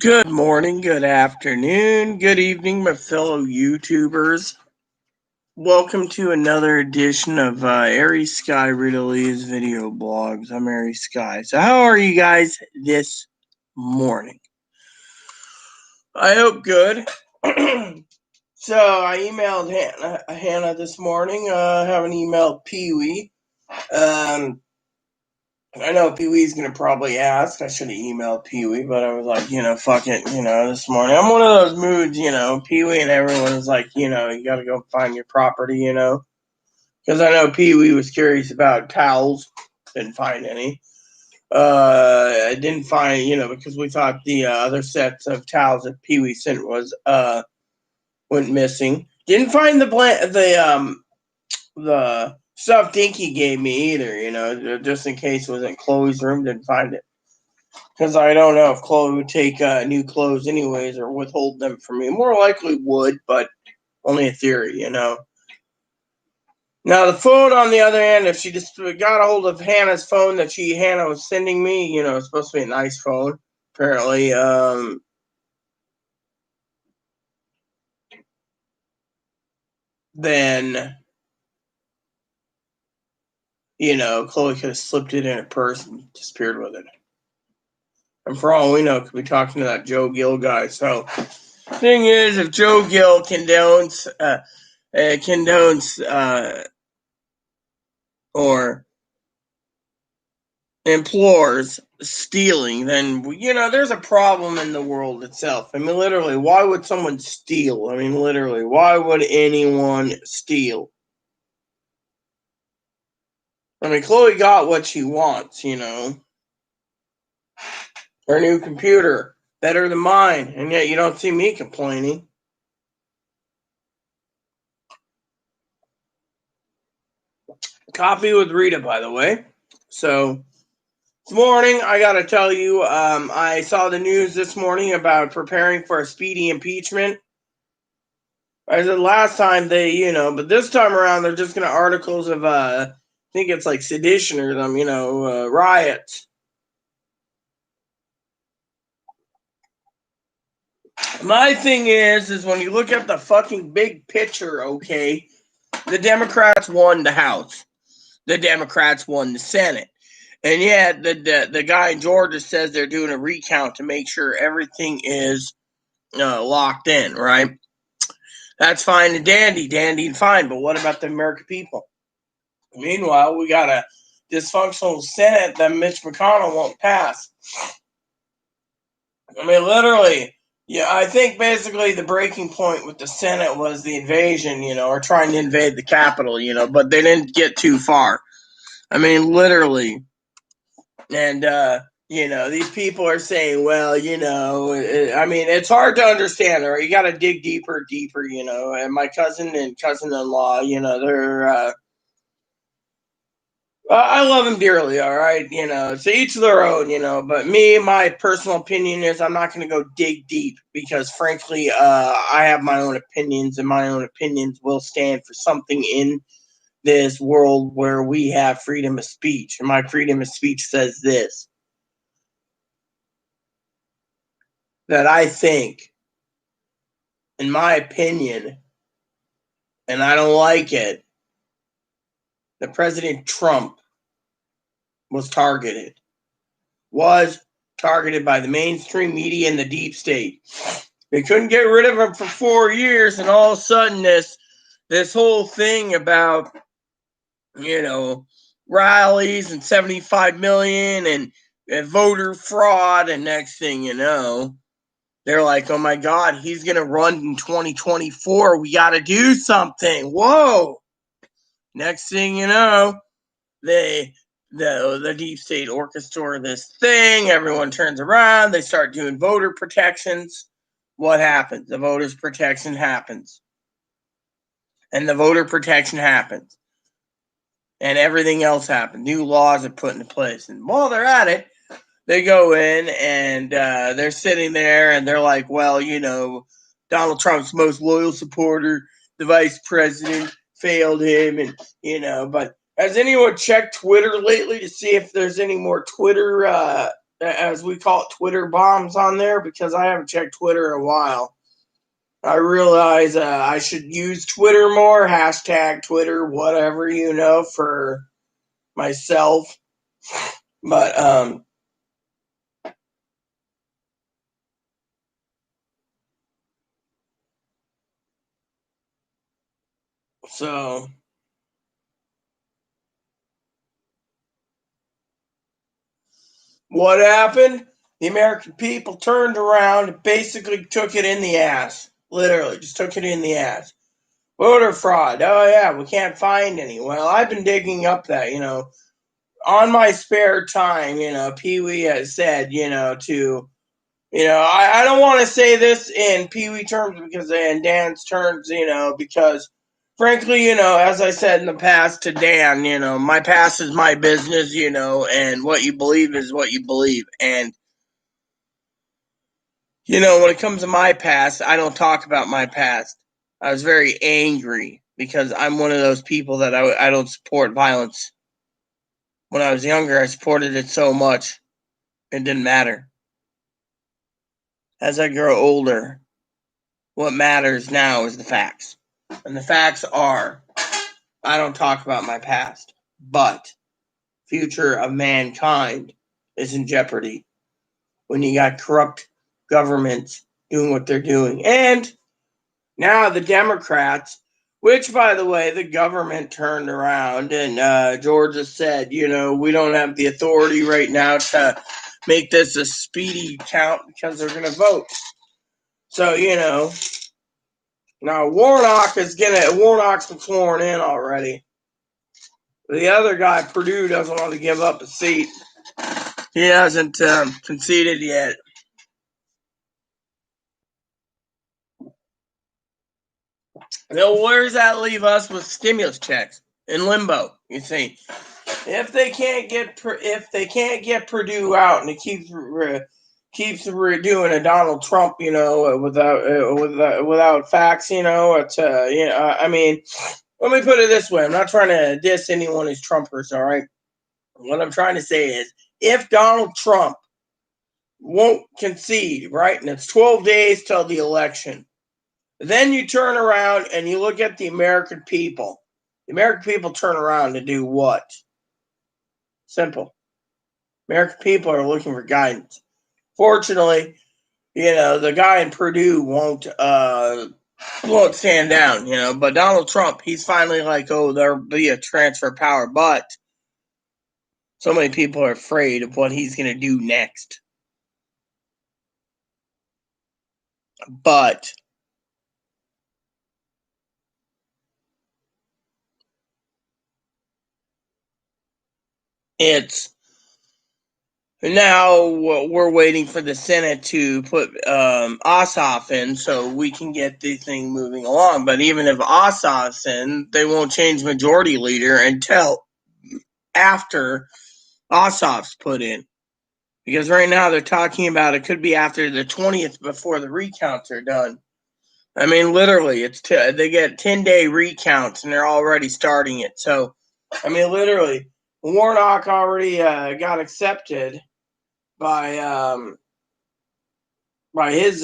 Good morning, good afternoon, good evening, my fellow YouTubers. Welcome to another edition of Aries Sky Riddley's video blogs. I'm Aries Sky. So, how are you guys this morning? I hope good. So, I emailed Hannah this morning. I haven't emailed Pee Wee. I know Pee Wee's gonna probably ask. I should have emailed Pee Wee, but I was like, fuck it, this morning. I'm one of those moods, Pee Wee and everyone is like, you gotta go find your property, Because I know Pee Wee was curious about towels. Didn't find any. I didn't find, because we thought the other sets of towels that Pee Wee sent went missing. Didn't find the stuff Dinky gave me either, just in case it was in Chloe's room. Didn't find it. Because I don't know if Chloe would take new clothes anyways or withhold them from me. More likely would, but only a theory, Now, the phone, on the other hand, if she just got a hold of Hannah's phone that Hannah was sending me, it's supposed to be a nice phone, apparently. Then, Chloe could have slipped it in her purse and disappeared with it. And for all we know, could be talking to that Joe Gill guy. So, thing is, if Joe Gill condones or implores stealing, then there's a problem in the world itself. I mean, literally, why would someone steal? I mean, literally, why would anyone steal? I mean, Chloe got what she wants, her new computer, better than mine, and yet you don't see me complaining. Coffee with Rita, by the way. So, this morning, I gotta tell you, I saw the news this morning about preparing for a speedy impeachment. I said last time but this time around they're just gonna articles of I think it's like sedition or them, riots. My thing is when you look at the fucking big picture, okay, the Democrats won the House, the Democrats won the Senate, and yet the guy in Georgia says they're doing a recount to make sure everything is locked in, right? That's fine and dandy and fine, but what about the American people? Meanwhile, we got a dysfunctional Senate that Mitch McConnell won't pass. I mean, literally, yeah, I think basically the breaking point with the Senate was the invasion, or trying to invade the Capitol, but they didn't get too far. I mean, literally. And, these people are saying, well, I mean, it's hard to understand, or you got to dig deeper, and my cousin and cousin-in-law, they're, I love him dearly, all right? To each their own, but my personal opinion is I'm not going to go dig deep because, frankly, I have my own opinions, and my own opinions will stand for something in this world where we have freedom of speech. And my freedom of speech says this, that I think, in my opinion, and I don't like it, that President Trump was targeted by the mainstream media and the deep state. They couldn't get rid of him for 4 years, and all of a sudden this whole thing about rallies and 75 million and voter fraud, and next thing you know, they're like, oh my God, he's gonna run in 2024. We got to do something. Whoa! Next thing you know, the deep state orchestra this thing. Everyone turns around. They start doing voter protections. What happens? The voters protection happens. And the voter protection happens. And everything else happens. New laws are put into place. And while they're at it, they go in and they're sitting there and they're like, well, Donald Trump's most loyal supporter, the vice president, failed him. And, but has anyone checked Twitter lately to see if there's any more Twitter as we call it, Twitter bombs on there because I haven't checked Twitter in a while. I realize I should use Twitter more, hashtag Twitter, whatever, for myself. But, so, what happened? The American people turned around and basically took it in the ass. Literally, just took it in the ass. Voter fraud. Oh, yeah, we can't find any. Well, I've been digging up that, on my spare time, Pee Wee has said, I don't want to say this in Pee Wee terms in Dan's terms, because frankly, as I said in the past to Dan, my past is my business, and what you believe is what you believe. And, when it comes to my past, I don't talk about my past. I was very angry because I'm one of those people that I don't support violence. When I was younger, I supported it so much, it didn't matter. As I grow older, what matters now is the facts. And the facts are I don't talk about my past, but future of mankind is in jeopardy when you got corrupt governments doing what they're doing. And now the Democrats, which by the way, the government turned around and Georgia said, we don't have the authority right now to make this a speedy count because they're going to vote. So, now Warnock's been sworn in already. The other guy, Purdue, doesn't want to give up a seat. He hasn't conceded yet. Now, where does that leave us with stimulus checks in limbo? You see, if they can't get Purdue out and it keeps doing a Donald Trump, without facts, it's I mean, let me put it this way: I'm not trying to diss anyone who's Trumpers, all right. What I'm trying to say is, if Donald Trump won't concede, right, and it's 12 days till the election, then you turn around and you look at the American people. The American people turn around to do what? Simple. American people are looking for guidance. Fortunately, the guy in Purdue won't stand down, but Donald Trump, he's finally like, oh, there'll be a transfer of power, but so many people are afraid of what he's going to do next. But it's now we're waiting for the Senate to put Ossoff in so we can get the thing moving along. But even if Ossoff's in, they won't change majority leader until after Ossoff's put in. Because right now they're talking about it could be after the 20th before the recounts are done. I mean, literally, they get 10-day recounts and they're already starting it. So, I mean, literally, Warnock already got accepted by his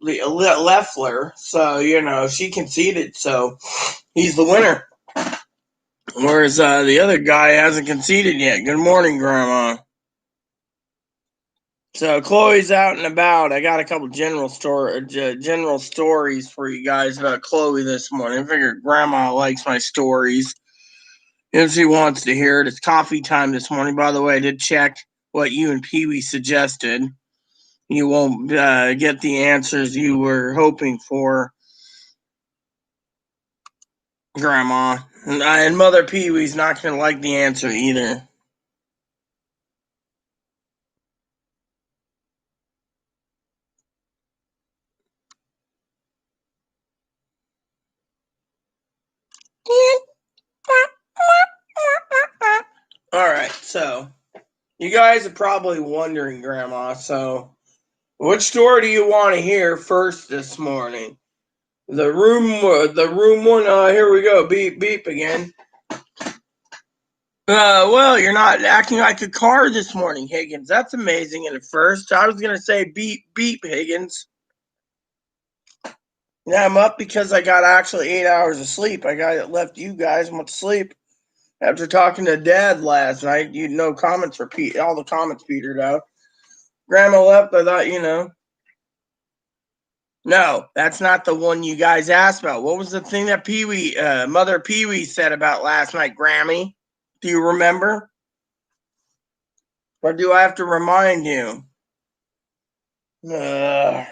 Leffler. So, she conceded. So he's the winner. Whereas the other guy hasn't conceded yet. Good morning, Grandma. So Chloe's out and about. I got a couple general stories for you guys about Chloe this morning. I figured Grandma likes my stories. If she wants to hear it, it's coffee time this morning. By the way, I did check what you and Pee Wee suggested. You won't get the answers you were hoping for, Grandma. And Mother Pee Wee's not going to like the answer either. All right, so you guys are probably wondering, Grandma. So, which story do you want to hear first this morning? The room one. Here we go. Beep beep again. Well, you're not acting like a car this morning, Higgins. That's amazing. And at first, I was going to say beep, beep, Higgins. Yeah, I'm up because I got actually 8 hours of sleep. I got left you guys went to sleep after talking to Dad last night. You no comments repeat. All the comments petered out. Grandma left. I thought, no, that's not the one you guys asked about. What was the thing that Mother Pee Wee said about last night, Grammy? Do you remember? Or do I have to remind you? Uh,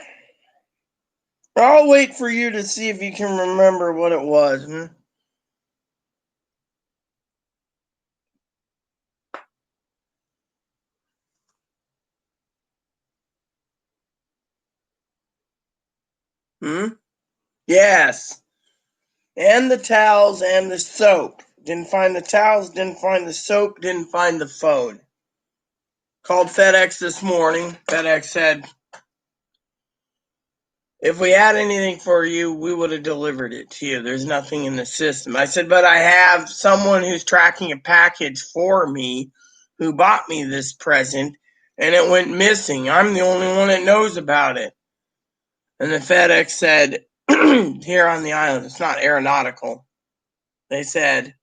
I'll wait for you to see if you can remember what it was. Hmm? Yes. And the towels and the soap. Didn't find the towels, didn't find the soap, didn't find the phone. Called FedEx this morning. FedEx said, if we had anything for you, we would have delivered it to you. There's nothing in the system. I said, but I have someone who's tracking a package for me who bought me this present and it went missing. I'm the only one that knows about it. And the FedEx said, here on the island, it's not aeronautical. They said,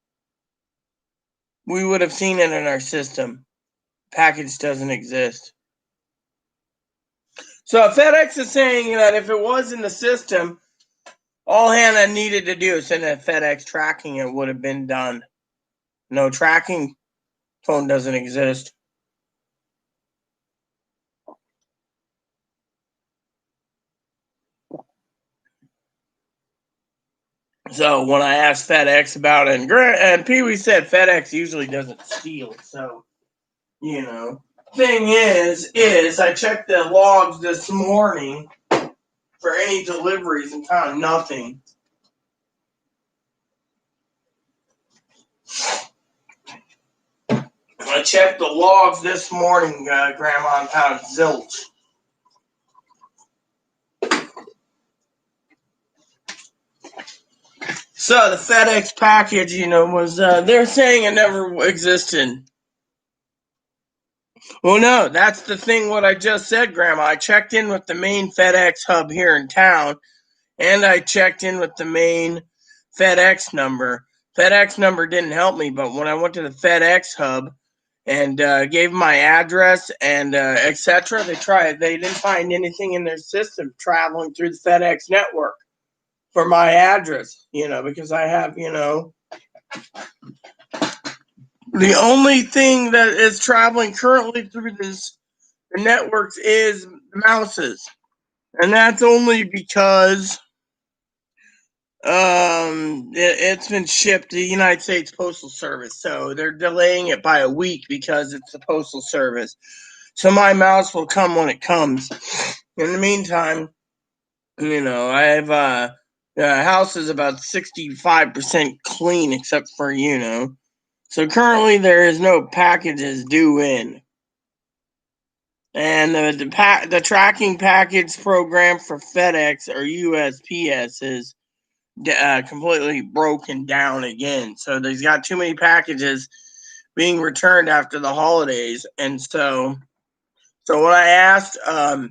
we would have seen it in our system. Package doesn't exist. So FedEx is saying that if it was in the system, all Hannah needed to do is send a FedEx tracking. It would have been done. No tracking. Phone doesn't exist. So when I asked FedEx about it, and Pee Wee said FedEx usually doesn't steal. So, thing is I checked the logs this morning for any deliveries and found nothing. I checked the logs this morning, Grandma, and found zilch. So the FedEx package, was they're saying it never existed. Well, no, that's the thing. What I just said, Grandma. I checked in with the main FedEx hub here in town, and I checked in with the main FedEx number. FedEx number didn't help me, but when I went to the FedEx hub and gave my address and etc., they didn't find anything in their system traveling through the FedEx network for my address. Because I have, the only thing that is traveling currently through the networks is mouses, and that's only because it's been shipped to the United States Postal Service, so they're delaying it by a week because it's the Postal Service. So my mouse will come when it comes. In the meantime, I have the house is about 65% clean, except for So currently there is no packages due in. And the tracking package program for FedEx or USPS is completely broken down again. So there's got too many packages being returned after the holidays, and so when I asked the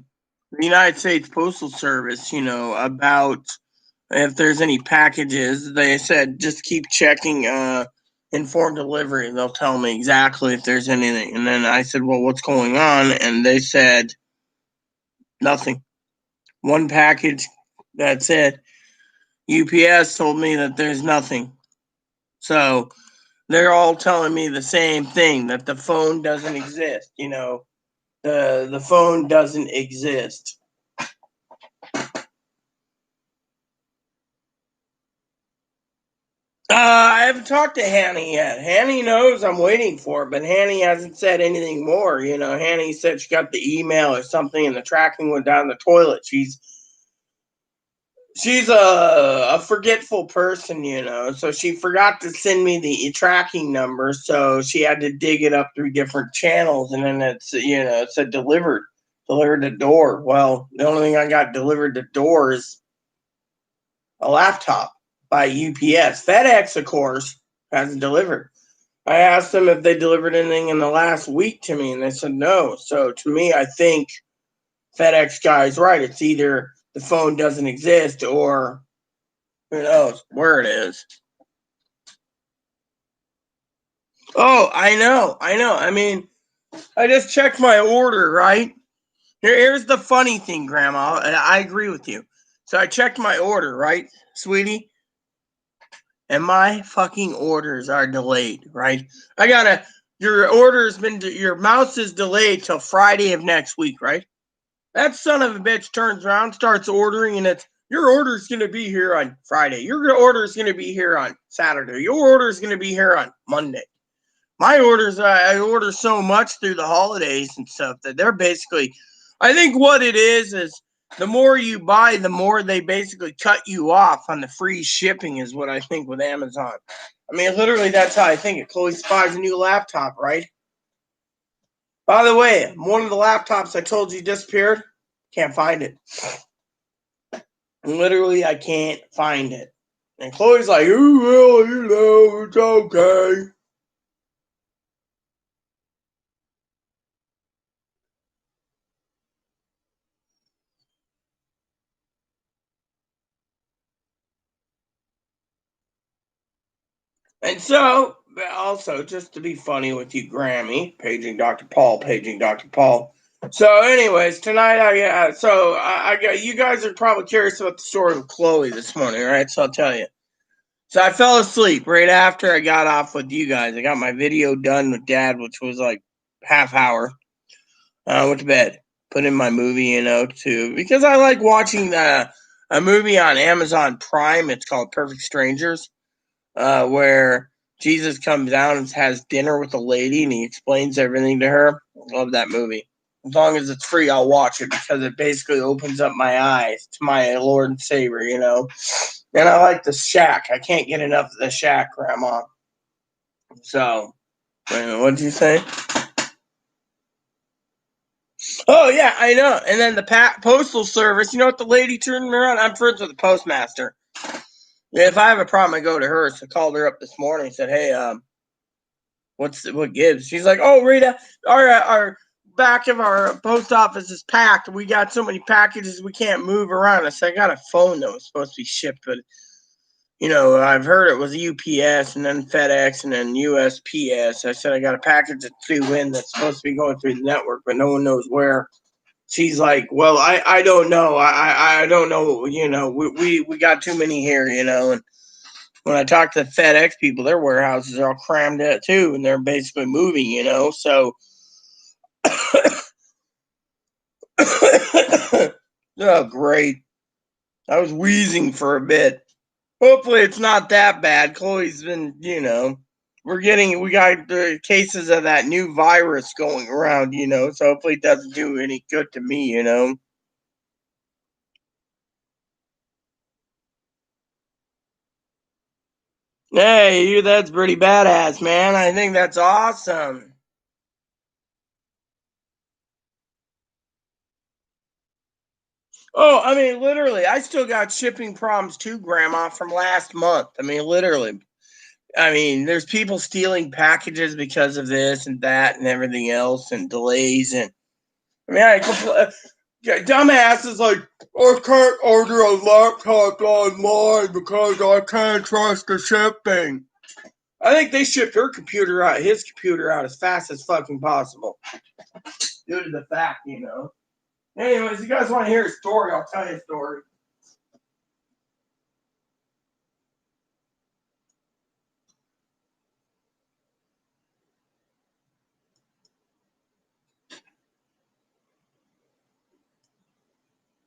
United States Postal Service, about if there's any packages, they said just keep checking informed delivery. They'll tell me exactly if there's anything. And then I said, well, what's going on? And they said nothing. One package. That's it. UPS told me that there's nothing. So they're all telling me the same thing, that the phone doesn't exist. The phone doesn't exist. I haven't talked to Hanny yet. Hanny knows I'm waiting for it, but Hanny hasn't said anything more. Hanny said she got the email or something, and the tracking went down the toilet. She's a forgetful person, so she forgot to send me the tracking number, so she had to dig it up through different channels, and then it said delivered to door. Well, the only thing I got delivered to door is a laptop by UPS. FedEx, of course, hasn't delivered. I asked them if they delivered anything in the last week to me, and they said no. So to me, I think FedEx guy's right. It's either the phone doesn't exist or who knows where it is. Oh, I know. I mean, I just checked my order, right? Here's the funny thing, Grandma, and I agree with you. So I checked my order, right, sweetie? And my fucking orders are delayed, right? Your mouse is delayed till Friday of next week, right? That son of a bitch turns around, starts ordering, and it's your order's gonna be here on Friday. Your order's gonna be here on Saturday. Your order's gonna be here on Monday. My orders, I order so much through the holidays and stuff that they're basically, I think what it is the more you buy, the more they basically cut you off on the free shipping, is what I think with Amazon. I mean, literally, that's how I think it. Chloe buys a new laptop, right? By the way, one of the laptops I told you disappeared. Can't find it. Literally, I can't find it. And Chloe's like, "Oh, well, it's okay." And so, also, just to be funny with you, Grammy, paging Dr. Paul, paging Dr. Paul. So, anyways, tonight I got you guys are probably curious about the story of Chloe this morning, right? So I'll tell you. So I fell asleep right after I got off with you guys. I got my video done with Dad, which was like half hour. I went to bed, put in my movie, too, because I like watching a movie on Amazon Prime. It's called Perfect Strangers, where Jesus comes down and has dinner with a lady and he explains everything to her. I love that movie. As long as it's free, I'll watch it because it basically opens up my eyes to my Lord and Savior. And I like the Shack. I can't get enough of the Shack, Grandma. So, what'd you say? Oh yeah, I know. And then the postal service. You know what the lady turned me around? I'm friends with the postmaster. Yeah, if I have a problem, I go to her. So I called her up this morning and said, "Hey, what gives?" She's like, "Oh, Rita, our back of our post office is packed. We got so many packages we can't move around." I said, "I got a phone that was supposed to be shipped, but I've heard it was UPS and then FedEx and then USPS." I said, "I got a package that's due in that's supposed to be going through the network, but no one knows where." She's like, "Well, I don't know. I don't know. We got too many here, And when I talk to the FedEx people, their warehouses are all crammed out too, and they're basically moving, So, oh, great! I was wheezing for a bit. Hopefully, it's not that bad. Chloe's been, we got the cases of that new virus going around, So hopefully, it doesn't do any good to me. Hey, that's pretty badass, man. I think that's awesome. Oh, I mean, literally, I still got shipping problems too, Grandma, from last month. I mean, literally. I mean, there's people stealing packages because of this and that and everything else and delays. And I mean, dumbass is like, "I can't order a laptop online because I can't trust the shipping." I think they shipped his computer out as fast as fucking possible due to the fact. Anyways, you guys want to hear a story? I'll tell you a story.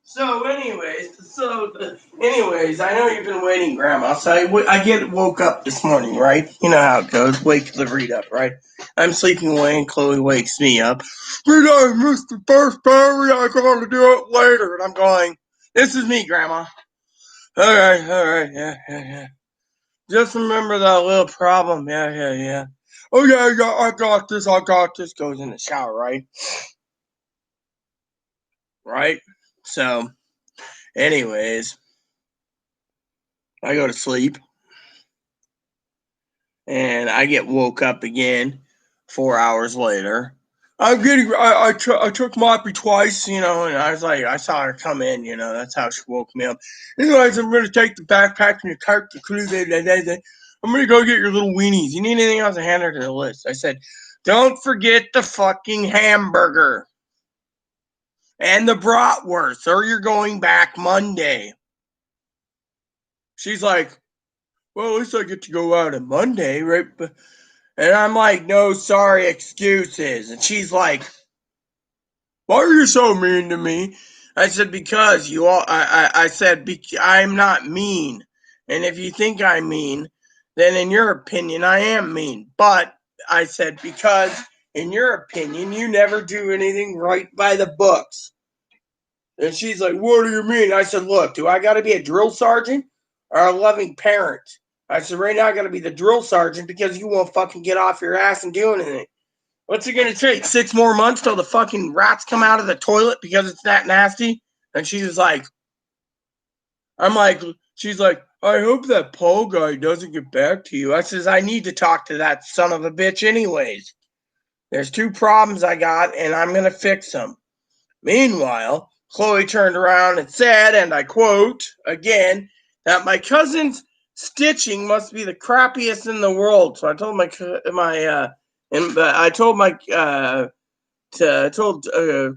So anyways, I know you've been waiting, Grandma. So I get woke up this morning, right? You know how it goes. Wake the read up, right? I'm sleeping away, and Chloe wakes me up. "Did I missed the first battery. I gotta do it later." And I'm going, "This is me, Grandma. All right, yeah, yeah, yeah. Just remember that little problem. Yeah, yeah, yeah. Oh yeah, yeah. I got this. I got this." Goes in the shower, right? Right. So, anyways, I go to sleep. and I get woke up again 4 hours later. I took Moppy twice, and I was like, I saw her come in, that's how she woke me up. Anyways, I'm going to take the backpack and the cart to cruise. I'm going to go get your little weenies. You need anything else? I hand her to the list. I said, don't forget the fucking hamburger and the bratwurst, or you're going back Monday. She's like, well, at least I get to go out on Monday, right? And I'm like, no, sorry, excuses. And she's like, why are you so mean to me? I said, because you all, I said, I'm not mean. And if you think I'm mean, then in your opinion, I am mean. But I said, because in your opinion, you never do anything right by the books. And she's like, what do you mean? I said, look, do I got to be a drill sergeant or a loving parent? I said, right now I got to be the drill sergeant because you won't fucking get off your ass and do anything. What's it going to take? 6 more months till the fucking rats come out of the toilet because it's that nasty? And she was like, she's like, I hope that Paul guy doesn't get back to you. I says, I need to talk to that son of a bitch anyways. There's 2 problems I got and I'm going to fix them. Meanwhile, Chloe turned around and said, and I quote again, that my cousin's stitching must be the crappiest in the world. So I told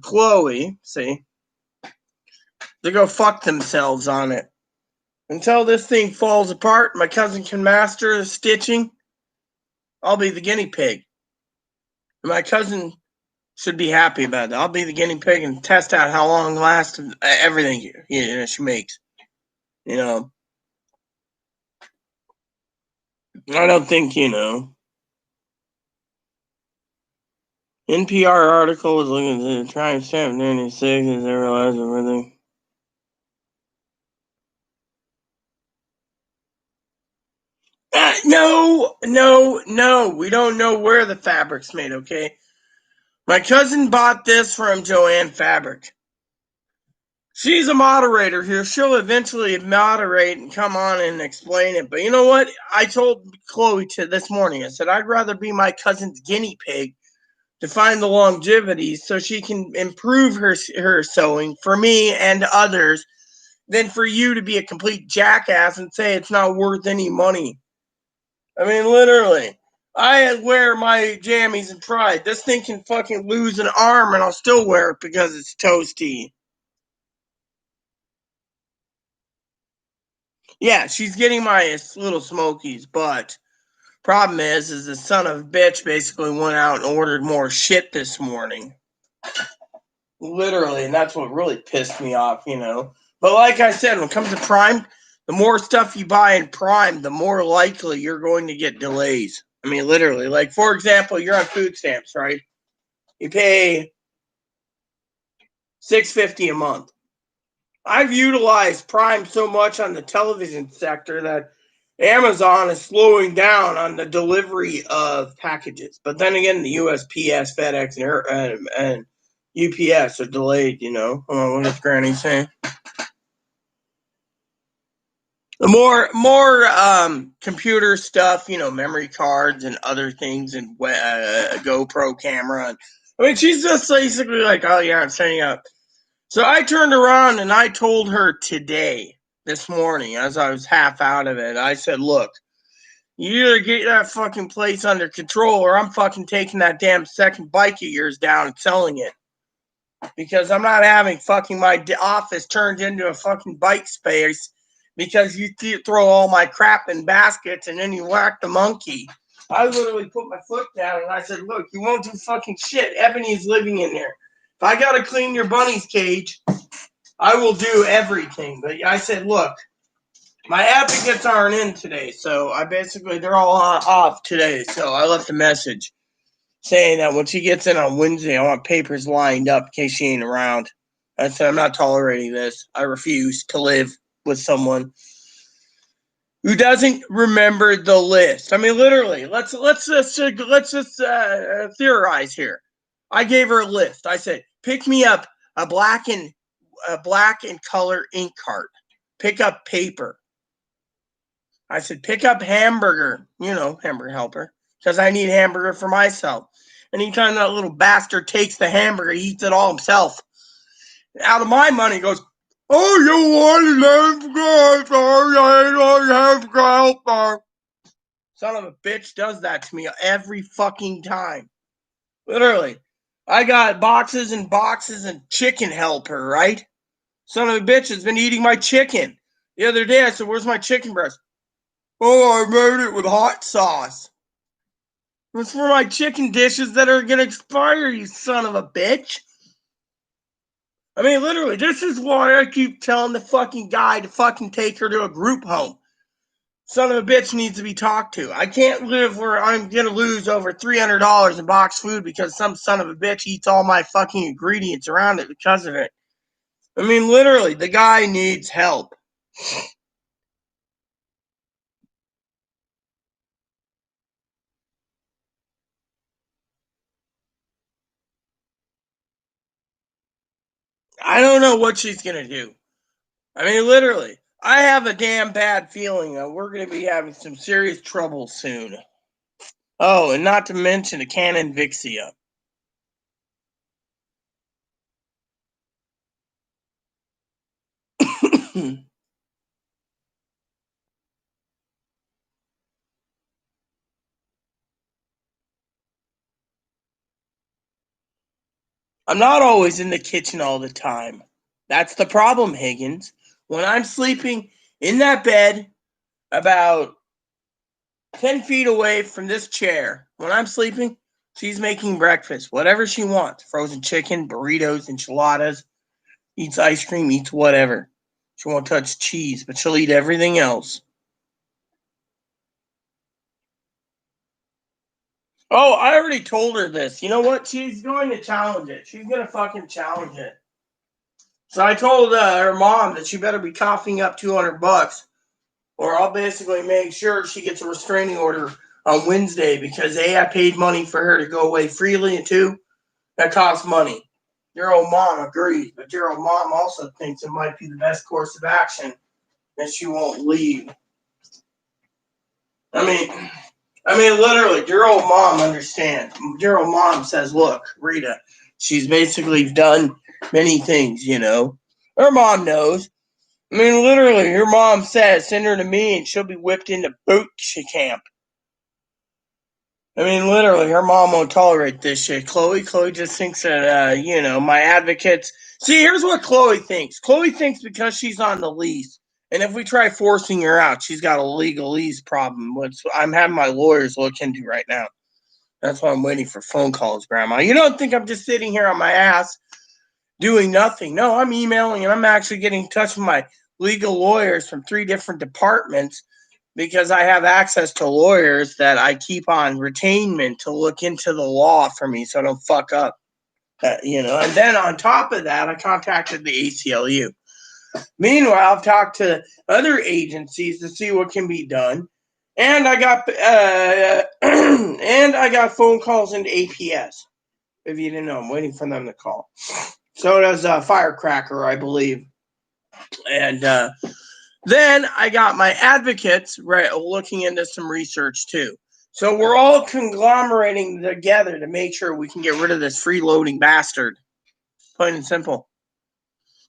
Chloe, see, to go fuck themselves on it. Until this thing falls apart, my cousin can master the stitching. I'll be the guinea pig. My cousin should be happy about it. I'll be the guinea pig and test out how long lasts everything she makes. I don't think, NPR article was looking at the trying stamp 96 as they realized everything. No. We don't know where the fabric's made, okay? My cousin bought this from Joanne Fabric. She's a moderator here. She'll eventually moderate and come on and explain it. But you know what? I told Chloe this morning, I said, I'd rather be my cousin's guinea pig to find the longevity so she can improve her sewing for me and others than for you to be a complete jackass and say it's not worth any money. I mean, literally. I wear my jammies in pride. This thing can fucking lose an arm and I'll still wear it because it's toasty. Yeah, she's getting my little smokies, but problem is the son of a bitch basically went out and ordered more shit this morning. Literally, and that's what really pissed me off, But like I said, when it comes to Prime, the more stuff you buy in Prime, the more likely you're going to get delays. I mean, literally. Like, for example, you're on food stamps, right? You pay $6.50 a month. I've utilized Prime so much on the television sector that Amazon is slowing down on the delivery of packages. But then again, the USPS, FedEx, and UPS are delayed, Hold on, what is Granny saying? More computer stuff, memory cards and other things, and GoPro camera. I mean, she's just basically like, oh yeah, I'm setting up. So I turned around and I told her this morning, as I was half out of it, I said, look, you either get that fucking place under control or I'm fucking taking that damn second bike of yours down and selling it. Because I'm not having fucking my office turned into a fucking bike space because you throw all my crap in baskets and then you whack the monkey. I literally put my foot down and I said, look, you won't do fucking shit. Ebony's living in there. If I got to clean your bunny's cage, I will do everything. But I said, look, my advocates aren't in today. So they're all off today. So I left a message saying that when she gets in on Wednesday, I want papers lined up in case she ain't around. I said, I'm not tolerating this. I refuse to live with someone who doesn't remember the list. I mean, literally, let's just theorize here. I gave her a list. I said, pick me up a black and color ink cart. Pick up paper. I said, pick up hamburger, hamburger helper, because I need hamburger for myself. Anytime that little bastard takes the hamburger, he eats it all himself. Out of my money, he goes, oh, you want hamburger? Sorry, I don't hamburger helper. Son of a bitch does that to me every fucking time. Literally. I got boxes and boxes of chicken helper, right? Son of a bitch has been eating my chicken. The other day I said, where's my chicken breast? Oh, I made it with hot sauce. It's for my chicken dishes that are going to expire, you son of a bitch. I mean, literally, this is why I keep telling the fucking guy to fucking take her to a group home. Son of a bitch needs to be talked to. I can't live where I'm going to lose over $300 in box food because some son of a bitch eats all my fucking ingredients around it because of it. I mean, literally, the guy needs help. I don't know what she's going to do. I mean, literally, I have a damn bad feeling that we're going to be having some serious trouble soon. Oh, and not to mention a Canon Vixia. I'm not always in the kitchen all the time. That's the problem, Higgins. When I'm sleeping in that bed about 10 feet away from this chair, when I'm sleeping, she's making breakfast, whatever she wants, frozen chicken, burritos, enchiladas, eats ice cream, eats whatever. She won't touch cheese, but she'll eat everything else. Oh, I already told her this. You know what? She's going to challenge it. She's going to fucking challenge it. So I told her mom that she better be coughing up $200, or I'll basically make sure she gets a restraining order on Wednesday because A, I paid money for her to go away freely, and two, that costs money. Your old mom agrees, but your old mom also thinks it might be the best course of action that she won't leave. I mean, literally, your old mom understands. Your old mom says, look, Rita, she's basically done many things, Her mom knows. I mean, literally, her mom says, send her to me and she'll be whipped into boot camp. I mean, literally, her mom won't tolerate this shit. Chloe just thinks that, my advocates. See, here's what Chloe thinks. Chloe thinks because she's on the lease, and if we try forcing her out, she's got a legal lease problem, which I'm having my lawyers look into right now. That's why I'm waiting for phone calls, Grandma. You don't think I'm just sitting here on my ass doing nothing? No, I'm emailing and I'm actually getting in touch with my legal lawyers from 3 different departments because I have access to lawyers that I keep on retainment to look into the law for me so I don't fuck up. And then on top of that, I contacted the ACLU. Meanwhile, I've talked to other agencies to see what can be done, and I got and I got phone calls into APS. If you didn't know, I'm waiting for them to call. So does Firecracker, I believe, and then I got my advocates right looking into some research too. So we're all conglomerating together to make sure we can get rid of this freeloading bastard. Plain and simple.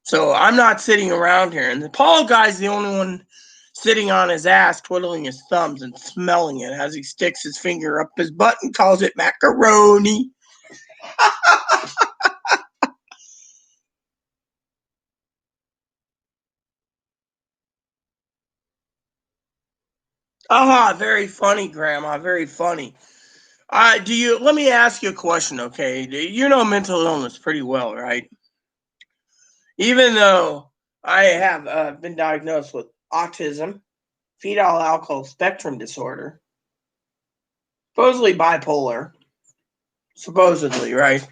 So I'm not sitting around here. And the Paul guy's the only one sitting on his ass, twiddling his thumbs and smelling it as he sticks his finger up his butt and calls it macaroni. Aha, very funny, Grandma. Very funny. Let me ask you a question, okay? You know mental illness pretty well, right? Even though I have been diagnosed with autism, fetal alcohol spectrum disorder, supposedly bipolar, supposedly, right?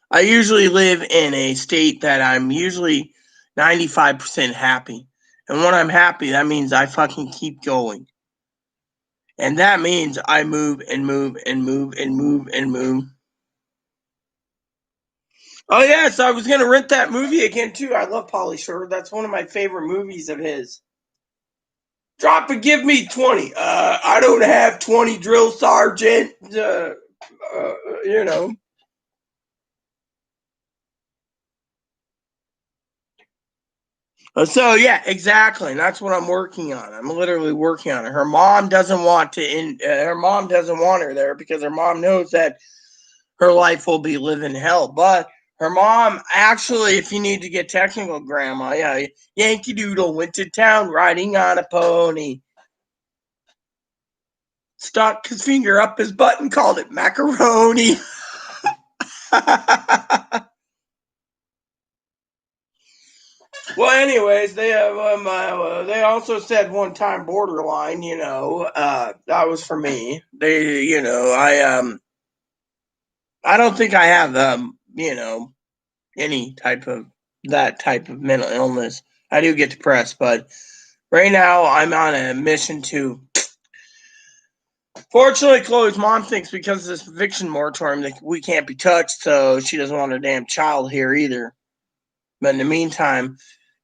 I usually live in a state that I'm usually 95% happy. And when I'm happy, that means I fucking keep going. And that means I move and move and move and move and move. Oh, yes, I was going to rent that movie again, too. I love Pauly Shore. That's one of my favorite movies of his. Drop and give me 20. I don't have 20, drill sergeant. You know. So yeah, exactly. And that's what I'm working on. I'm literally working on it. Her mom doesn't want to. Her mom doesn't want her there because her mom knows that her life will be living hell. But her mom, actually, if you need to get technical, Grandma, yeah, Yankee Doodle went to town riding on a pony. Stuck his finger up his butt and called it macaroni. Well, anyways, they have they also said one time borderline. That was for me. I don't think I have any type of that type of mental illness. I do get depressed, but right now I'm on a mission to. Fortunately, Chloe's mom thinks because of this eviction moratorium that we can't be touched, so she doesn't want her damn child here either. But in the meantime,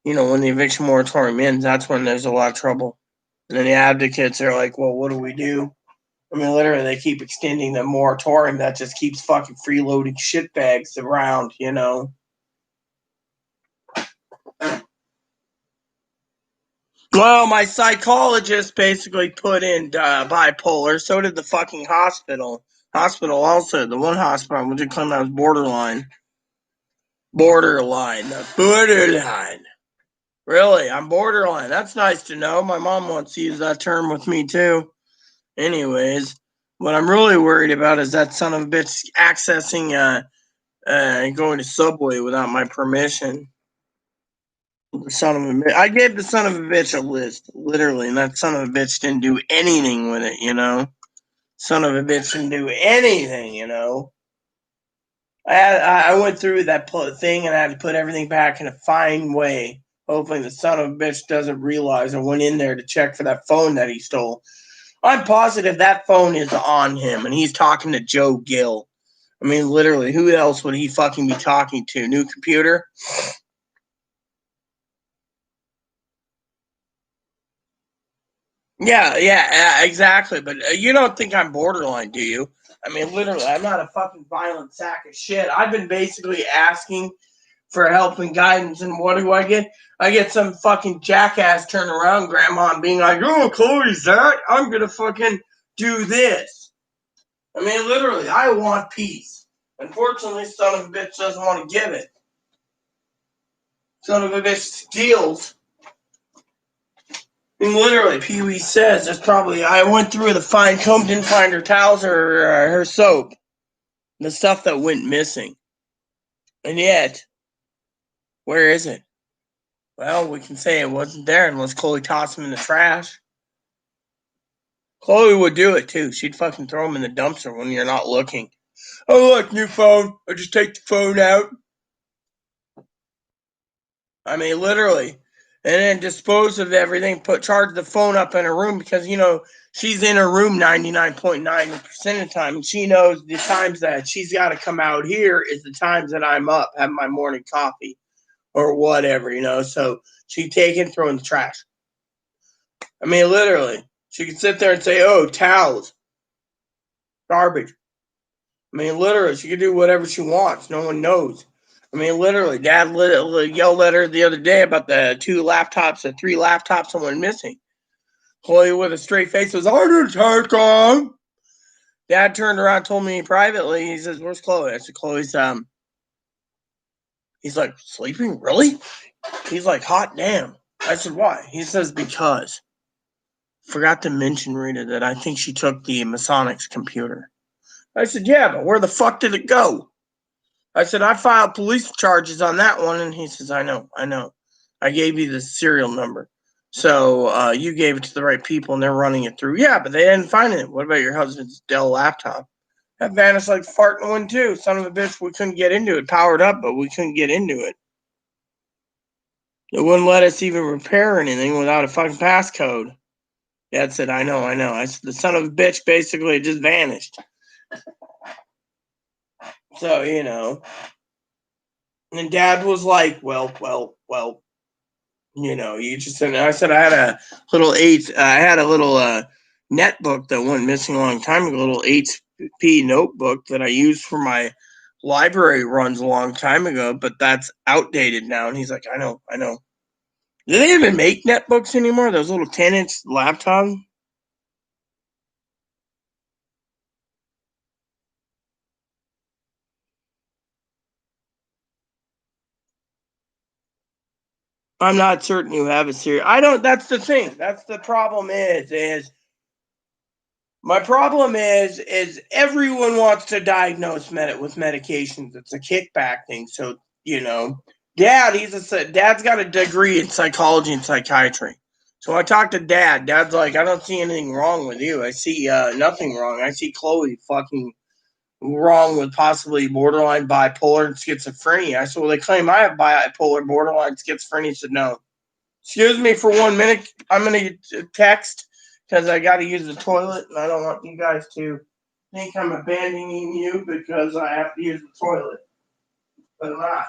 when the eviction moratorium ends, that's when there's a lot of trouble. And then the advocates are like, well, what do we do? I mean, literally, they keep extending the moratorium that just keeps fucking freeloading shitbags around. Well, my psychologist basically put in bipolar. So did the fucking hospital. Hospital also. The one hospital, which would claim I was borderline. Borderline. The borderline. Really, I'm borderline. That's nice to know. My mom wants to use that term with me too. Anyways, what I'm really worried about is that son of a bitch accessing going to Subway without my permission. Son of a bitch. I gave the son of a bitch a list, literally, and that son of a bitch didn't do anything with it. Son of a bitch didn't do anything. I went through that thing and I had to put everything back in a fine way, hoping the son of a bitch doesn't realize I went in there to check for that phone that he stole. I'm positive that phone is on him and he's talking to Joe Gill. I mean, literally, who else would he fucking be talking to? New computer? Yeah, exactly. But you don't think I'm borderline, do you? I mean, literally, I'm not a fucking violent sack of shit. I've been basically asking for help and guidance, and what do I get? I get some fucking jackass turn around, grandma, and being like, "Oh, Chloe's that? I'm gonna fucking do this." I mean, literally, I want peace. Unfortunately, son of a bitch doesn't want to give it. Son of a bitch steals. I mean, literally, Pee Wee says there's probably. I went through the fine comb, didn't find her towels or her soap, the stuff that went missing. And yet, where is it? Well, we can say it wasn't there unless Chloe tossed them in the trash. Chloe would do it too. She'd fucking throw them in the dumpster when you're not looking. Oh, look, new phone. I just take the phone out. I mean, literally. And then dispose of everything, charge the phone up in her room because, she's in her room 99.9% of the time. And she knows the times that she's got to come out here is the times that I'm up, having my morning coffee or whatever. So she'd take it and throw it in the trash. I mean, literally. She could sit there and say, oh, towels, garbage. I mean, literally, she can do whatever she wants. No one knows. I mean, literally, Dad yelled at her the other day about the three laptops that went missing. Chloe, with a straight face, was, I didn't take them. Dad turned around, told me privately. He says, "Where's Chloe?" I said, "Chloe's He's like, "Sleeping? Really?" He's like, "Hot damn." I said, "Why?" He says, "Because forgot to mention, Rita, that I think she took the Masonics computer." I said, "Yeah, but where the fuck did it go?" I said, "I filed police charges on that one." And he says, I know. I gave you the serial number. So you gave it to the right people and they're running it through. Yeah, but they didn't find it. What about your husband's Dell laptop? That vanished like fart in the wind too. Son of a bitch, we couldn't get into it. Powered up, but we couldn't get into it. It wouldn't let us even repair anything without a fucking passcode. Dad said, I know. I said, the son of a bitch basically just vanished. So. And Dad was like, well. You just and I said I had a little netbook that went missing a long time ago, a little HP notebook that I used for my library runs a long time ago, but that's outdated now. And he's like, I know. Do they even make netbooks anymore? Those little 10-inch laptops? I'm not certain you have a serious. I don't. That's the thing. That's the problem. Is my problem is everyone wants to diagnose with medications. It's a kickback thing. So Dad's got a degree in psychology and psychiatry. So I talked to Dad. Dad's like, I don't see anything wrong with you. I see nothing wrong. I see Chloe fucking wrong with possibly borderline bipolar and schizophrenia. I said, well, they claim I have bipolar, borderline schizophrenia. He said, no. Excuse me for 1 minute. I'm going to text because I got to use the toilet, and I don't want you guys to think I'm abandoning you because I have to use the toilet. But I'm not.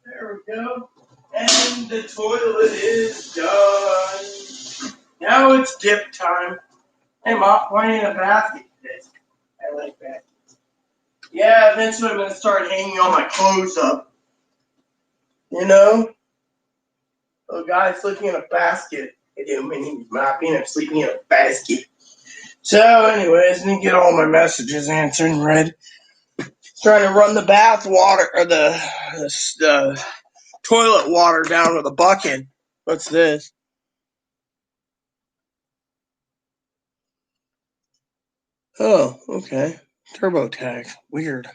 There we go. And the toilet is done. Now it's dip time. Hey, Mom, why ain't a basket today? I like that. Yeah, eventually I'm going to start hanging all my clothes up. You know? A guy sleeping in a basket. I do mean he's mopping and sleeping in a basket. So, anyways, I didn't get all my messages answered and read. Trying to run the bath water or the toilet water down with a bucket. What's this? Oh, okay. TurboTax. Weird.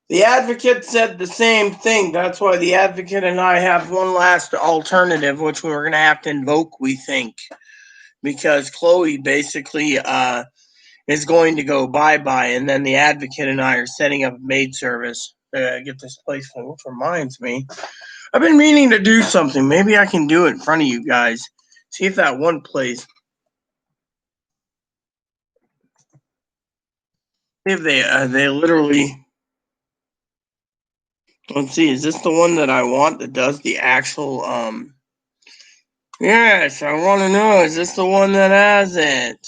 The advocate said the same thing. That's why the advocate and I have one last alternative, which we're going to have to invoke, we think. Because Chloe basically is going to go bye-bye, and then the advocate and I are setting up maid service to get this place going, which reminds me. I've been meaning to do something. Maybe I can do it in front of you guys. See if that one place. See if they literally. Let's see. Is this the one that I want that does the actual Yes, I want to know. Is this the one that has it?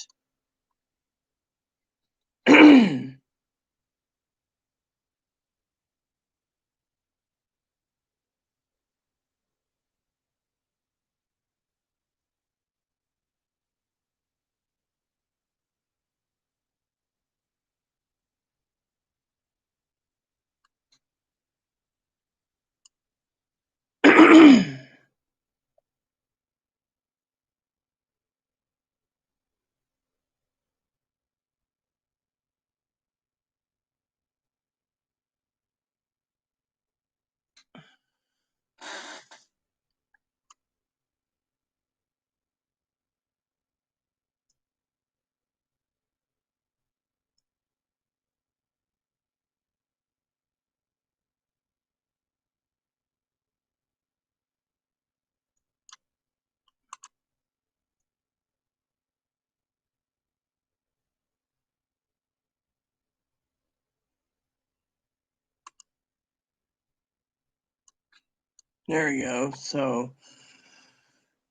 There you go. So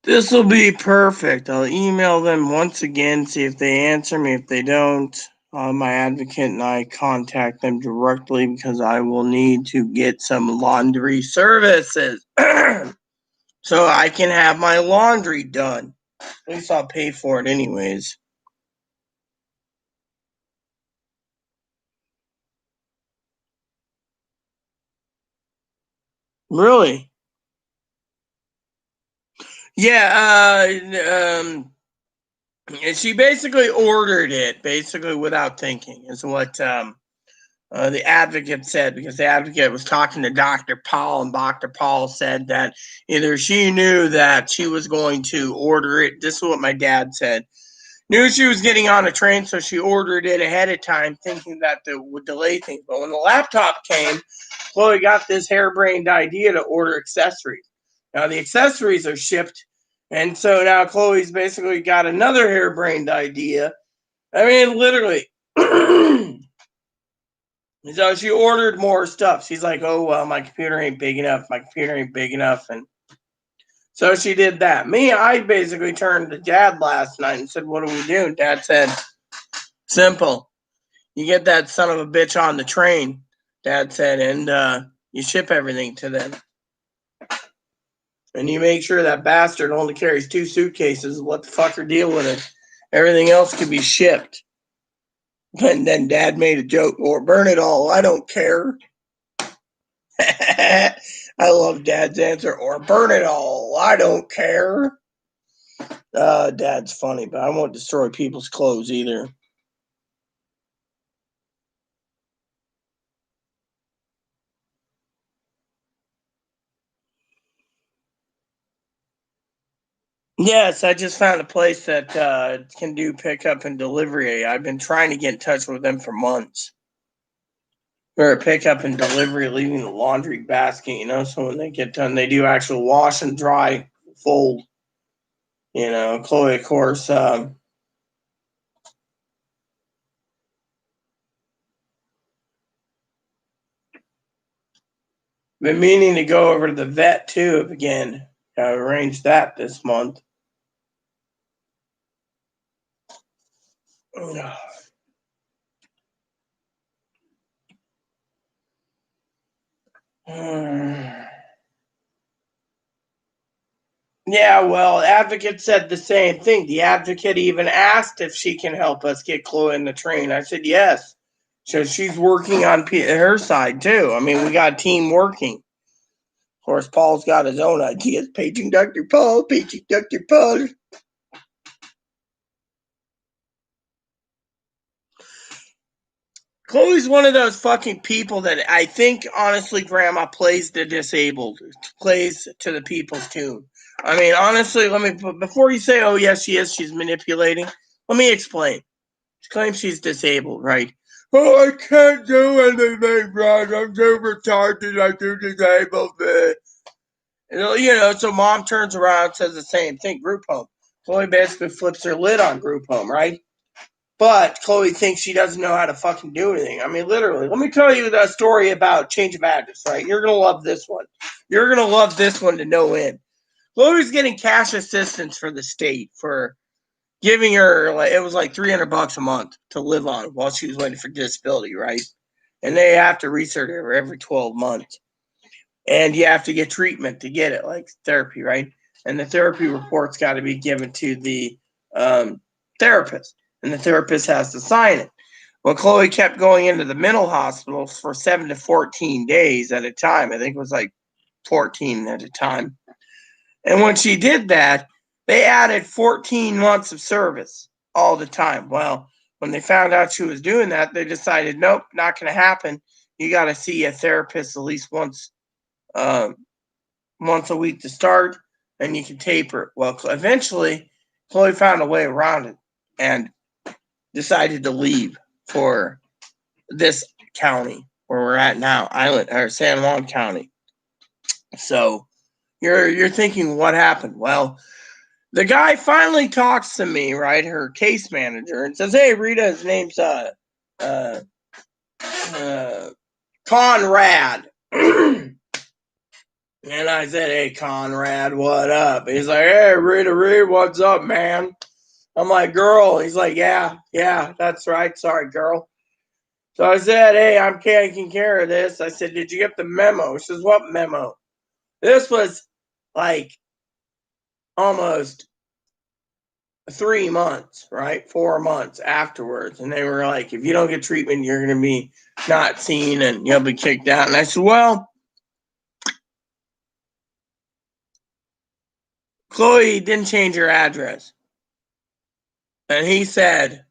this will be perfect. I'll email them once again, see if they answer me. If they don't, my advocate and I contact them directly because I will need to get some laundry services so I can have my laundry done. At least I'll pay for it anyways. Really? Yeah, she basically ordered it, basically without thinking, is what the advocate said, because the advocate was talking to Dr. Paul, and Dr. Paul said that either she knew that she was going to order it. This is what my dad said. Knew she was getting on a train, so she ordered it ahead of time, thinking that it would delay things. But when the laptop came, Chloe got this harebrained idea to order accessories. Now the accessories are shipped, and so now Chloe's basically got another harebrained idea. I mean, literally. So she ordered more stuff. She's like, "Oh well, my computer ain't big enough. My computer ain't big enough," and so she did that. Me, I basically turned to Dad last night and said, "What do we do?" Dad said, "Simple. You get that son of a bitch on the train." Dad said, "and you ship everything to them, and you make sure that bastard only carries 2 suitcases. Let the fucker deal with it. Everything else can be shipped." And then Dad made a joke, "Or burn it all. I don't care." I love Dad's answer, "Or burn it all. I don't care." Dad's funny, but I won't destroy people's clothes either. Yes, I just found a place that can do pickup and delivery. I've been trying to get in touch with them for months. Or pickup and delivery, leaving the laundry basket, so when they get done, they do actual wash and dry, fold. Chloe, of course, been meaning to go over to the vet too again. I arranged that this month. Yeah, well, advocate said the same thing. The advocate even asked if she can help us get Chloe in the train. I said yes. So she's working on her side too. I mean, we got a team working. Of course, Paul's got his own ideas. Paging Dr. Paul, paging Dr. Paul. Chloe's one of those fucking people that I think, honestly, Grandma plays the disabled, plays to the people's tune. I mean, honestly, before you say, oh, yes, she's manipulating, let me explain. She claims she's disabled, right? Oh, I can't do anything, Brad. I'm too retarded. I'm too disabled. So mom turns around and says the same thing, group home. Chloe basically flips her lid on group home, right? But Chloe thinks she doesn't know how to fucking do anything. I mean, literally. Let me tell you the story about change of address, right? You're going to love this one. You're going to love this one to no end. Chloe's getting cash assistance for the state for giving her, it was like $300 a month to live on while she was waiting for disability, right? And they have to research her every 12 months. And you have to get treatment to get it, like therapy, right? And the therapy report's got to be given to the therapist, and the therapist has to sign it. Well, Chloe kept going into the mental hospital for 7 to 14 days at a time. I think it was like 14 at a time. And when she did that, they added 14 months of service all the time. Well, when they found out she was doing that, they decided, nope, not going to happen. You got to see a therapist at least once a week to start, and you can taper it. Well, eventually, Chloe found a way around it and decided to leave for this county where we're at now, San Juan County. So you're thinking, what happened? Well, the guy finally talks to me, right? Her case manager, and says, "Hey, Rita, his name's Conrad." And I said, "Hey, Conrad, what up?" He's like, "Hey, Rita, what's up, man?" I'm like, "Girl." He's like, yeah, that's right. Sorry, girl. So I said, "Hey, I'm taking care of this." I said, "Did you get the memo?" She says, "What memo?" This was like almost 3 months, right? 4 months afterwards. And they were like, "If you don't get treatment, you're going to be not seen and you'll be kicked out." And I said, "Well, Chloe didn't change her address." And he said,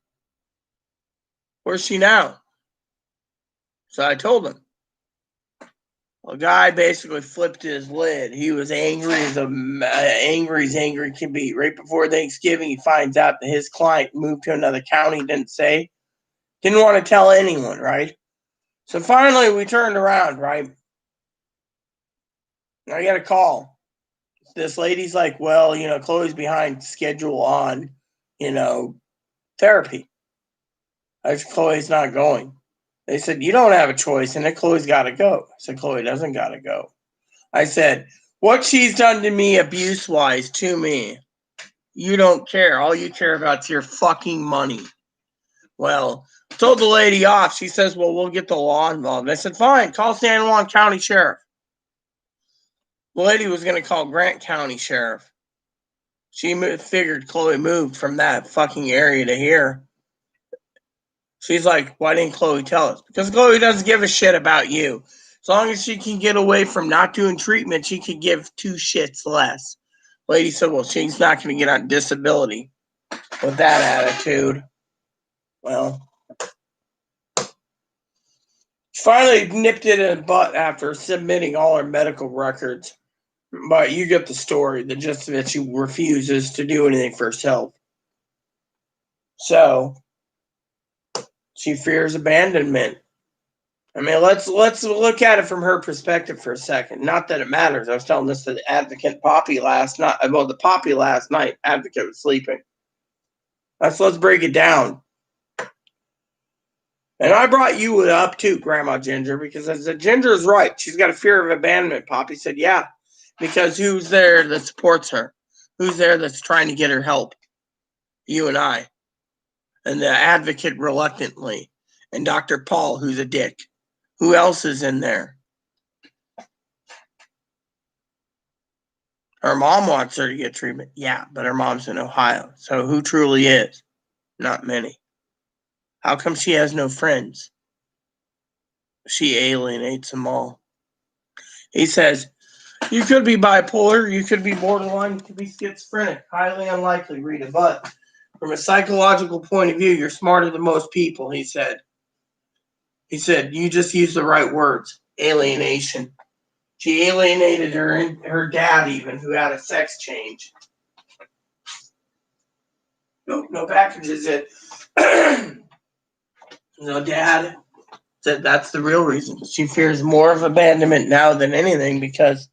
"Where's she now?" So I told him. Well, guy basically flipped his lid. He was angry as angry can be. Right before Thanksgiving, he finds out that his client moved to another county. Didn't want to tell anyone, right? So finally, we turned around, right? I got a call. This lady's like, "Well, Chloe's behind schedule on, therapy." I said, "Chloe's not going." They said, "You don't have a choice," and then Chloe's got to go. I said, "Chloe doesn't got to go." I said, "What she's done to me abuse-wise to me, you don't care. All you care about is your fucking money." Well, told the lady off. She says, "Well, we'll get the law involved." I said, "Fine, call San Juan County Sheriff." The lady was going to call Grant County Sheriff. She figured Chloe moved from that fucking area to here. She's like, "Why didn't Chloe tell us?" Because Chloe doesn't give a shit about you. As long as she can get away from not doing treatment, she could give two shits less. Lady said, "Well, she's not going to get on disability with that attitude." Well, she finally nipped it in the butt after submitting all her medical records. But you get the story. The gist of it, she refuses to do anything for herself. So she fears abandonment. I mean, let's look at it from her perspective for a second. Not that it matters. I was telling this to the advocate Poppy last night. Well, the Poppy last night. Advocate was sleeping. Let's break it down. And I brought you up too, Grandma Ginger, because I said Ginger's right. She's got a fear of abandonment. Poppy said, "Yeah, because who's there that supports her? Who's there that's trying to get her help? You and I, and the advocate reluctantly, and Dr. Paul, who's a dick. Who else is in there?" Her mom wants her to get treatment. Yeah, but her mom's in Ohio. So who truly is? Not many. How come she has no friends? She alienates them all. He says, you could be bipolar, you could be borderline, you could be schizophrenic. Highly unlikely, Rita. But from a psychological point of view, you're smarter than most people, he said. He said, you just use the right words. Alienation. She alienated her dad even, who had a sex change. No packages it. No, dad said that's the real reason. She fears more of abandonment now than anything because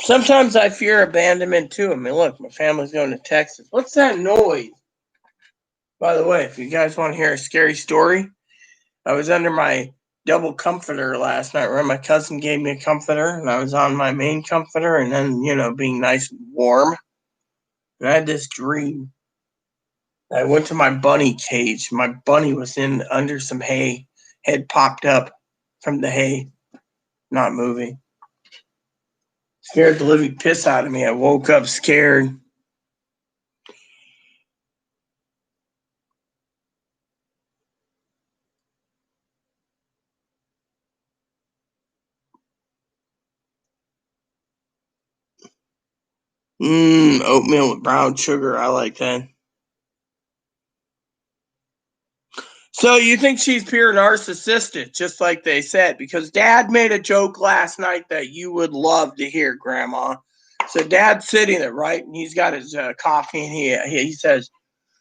sometimes I fear abandonment too. I mean, look, my family's going to Texas. What's that noise? By the way, if you guys want to hear a scary story, I was under my double comforter last night. Where my cousin gave me a comforter, and I was on my main comforter, and then being nice and warm. And I had this dream. I went to my bunny cage. My bunny was in under some hay. Head popped up from the hay, not moving. Scared the living piss out of me. I woke up scared. Oatmeal with brown sugar. I like that. So you think she's pure narcissistic, just like they said, because Dad made a joke last night that you would love to hear, Grandma. So Dad's sitting there, right, and he's got his coffee, and he says,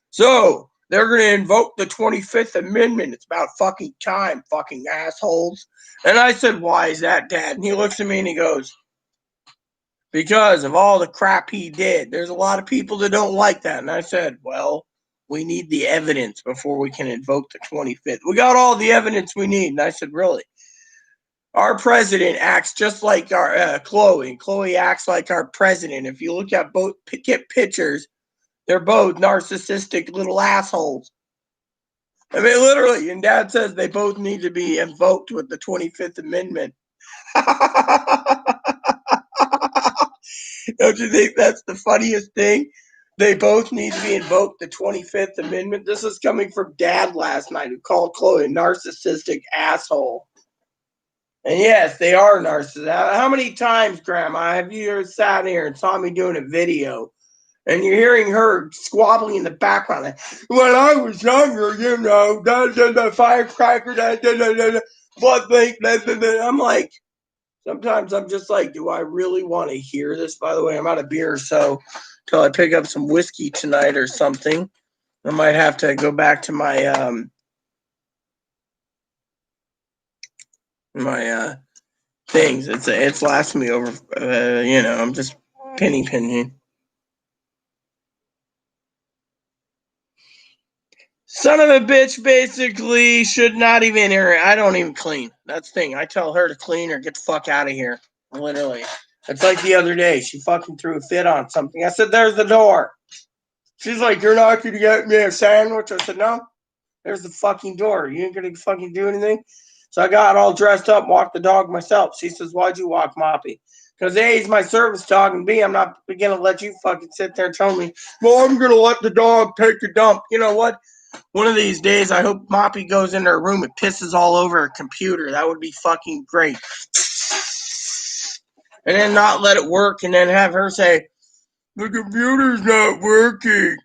"So they're going to invoke the 25th Amendment. It's about fucking time, fucking assholes." And I said, "Why is that, Dad?" And he looks at me and he goes, "Because of all the crap he did. There's a lot of people that don't like that." And I said, "Well, we need the evidence before we can invoke the 25th. We got all the evidence we need." And I said, "Really? Our president acts just like our Chloe. Chloe acts like our president. If you look at both get pictures, they're both narcissistic little assholes." I mean, literally. And Dad says they both need to be invoked with the 25th Amendment. Don't you think that's the funniest thing? They both need to be invoked the 25th Amendment. This is coming from Dad last night, who called Chloe a narcissistic asshole. And yes, they are narcissists. How many times, Grandma, have you ever sat here and saw me doing a video and you're hearing her squabbling in the background? Like, when I was younger, the firecracker, blood bank, I'm like, sometimes I'm just like, do I really want to hear this? By the way, I'm out of beer, so until I pick up some whiskey tonight or something, I might have to go back to my things. It's lasting me over. I'm just pinching. Son of a bitch basically should not even hear. I don't even clean. That's the thing. I tell her to clean or get the fuck out of here. Literally. It's like the other day. She fucking threw a fit on something. I said, "There's the door." She's like, "You're not going to get me a sandwich?" I said, "No. There's the fucking door. You ain't going to fucking do anything." So I got all dressed up, walked the dog myself. She says, "Why'd you walk Moppy?" Because A, he's my service dog, and B, I'm not going to let you fucking sit there and tell me, "Well, I'm going to let the dog take a dump." You know what? One of these days, I hope Moppy goes in her room and pisses all over her computer. That would be fucking great. And then not let it work and then have her say, "The computer's not working."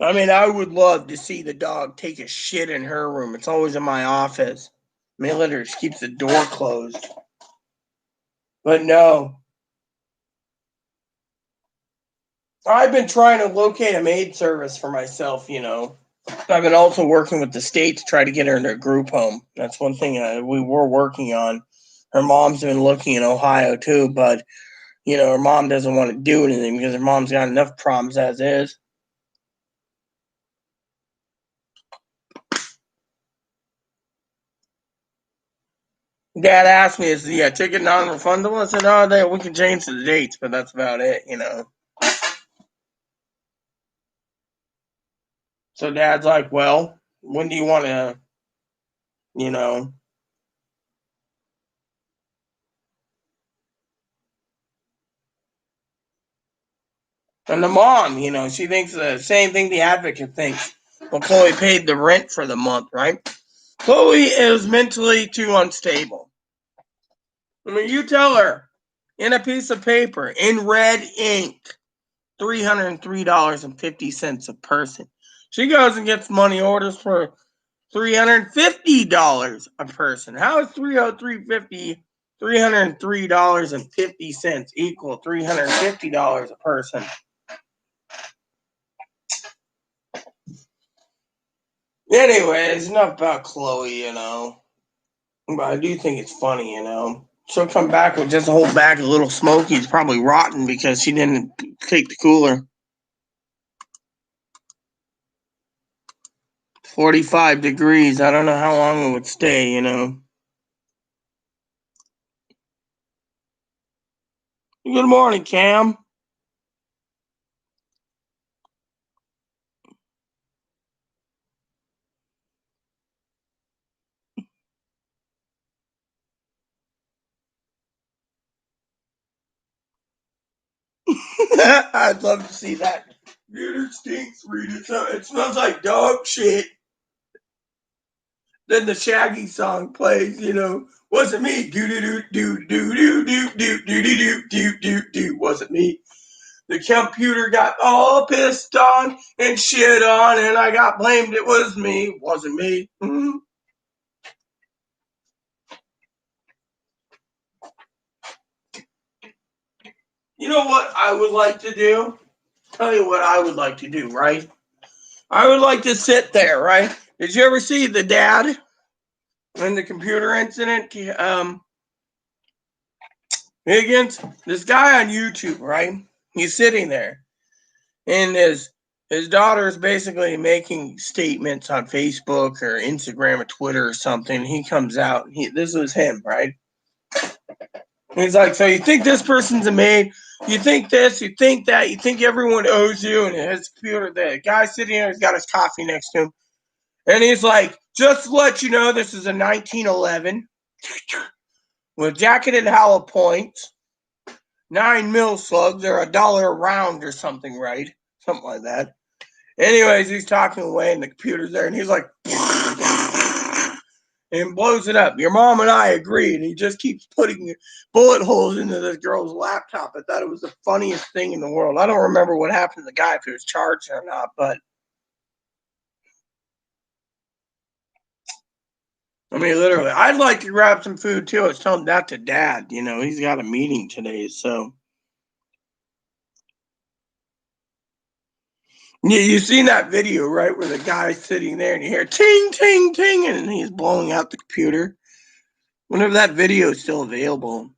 I mean, I would love to see the dog take a shit in her room. It's always in my office. I mean, literally, she keeps the door closed. But no. I've been trying to locate a maid service for myself. I've been also working with the state to try to get her into a group home. That's one thing we were working on. Her mom's been looking in Ohio too, but her mom doesn't want to do anything because her mom's got enough problems as is. Dad asked me, "Is the ticket non-refundable?" I said, "Oh, we can change the dates, but that's about it." So Dad's like, "Well, when do you want to, you know?" And the mom, she thinks the same thing the advocate thinks. Well, Chloe paid the rent for the month, right? Chloe is mentally too unstable. I mean, you tell her in a piece of paper in red ink, $303.50 a person. She goes and gets money orders for $350 a person. How is 303.50 $303.50 equal $350 a person? Anyways, enough about Chloe. But I do think it's funny. She'll come back with just a whole bag of little Smokies, probably rotten because she didn't take the cooler. 45 degrees. I don't know how long it would stay. Good morning, Cam. I'd love to see that. Dude, it stinks, Rita. It smells like dog shit. Then the Shaggy song plays. Wasn't me. Do do do do do do do do do do do do do. Wasn't me. The computer got all pissed on and shit on, and I got blamed. It was me. Wasn't me. You know what I would like to do? Tell you what I would like to do, right? I would like to sit there, right? Did you ever see the dad in the computer incident? Higgins, this guy on YouTube, right? He's sitting there, and his daughter is basically making statements on Facebook or Instagram or Twitter or something. He comes out. This was him, right? He's like, so you think this person's a maid? You think this? You think that? You think everyone owes you? And his computer, the guy sitting there, he's got his coffee next to him, and he's like, just to let you know, this is a 1911 with jacketed hollow points. 9 mil slugs are $1 a round or something, right? Something like that. Anyways, he's talking away and the computer's there and he's like and blows it up. Your mom and I agree, and he just keeps putting bullet holes into this girl's laptop. I thought it was the funniest thing in the world. I don't remember what happened to the guy, if he was charged or not, but I mean, literally, I'd like to grab some food too. I was telling that to Dad. He's got a meeting today, so yeah, you seen that video, right, where the guy's sitting there and you hear ting, ting, ting, and he's blowing out the computer. Whenever that video is still available.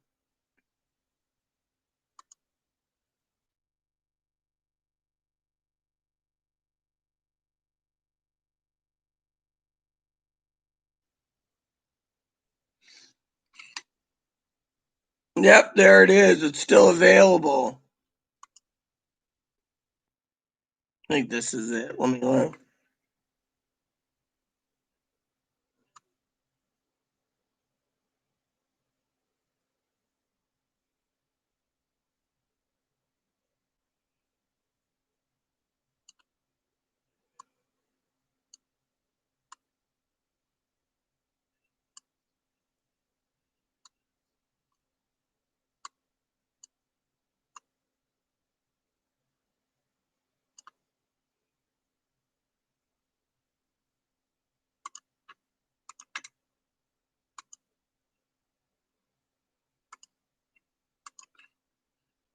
Yep, there it is. It's still available. I think this is it. Let me look.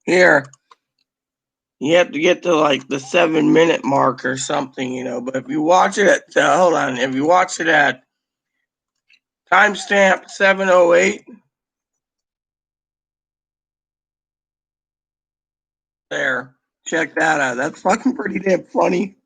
Here, you have to get to like the 7 minute mark or something. But if you watch it at, hold on, if you watch it at timestamp 7:08, there, check that out. That's fucking pretty damn funny.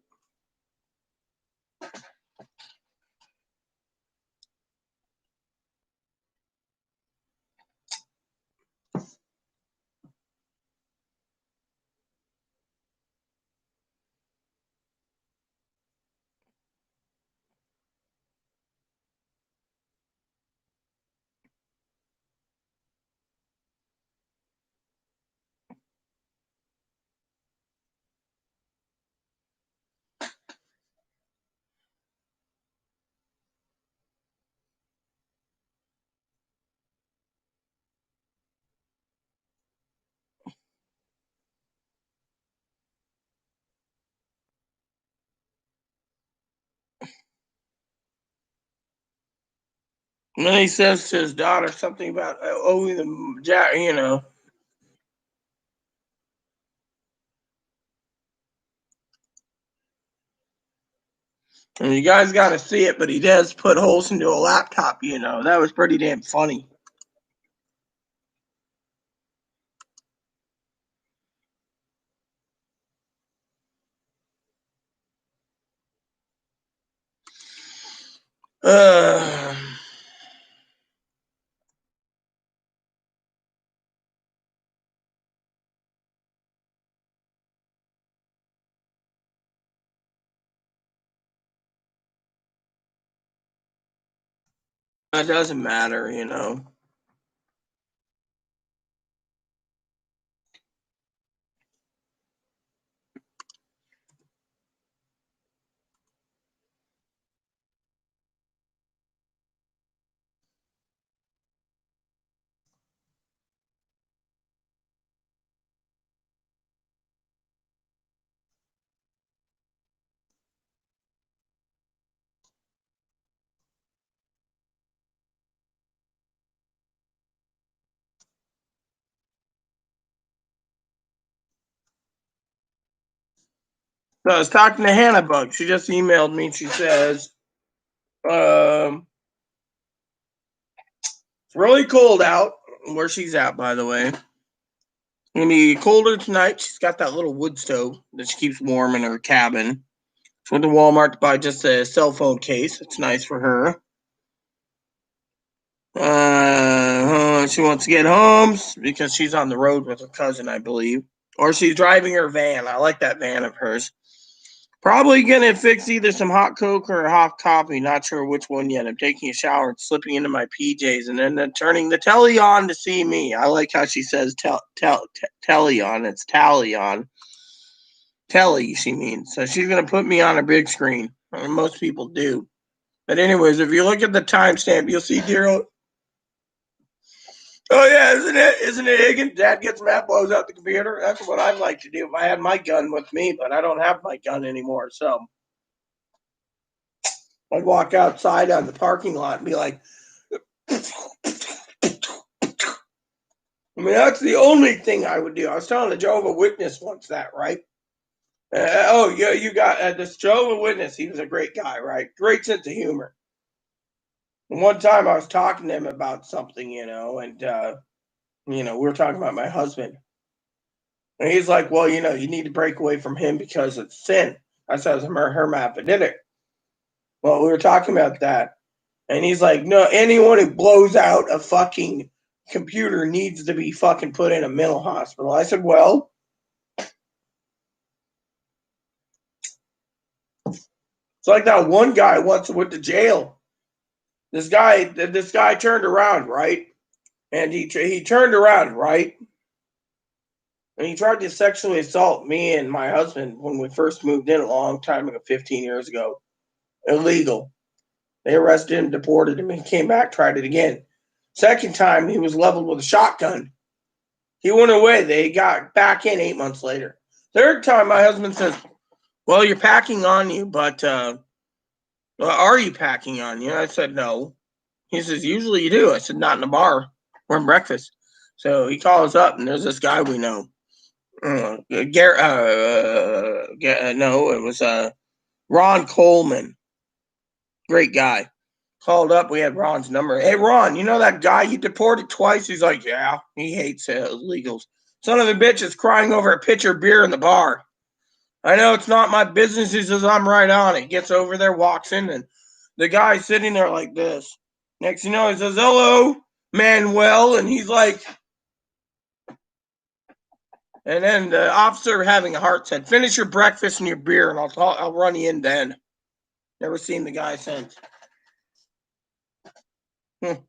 And then he says to his daughter something about owing the jack, you know. And you guys got to see it, but he does put holes into a laptop, you know. That was pretty damn funny. Uh, it doesn't matter, you know. So I was talking to Hannah Bug. She just emailed me. She says, it's really cold out where she's at, by the way. It's gonna be colder tonight. She's got that little wood stove that she keeps warm in her cabin. She went to Walmart to buy just a cell phone case. It's nice for her. She wants to get home because she's on the road with her cousin, I believe. Or she's driving her van. I like that van of hers. Probably gonna fix either some hot coke or a hot coffee. Not sure which one yet. I'm taking a shower and slipping into my PJs and then turning the telly on to see me. I like how she says telly on. It's tally on. Telly, she means. So she's gonna put me on a big screen. Most people do. But anyways, if you look at the timestamp, you'll see Daryl. Oh yeah, isn't it? Isn't it Higgins? Dad gets mad, blows out the computer. That's what I'd like to do if I had my gun with me, but I don't have my gun anymore. So I'd walk outside on the parking lot and be like, I mean, that's the only thing I would do. I was telling a Jehovah's Witness once that, right? Oh, yeah, you got this Jehovah's Witness. He was a great guy, right? Great sense of humor. And one time I was talking to him about something, you know, and, we were talking about my husband. And he's like, well, you need to break away from him because it's sin. I said, I was hermaphroditic. Well, we were talking about that. And he's like, no, anyone who blows out a fucking computer needs to be fucking put in a mental hospital. I said, well, it's like that one guy once went to jail. This guy turned around, right? And he turned around, right? And he tried to sexually assault me and my husband when we first moved in a long time ago, 15 years ago. Illegal. They arrested him, deported him, and he came back, tried it again. Second time, he was leveled with a shotgun. He went away. They got back in 8 months later. Third time, my husband says, well, you're packing on you, but are you packing on you? I said, no. He says, usually you do. I said, not in a bar. We're in breakfast. So he calls up, and there's this guy we know. No, it was Ron Coleman. Great guy. Called up. We had Ron's number. Hey, Ron, you know that guy you deported twice? He's like, yeah. He hates illegals. Son of a bitch is crying over a pitcher of beer in the bar. I know it's not my business. He says, I'm right on it. Gets over there, walks in, and the guy's sitting there like this. Next thing you know, he says, hello, Manuel. And he's like, and then the officer having a heart said, finish your breakfast and your beer, and I'll run you in then. Never seen the guy since. But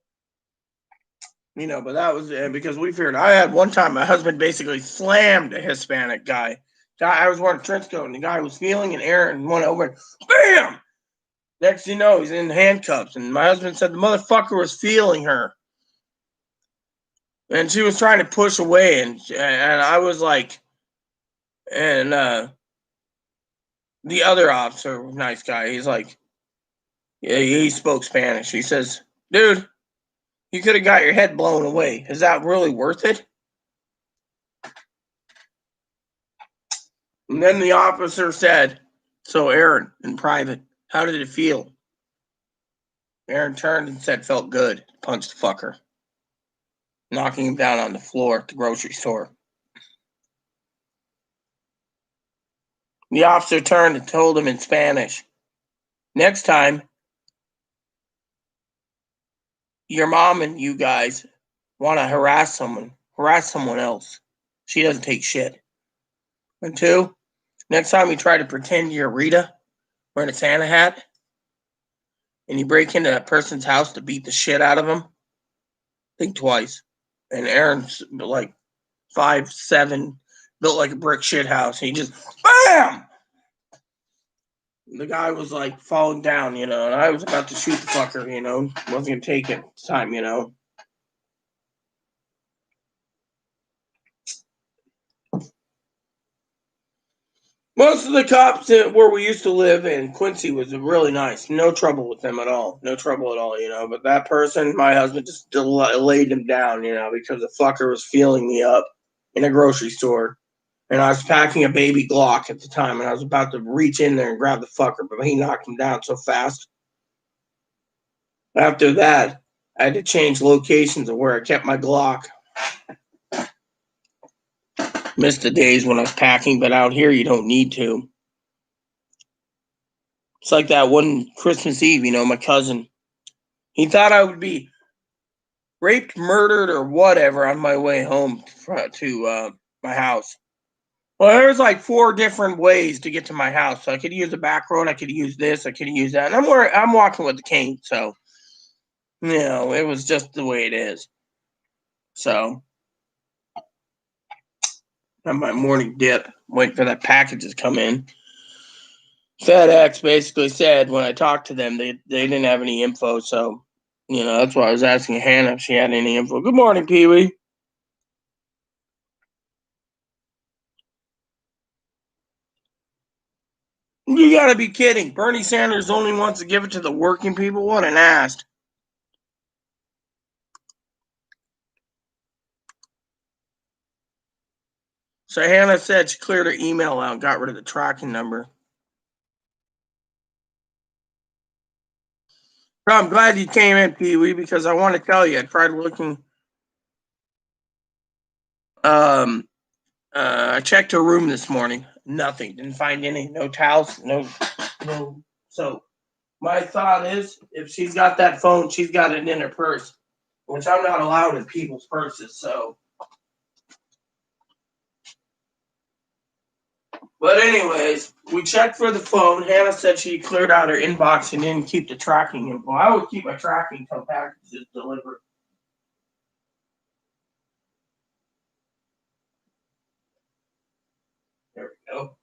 that was because we figured. I had one time my husband basically slammed a Hispanic guy. I was wearing a trench coat, and the guy was feeling an air and went over and bam! Next thing you know, he's in handcuffs. And my husband said the motherfucker was feeling her. And she was trying to push away. And I was like, and the other officer, nice guy, he's like, yeah, he spoke Spanish. He says, dude, You could have got your head blown away. Is that really worth it? And then the officer said, "So, Aaron, in private, how did it feel?" Aaron turned and said, "Felt good." Punched the fucker, knocking him down on the floor at the grocery store. The officer turned and told him in Spanish, "Next time, your mom and you guys want to harass someone else. She doesn't take shit. And two, next time you try to pretend you're Rita wearing a Santa hat and you break into that person's house to beat the shit out of them, think twice." And Aaron's like 5'7", built like a brick shit house. He just BAM! The guy was like falling down, and I was about to shoot the fucker, wasn't gonna take it this time, Most of the cops where we used to live in Quincy was really nice. No trouble with them at all. No trouble at all, But that person, my husband, just laid him down, because the fucker was feeling me up in a grocery store. And I was packing a baby Glock at the time, and I was about to reach in there and grab the fucker, but he knocked him down so fast. After that, I had to change locations of where I kept my Glock. Missed the days when I was packing, but out here you don't need to. It's like that one Christmas Eve, my cousin. He thought I would be raped, murdered, or whatever on my way home to my house. Well, there's like 4 different ways to get to my house. So I could use the back road, I could use this, I could use that. And I'm walking with the cane, so it was just the way it is. So on my morning dip, waiting for that package to come in. FedEx basically said when I talked to them, they didn't have any info. So, that's why I was asking Hannah if she had any info. Good morning, Pee Wee. You gotta be kidding. Bernie Sanders only wants to give it to the working people? What an ass. So Hannah said she cleared her email out and got rid of the tracking number. I'm glad you came in, Pee Wee, because I want to tell you, I tried looking. I checked her room this morning. Nothing. Didn't find any. No towels. No. So my thought is, if she's got that phone, she's got it in her purse, which I'm not allowed in people's purses. So, but anyways, we checked for the phone. Hannah said she cleared out her inbox and didn't keep the tracking info. I would keep my tracking until packages delivered. There we go.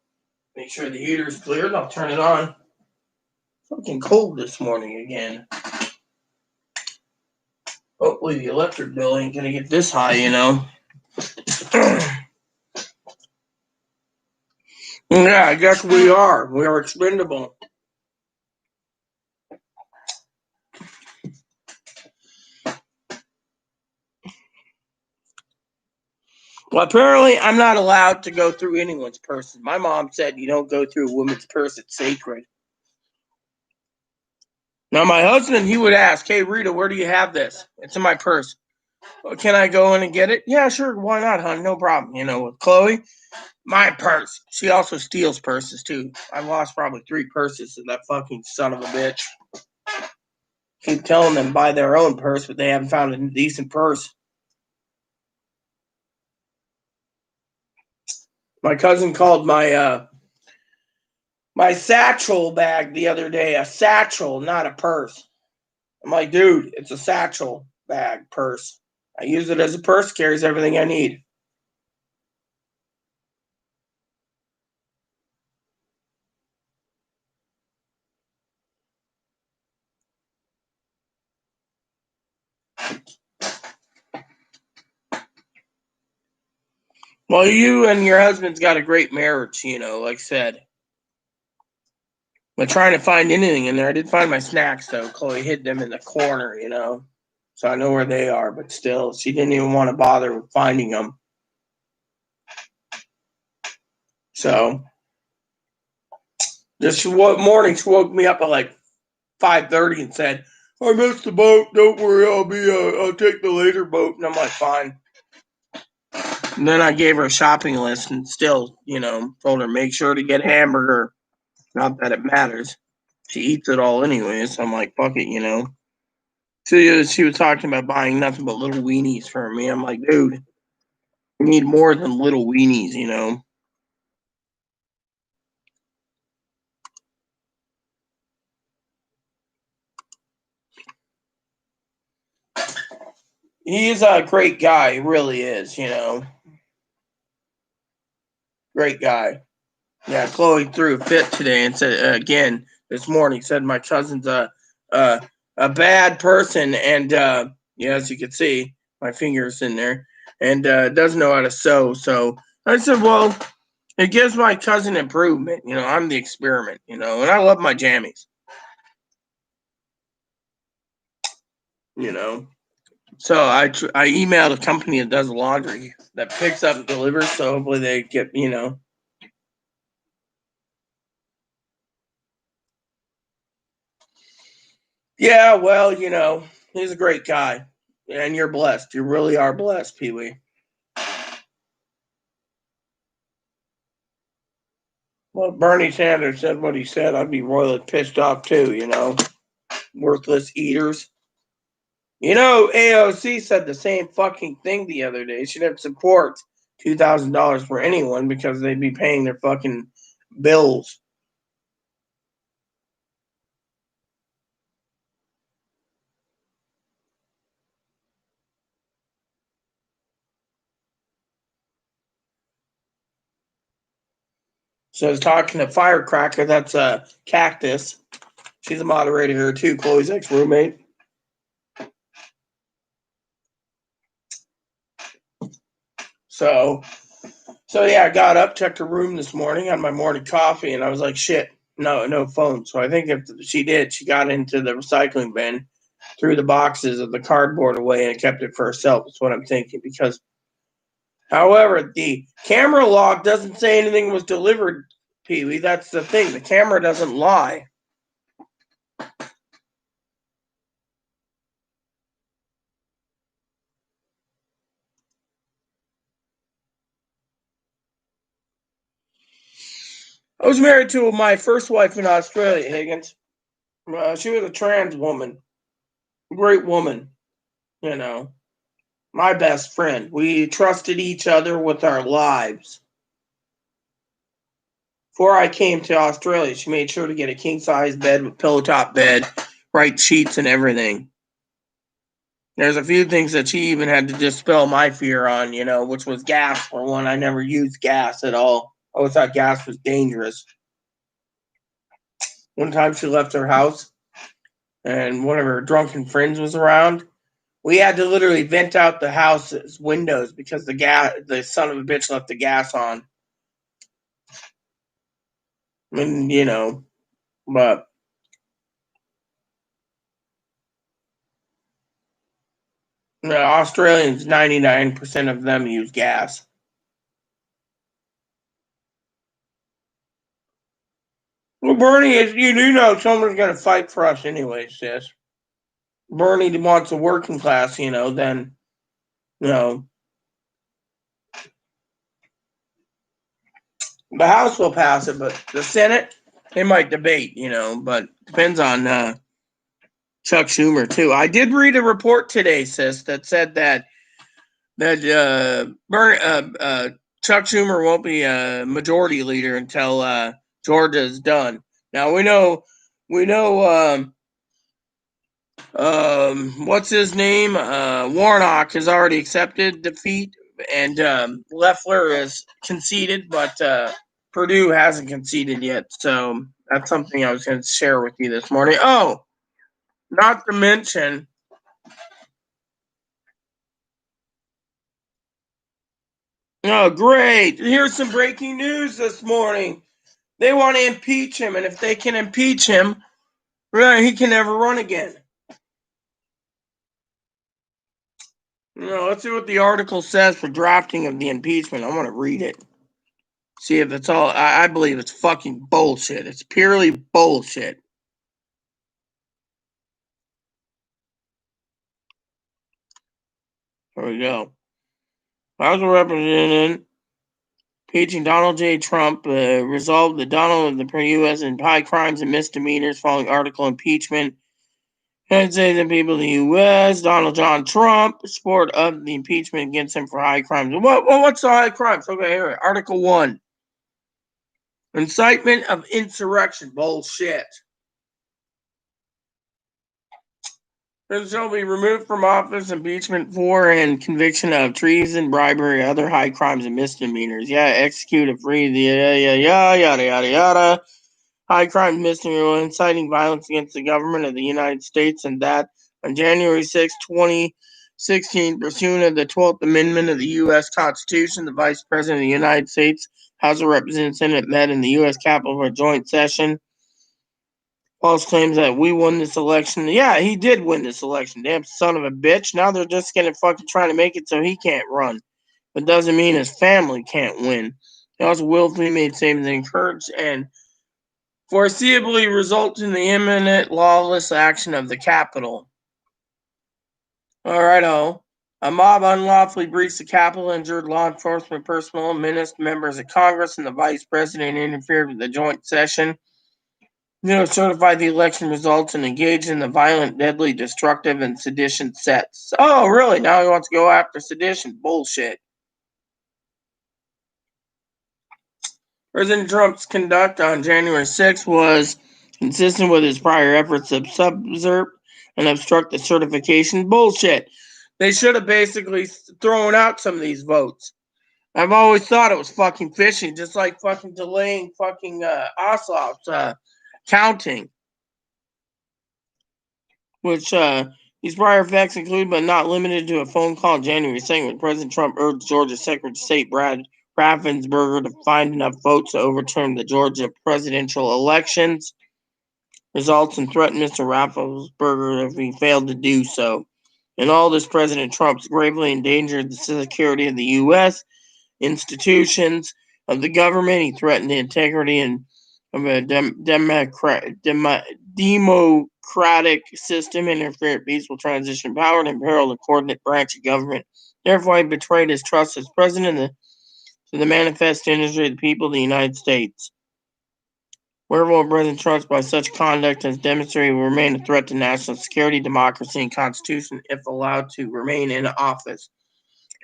Make sure the heater's cleared. I'll turn it on. Fucking cold this morning again. Hopefully the electric bill ain't gonna get this high, Yeah, I guess we are. We are expendable. Well, apparently I'm not allowed to go through anyone's purse. My mom said you don't go through a woman's purse. It's sacred. Now, my husband, he would ask, "Hey, Rita, where do you have this?" "It's in my purse." "Well, can I go in and get it?" "Yeah, sure. Why not, hon? No problem." With Chloe, my purse. She also steals purses, too. I've lost probably 3 purses to that fucking son of a bitch. Keep telling them buy their own purse, but they haven't found a decent purse. My cousin called my satchel bag the other day a satchel, not a purse. I'm like, dude, it's a satchel bag purse. I use it as a purse, carries everything I need. Well, you and your husband's got a great marriage, like I said. I'm trying to find anything in there. I did find my snacks, though. Chloe hid them in the corner, So I know where they are, but still, she didn't even want to bother finding them. So just one morning, she woke me up at like 5:30 and said, "I missed the boat. Don't worry, I'll take the later boat." And I'm like, "Fine." And then I gave her a shopping list and still, told her make sure to get hamburger. Not that it matters. She eats it all anyways. So I'm like, fuck it. She was talking about buying nothing but little weenies for me. I'm like, dude, you need more than little weenies. He is a great guy. He really is. Great guy. Yeah, Chloe threw a fit today and said again this morning. Said my cousin's a, a bad person, and yeah, as you can see, my fingers in there, and doesn't know how to sew. So I said, well, it gives my cousin improvement. I'm the experiment. And I love my jammies. You know, so I emailed a company that does laundry that picks up and delivers. So hopefully they get. Yeah, well, he's a great guy, and you're blessed. You really are blessed, Pee Wee. Well, Bernie Sanders said what he said. I'd be royally pissed off too. Worthless eaters. AOC said the same fucking thing the other day. She didn't support $2,000 for anyone because they'd be paying their fucking bills. So I was talking to Firecracker, that's a Cactus. She's a moderator here too, Chloe's ex-roommate. So yeah, I got up, checked her room this morning, had my morning coffee, and I was like, shit, no phone. So I think if she did, she got into the recycling bin, threw the boxes of the cardboard away, and kept it for herself. That's what I'm thinking. Because, however, the camera log doesn't say anything was delivered, Pee Wee. That's the thing. The camera doesn't lie. I was married to my first wife in Australia, Higgins. She was a trans woman. Great woman, you know. My best friend. We trusted each other with our lives. Before I came to Australia, she made sure to get a king size bed with pillow top bed, right sheets, and everything. There's a few things that she even had to dispel my fear on, which was gas. For one, I never used gas at all. I always thought gas was dangerous. One time she left her house and one of her drunken friends was around. We had to literally vent out the house's windows because the son of a bitch left the gas on. And, but Australians, 99% of them use gas. Well, Bernie is, you do know someone's going to fight for us anyway, sis. Bernie wants a working class, then, you know, the House will pass it, but the Senate, they might debate, but depends on Chuck Schumer, too. I did read a report today, sis, that said that Chuck Schumer won't be a majority leader until Georgia's done. Now we know what's his name? Warnock has already accepted defeat, and Loeffler has conceded, but Purdue hasn't conceded yet. So that's something I was going to share with you this morning. Oh, not to mention. Oh, great. Here's some breaking news this morning. They want to impeach him, and if they can impeach him, he can never run again. Let's see what the article says for drafting of the impeachment. I want to read it. See if it's all. I believe it's fucking bullshit. It's purely bullshit. Here we go. House of Representatives impeaching Donald J. Trump resolved the Donald of the U.S. and high crimes and misdemeanors following article impeachment. United States and people of the U.S. Donald John Trump support of the impeachment against him for high crimes. What's the high crimes? Okay, here, Article 1. Incitement of insurrection. Bullshit. President shall be removed from office, impeachment for, and conviction of treason, bribery, other high crimes and misdemeanors. Yeah, execute a free, yada, yada, yada. High crime misdemeanor, inciting violence against the government of the United States, and that on January 6, 2016, pursuant to the 12th Amendment of the U.S. Constitution, the Vice President of the United States House of Representatives Senate met in the U.S. Capitol for a joint session. False claims that we won this election. Yeah, he did win this election. Damn son of a bitch. Now they're just gonna fucking try to make it so he can't run. But doesn't mean his family can't win. He also willfully made statements that encouraged and foreseeably result in the imminent lawless action of the Capitol. Alrighto. A mob unlawfully breached the Capitol, injured law enforcement personnel, menaced members of Congress, and the Vice President interfered with the joint session. Certified the election results and engaged in the violent, deadly, destructive, and sedition sets. Oh, really? Now he wants to go after sedition. Bullshit. President Trump's conduct on January 6th was consistent with his prior efforts to subvert and obstruct the certification. Bullshit. They should have basically thrown out some of these votes. I've always thought it was fucking fishy, just like fucking delaying fucking Ossoff's counting. Which these prior effects include, but not limited to, a phone call on January 2nd when President Trump urged Georgia Secretary of State Brad Raffensperger to find enough votes to overturn the Georgia presidential elections results and threatened Mr. Raffensperger if he failed to do so. In all this, President Trump's gravely endangered the security of the U.S. institutions of the government. He threatened the integrity and of a democratic system, interfered peaceful transition of power, and imperiled the coordinate branch of government. Therefore, he betrayed his trust as president to the manifest interest of the people of the United States. Wherefore, President Trump, by such conduct, has demonstrated will remain a threat to national security, democracy, and constitution if allowed to remain in office,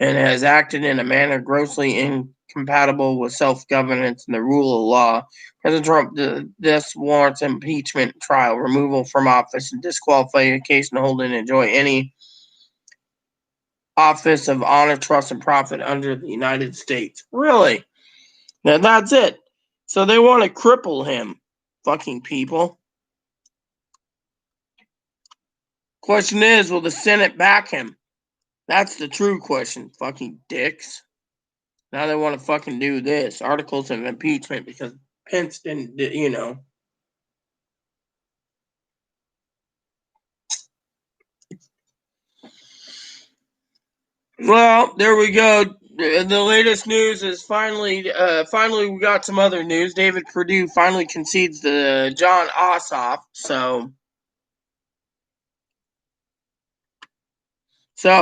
and has acted in a manner grossly incompatible with self-governance and the rule of law. President Trump this warrants impeachment trial, removal from office, and disqualification to hold and enjoy any office of honor, trust, and profit under the United States. Really? Now that's it. So they want to cripple him, fucking people. Question is, will the Senate back him? That's the true question, fucking dicks. Now they want to fucking do this. Articles of impeachment because Pence didn't, Well, there we go. The latest news is finally we got some other news. David Perdue finally concedes to Jon Ossoff. So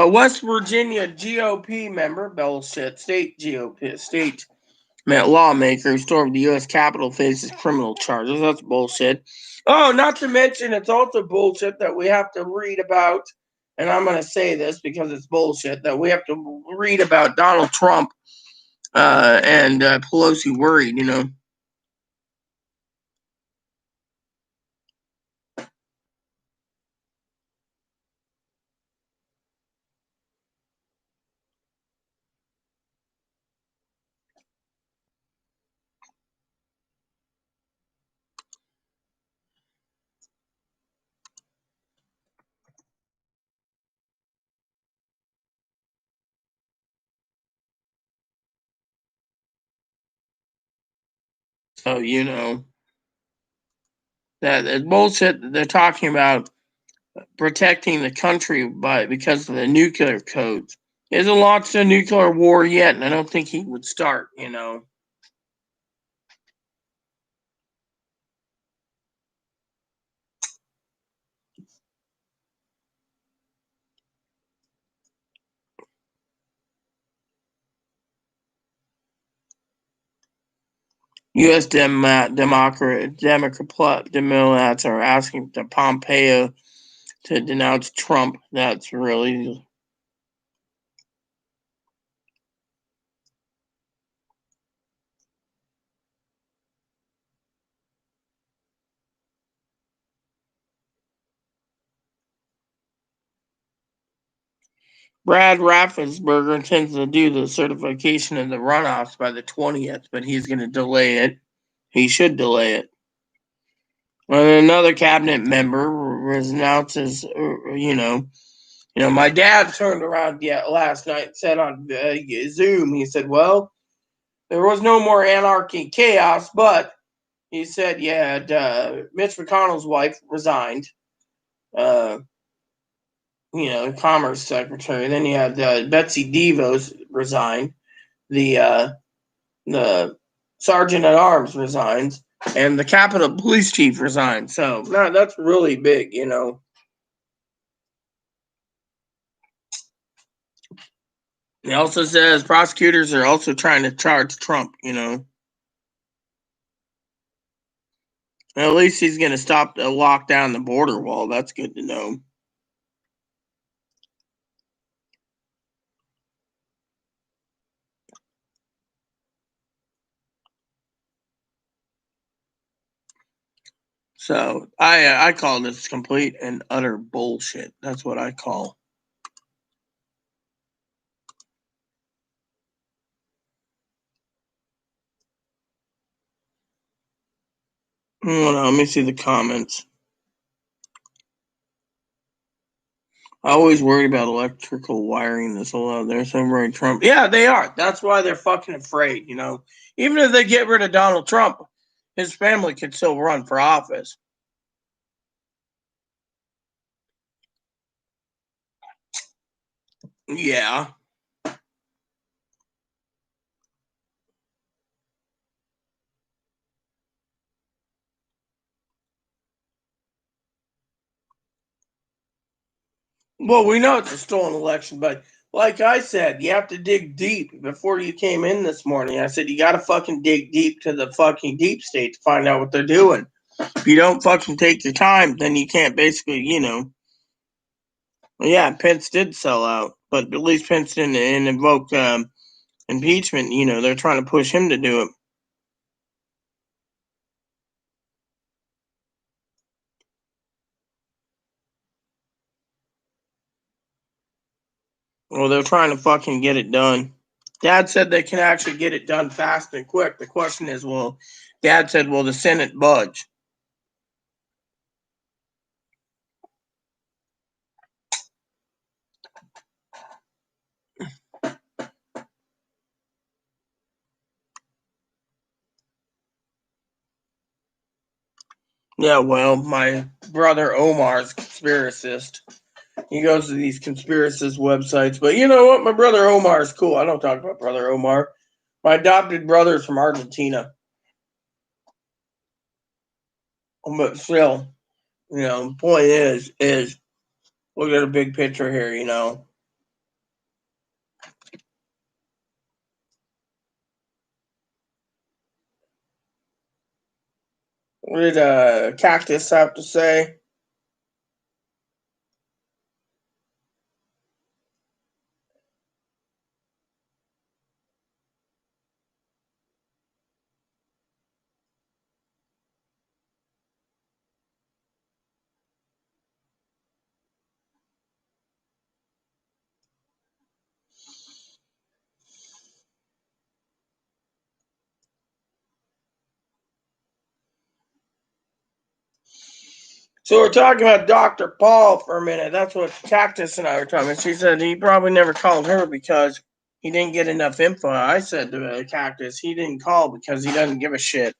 West Virginia GOP member, bullshit, state GOP, state lawmaker who stormed the U.S. Capitol faces criminal charges. That's bullshit. Oh, not to mention, it's also bullshit that we have to read about, and I'm going to say this because it's bullshit, that we have to read about Donald Trump and Pelosi worried. So, that bullshit that they're talking about protecting the country because of the nuclear codes. He hasn't launched a nuclear war yet, and I don't think he would start, U.S. Democrats are asking Pompeo to denounce Trump. That's really. Brad Raffensperger intends to do the certification of the runoffs by the 20th, but he's going to delay it. He should delay it. When another cabinet member announces, my dad turned around last night and said on Zoom, he said, well, there was no more anarchy and chaos, but he said, Mitch McConnell's wife resigned, Commerce Secretary. Then you had Betsy DeVos resigned. The Sergeant at Arms resigns, and the Capitol Police Chief resigned. So that's really big, He also says prosecutors are also trying to charge Trump, At least he's going to stop the lock down the border wall. That's good to know. So I call this complete and utter bullshit. That's what I call. Hold on, let me see the comments. I always worried about electrical wiring this whole out there. Somewhere in Trump. Yeah, they are. That's why they're fucking afraid, Even if they get rid of Donald Trump, his family could still run for office. Yeah. Well, we know it's a stolen election, but like I said, you have to dig deep. Before you came in this morning, I said you got to fucking dig deep to the fucking deep state to find out what they're doing. If you don't fucking take your time, then you can't basically, Well, yeah, Pence did sell out, but at least Pence didn't invoke impeachment. They're trying to push him to do it. Well, they're trying to fucking get it done. Dad said they can actually get it done fast and quick. The question is, Dad said, will the Senate budge? Yeah, well, my brother Omar's conspiracist. He goes to these conspiracist websites. But you know what? My brother Omar is cool. I don't talk about brother Omar. My adopted brother's from Argentina. But still, the point is look at the big picture here, What did Cactus have to say? So we're talking about Dr. Paul for a minute. That's what Cactus and I were talking about. She said he probably never called her because he didn't get enough info. I said to Cactus, he didn't call because he doesn't give a shit.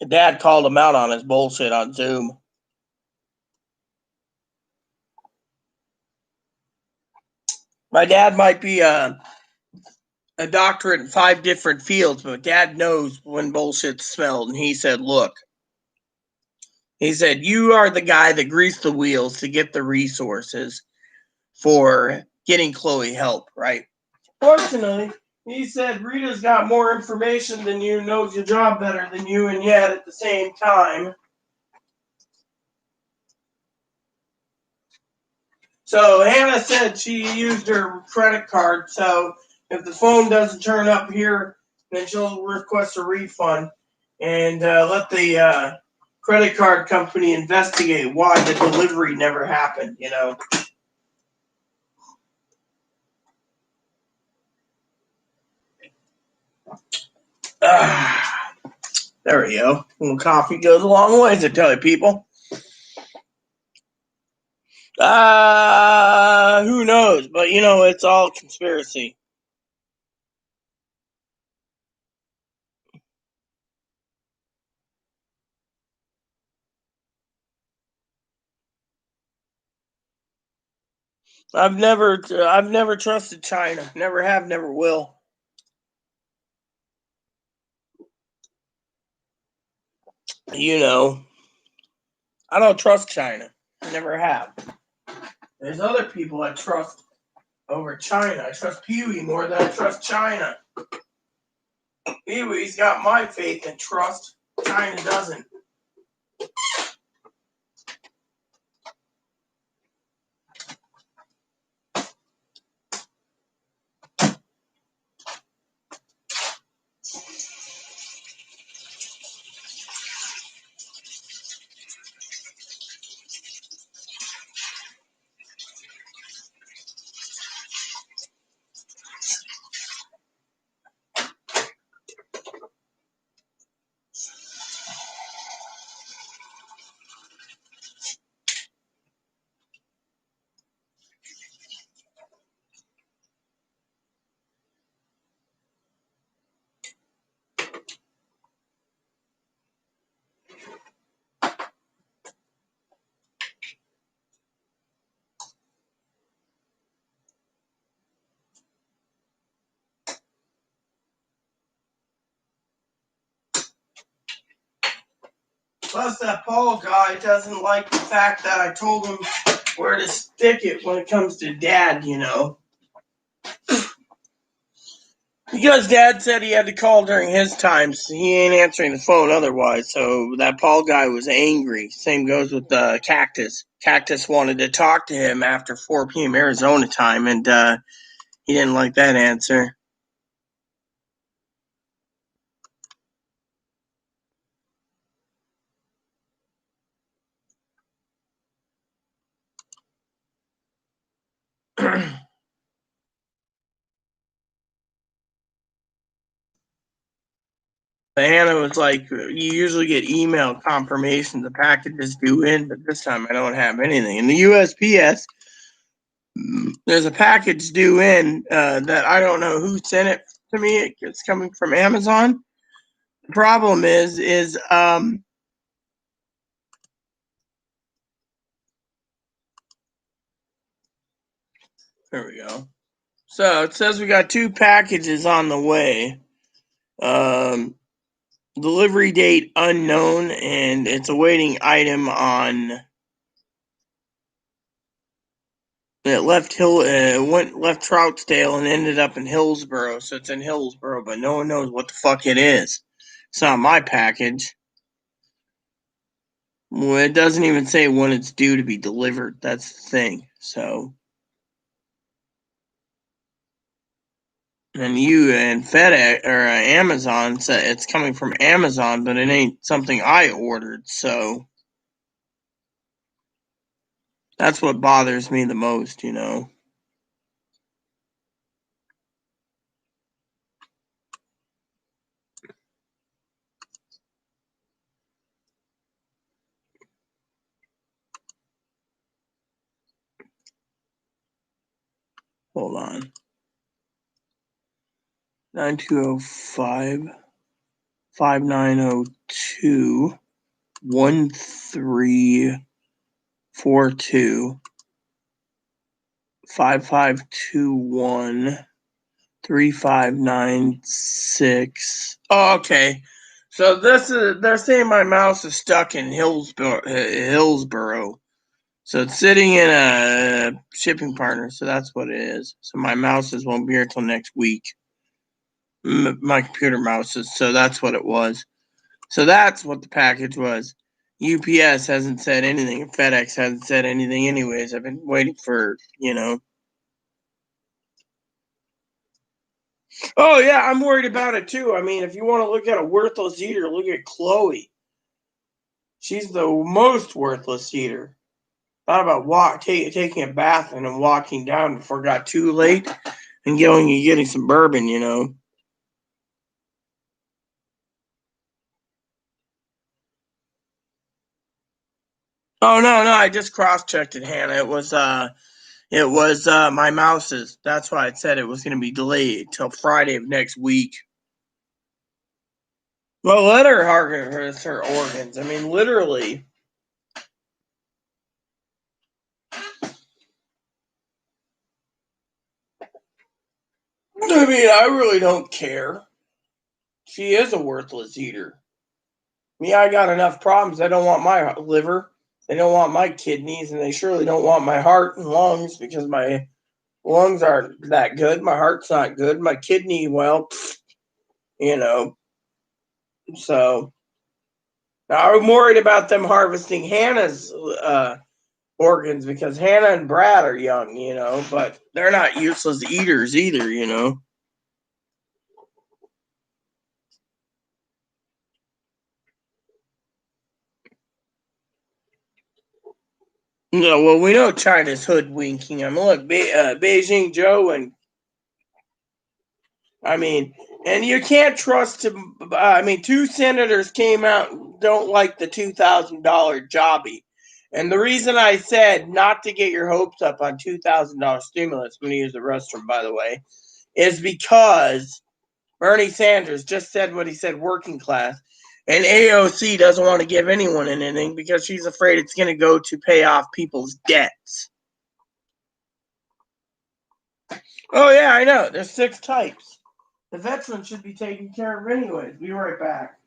Dad called him out on his bullshit on Zoom. My dad might be a doctorate in 5 different fields, but Dad knows when bullshit's smelled. And he said, look, he said, you are the guy that greased the wheels to get the resources for getting Chloe help, right? Fortunately, he said, Rita's got more information than you, knows your job better than you, and yet at the same time. So Hannah said she used her credit card, so if the phone doesn't turn up here, then she'll request a refund and let the credit card company investigate why the delivery never happened, you know. There we go. A little coffee goes a long ways, I tell you, people. Who knows? But, you know, it's all conspiracy. I've never trusted China. Never have, never will. You know, I don't trust China. Never have. There's other people I trust over China. I trust Pee-wee more than I trust China. Pee-wee's got my faith and trust. China doesn't. Plus, that Paul guy doesn't like the fact that I told him where to stick it when it comes to Dad, you know. Because Dad said he had to call during his time, so he ain't answering the phone otherwise. So that Paul guy was angry. Same goes with Cactus. Cactus wanted to talk to him after 4 p.m. Arizona time, and he didn't like that answer. Hannah was like, you usually get email confirmation the package is due in, but this time I don't have anything. In the USPS, there's a package due in that I don't know who sent it to me. It's coming from Amazon. The problem is there we go. So it says we got 2 packages on the way. Delivery date unknown, and it's a waiting item on. It left left Troutdale and ended up in Hillsboro, so it's in Hillsboro, but no one knows what the fuck it is. It's not my package. Well, it doesn't even say when it's due to be delivered. That's the thing. So, and FedEx or Amazon said it's coming from Amazon, but it ain't something I ordered. So that's what bothers me the most, you know. Hold on. 9205 5902 1342 5521 3596. Oh, okay. So they're saying my mouse is stuck in Hillsboro. So it's sitting in a shipping partner. So that's what it is. So my mouses won't be here till next week. My computer mouses. So that's what it was. So that's what the package was. UPS hasn't said anything. FedEx hasn't said anything anyways. I've been waiting for. Oh, yeah, I'm worried about it too. I mean, if you want to look at a worthless eater, look at Chloe. She's the most worthless eater. Thought about taking a bath and then walking down before it got too late and going and getting some bourbon. Oh, no, I just cross-checked it, Hannah. It was my mouse's. That's why it said it was going to be delayed till Friday of next week. Well, let her harvest her organs. I mean, literally. I mean, I really don't care. She is a worthless eater. Me, I got enough problems. They don't want my liver. They don't want my kidneys, and they surely don't want my heart and lungs because my lungs aren't that good. My heart's not good. My kidney, well, you know. So I'm worried about them harvesting Hannah's organs because Hannah and Brad are young, but they're not useless eaters either. No, well, we know China's hoodwinking them. Look, Beijing Joe and I mean, and you can't trust him. I mean, two senators came out and don't like the $2,000 jobby. And the reason I said not to get your hopes up on $2,000 stimulus, I'm going to use the restroom, by the way, is because Bernie Sanders just said what he said, working class. And AOC doesn't want to give anyone anything because she's afraid it's going to go to pay off people's debts. Oh, yeah, I know. There's 6 types. The veterans should be taken care of anyways. Be right back.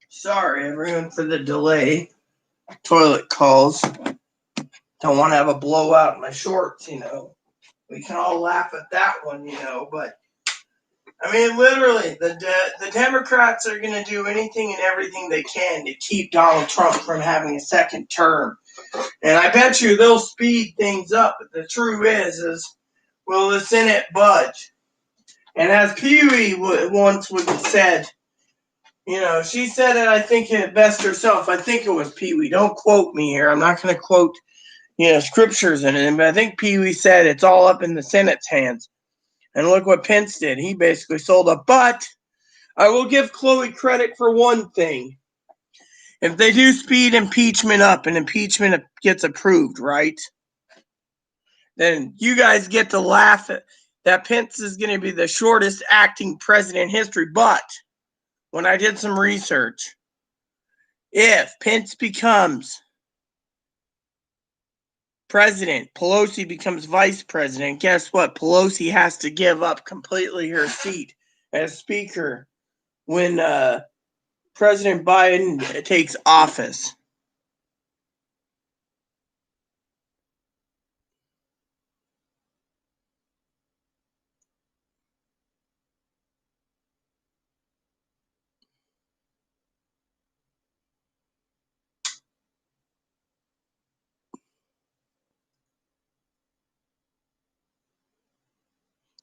Sorry, everyone, for the delay. Toilet calls. Don't want to have a blowout in my shorts, We can all laugh at that one, But I mean, literally, the Democrats are going to do anything and everything they can to keep Donald Trump from having a second term. And I bet you they'll speed things up. But the truth is will the Senate budge? And as Pee Wee once would have said, she said it, I think, it best herself. I think it was Pee Wee. Don't quote me here. I'm not going to quote, scriptures in it. But I think Pee Wee said it's all up in the Senate's hands. And look what Pence did. He basically sold up. But I will give Chloe credit for one thing. If they do speed impeachment up and impeachment gets approved, right? Then you guys get to laugh at that Pence is going to be the shortest acting president in history. But when I did some research, if Pence becomes president, Pelosi becomes vice president, guess what? Pelosi has to give up completely her seat as Speaker when President Biden takes office.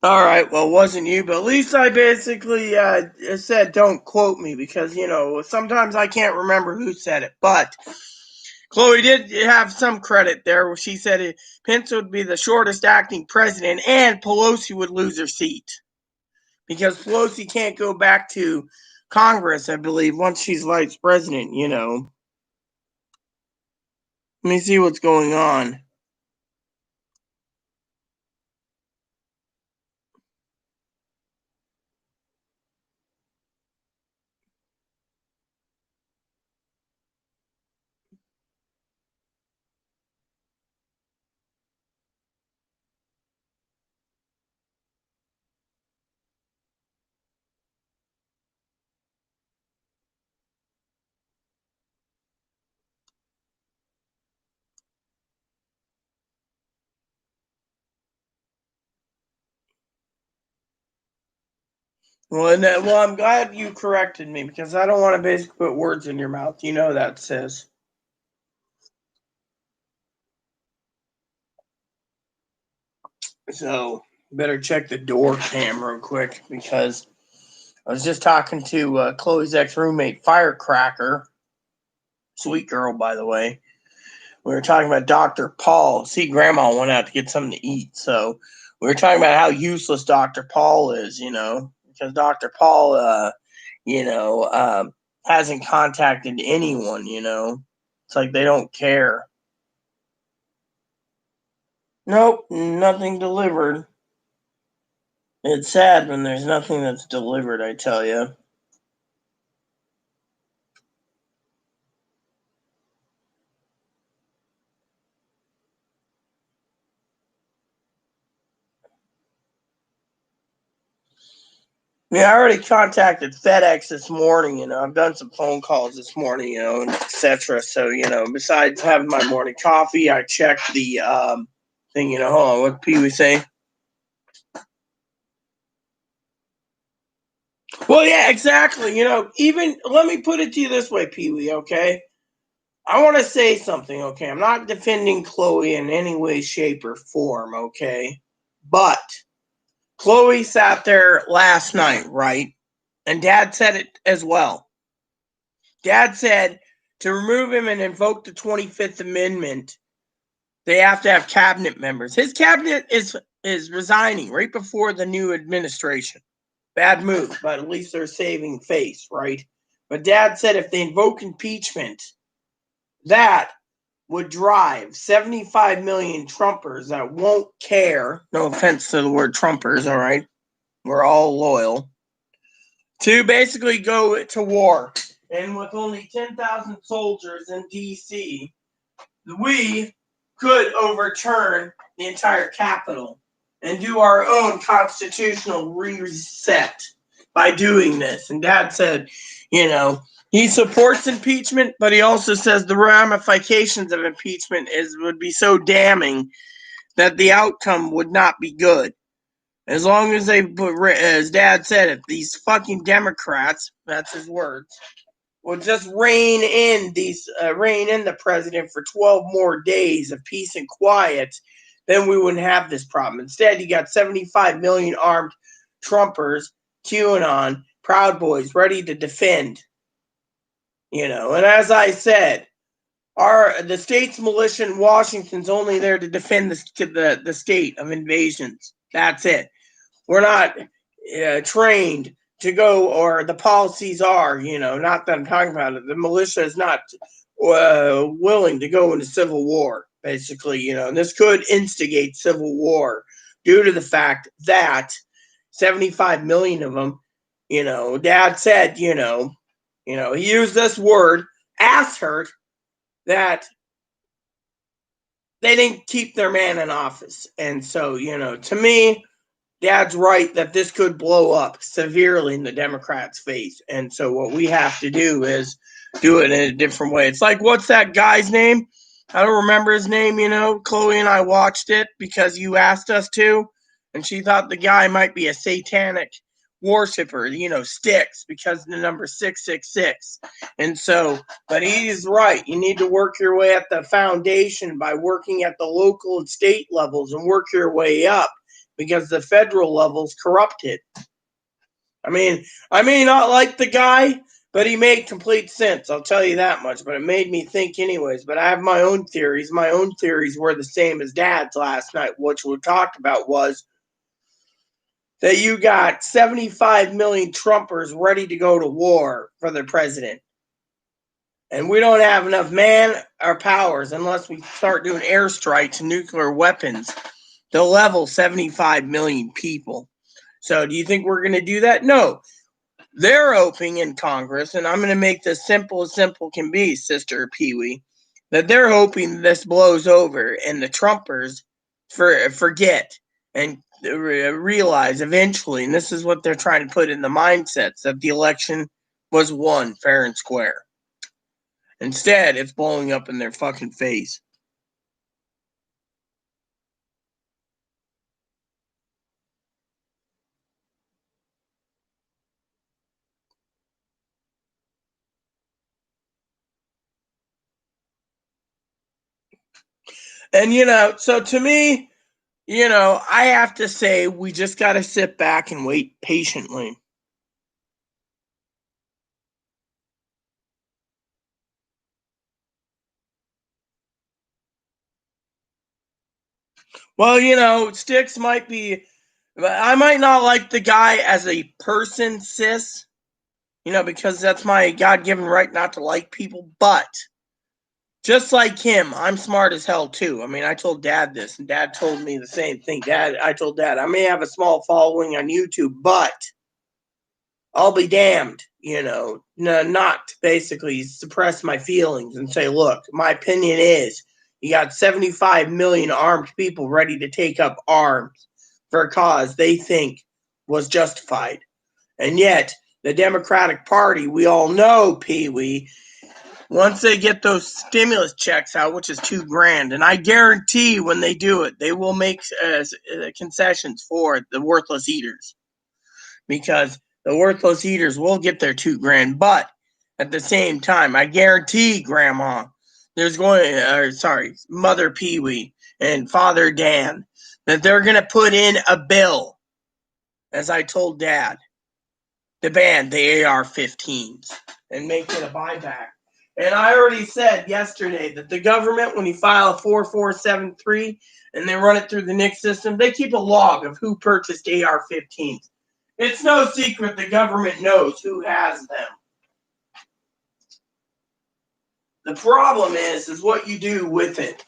All right, well, it wasn't you, but at least I basically said don't quote me because, sometimes I can't remember who said it. But Chloe did have some credit there where she said Pence would be the shortest acting president and Pelosi would lose her seat because Pelosi can't go back to Congress, I believe, once she's vice president, Let me see what's going on. Well, I'm glad you corrected me because I don't want to basically put words in your mouth. You know that, sis. So, better check the door cam real quick because I was just talking to Chloe's ex-roommate, Firecracker. Sweet girl, by the way. We were talking about Dr. Paul. See, Grandma went out to get something to eat. So, we were talking about how useless Dr. Paul is, because Dr. Paul, hasn't contacted anyone, It's like they don't care. Nope, nothing delivered. It's sad when there's nothing that's delivered, I tell you. Yeah, I already contacted FedEx this morning. I've done some phone calls this morning, and etc. So, besides having my morning coffee, I checked the thing. Hold on, what Pee Wee say? Well, yeah, exactly. Even let me put it to you this way, Pee Wee. Okay, I want to say something. Okay, I'm not defending Chloe in any way, shape, or form. Okay, but Chloe sat there last night, right? And Dad said it as well. Dad said to remove him and invoke the 25th Amendment, they have to have cabinet members. His cabinet is resigning right before the new administration. Bad move, but at least they're saving face, right? But Dad said if they invoke impeachment, that would drive 75 million Trumpers that won't care. No offense to the word Trumpers, all right? We're all loyal. To basically go to war. And with only 10,000 soldiers in D.C., we could overturn the entire Capitol and do our own constitutional reset by doing this. And Dad said, he supports impeachment, but he also says the ramifications of impeachment would be so damning that the outcome would not be good. As long as they put, as Dad said, if these fucking Democrats, that's his words, will just rein in the president for 12 more days of peace and quiet, then we wouldn't have this problem. Instead, you got 75 million armed Trumpers, QAnon, Proud Boys ready to defend. And as I said, the state's militia in Washington's only there to defend the state of invasions. That's it. We're not trained to go, or the policies are, not that I'm talking about it. The militia is not willing to go into civil war, basically, and this could instigate civil war due to the fact that 75 million of them, Dad said, he used this word, ass hurt, that they didn't keep their man in office. And so, to me, Dad's right that this could blow up severely in the Democrats' face. And so what we have to do is do it in a different way. It's like, what's that guy's name? I don't remember his name, Chloe and I watched it because you asked us to. And she thought the guy might be a satanic worshiper, Sticks, because the number 666. And so, but he's right. You need to work your way at the foundation by working at the local and state levels and work your way up, because the federal level's corrupted. I may not like the guy, but he made complete sense. I'll tell you that much. But it made me think anyways. But I have my own theories. My own theories were the same as Dad's last night. Which we talked about was that you got 75 million Trumpers ready to go to war for their president. And we don't have enough man or powers unless we start doing airstrikes and nuclear weapons to level 75 million people. So do you think we're going to do that? No. They're hoping in Congress, and I'm going to make this simple as simple can be, Sister Pee-wee, that they're hoping this blows over and the Trumpers forget and realize eventually, and this is what they're trying to put in the mindsets, that the election was won fair and square. Instead, it's blowing up in their fucking face. And, so to me, I have to say we just got to sit back and wait patiently. Well, Sticks might be, I might not like the guy as a person, sis, because that's my God-given right not to like people, but just like him, I'm smart as hell too. I told Dad this, and Dad told me the same thing. I told Dad, I may have a small following on YouTube, but I'll be damned, not basically suppress my feelings and say, look, my opinion is you got 75 million armed people ready to take up arms for a cause they think was justified. And yet, the Democratic Party, we all know, Pee-wee, once they get those stimulus checks out, which is $2,000, and I guarantee when they do it, they will make concessions for the worthless eaters, because the worthless eaters will get their $2,000. But at the same time, I guarantee, Grandma, Mother Pee-wee and Father Dan, that they're going to put in a bill, as I told Dad, to ban the AR-15s and make it a buyback. And I already said yesterday that the government, when you file a 4473 and they run it through the NICS system, they keep a log of who purchased AR-15s. It's no secret the government knows who has them. The problem is what you do with it.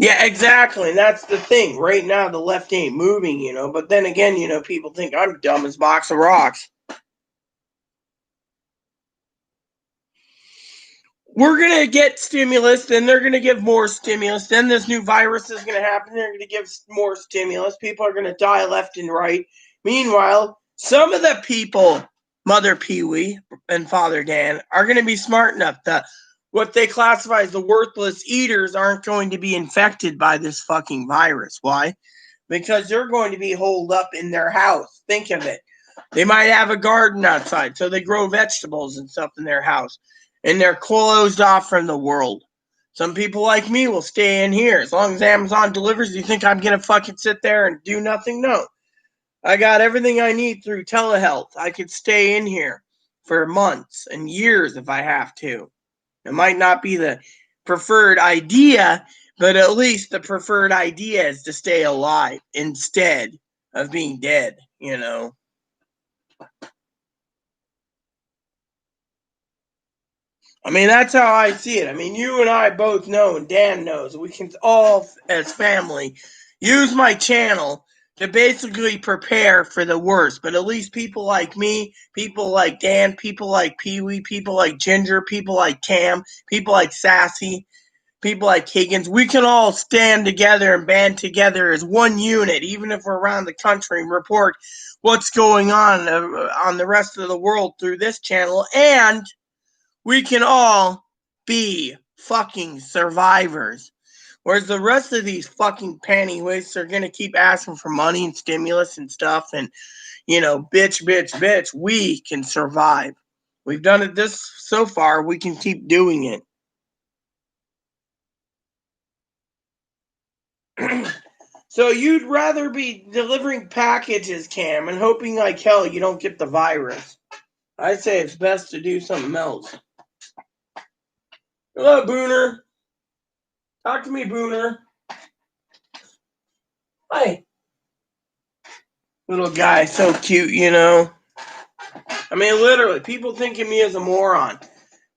Yeah, exactly. And that's the thing. Right now, the left ain't moving, But then again, people think I'm dumb as a box of rocks. We're going to get stimulus, then they're going to give more stimulus, then this new virus is going to happen, they're going to give more stimulus, people are going to die left and right. Meanwhile, some of the people, Mother Pee-wee and Father Dan, are going to be smart enough that what they classify as the worthless eaters aren't going to be infected by this fucking virus. Why? Because they're going to be holed up in their house. Think of it. They might have a garden outside, so they grow vegetables and stuff in their house. And they're closed off from the world. Some people like me will stay in here. As long as Amazon delivers, you think I'm going to fucking sit there and do nothing? No. I got everything I need through telehealth. I could stay in here for months and years if I have to. It might not be the preferred idea, but at least the preferred idea is to stay alive instead of being dead, That's how I see it. You and I both know, and Dan knows, we can all, as family, use my channel to basically prepare for the worst. But at least people like me, people like Dan, people like Pee Wee, people like Ginger, people like Cam, people like Sassy, people like Higgins, we can all stand together and band together as one unit, even if we're around the country, and report what's going on the rest of the world through this channel. And we can all be fucking survivors. Whereas the rest of these fucking panty waists are going to keep asking for money and stimulus and stuff. And, bitch. We can survive. We've done it this so far. We can keep doing it. So you'd rather be delivering packages, Cam, and hoping like hell you don't get the virus. I'd say it's best to do something else. Hello, Booner. Talk to me, Booner. Hi. Little guy, so cute, I mean, literally, people think of me as a moron.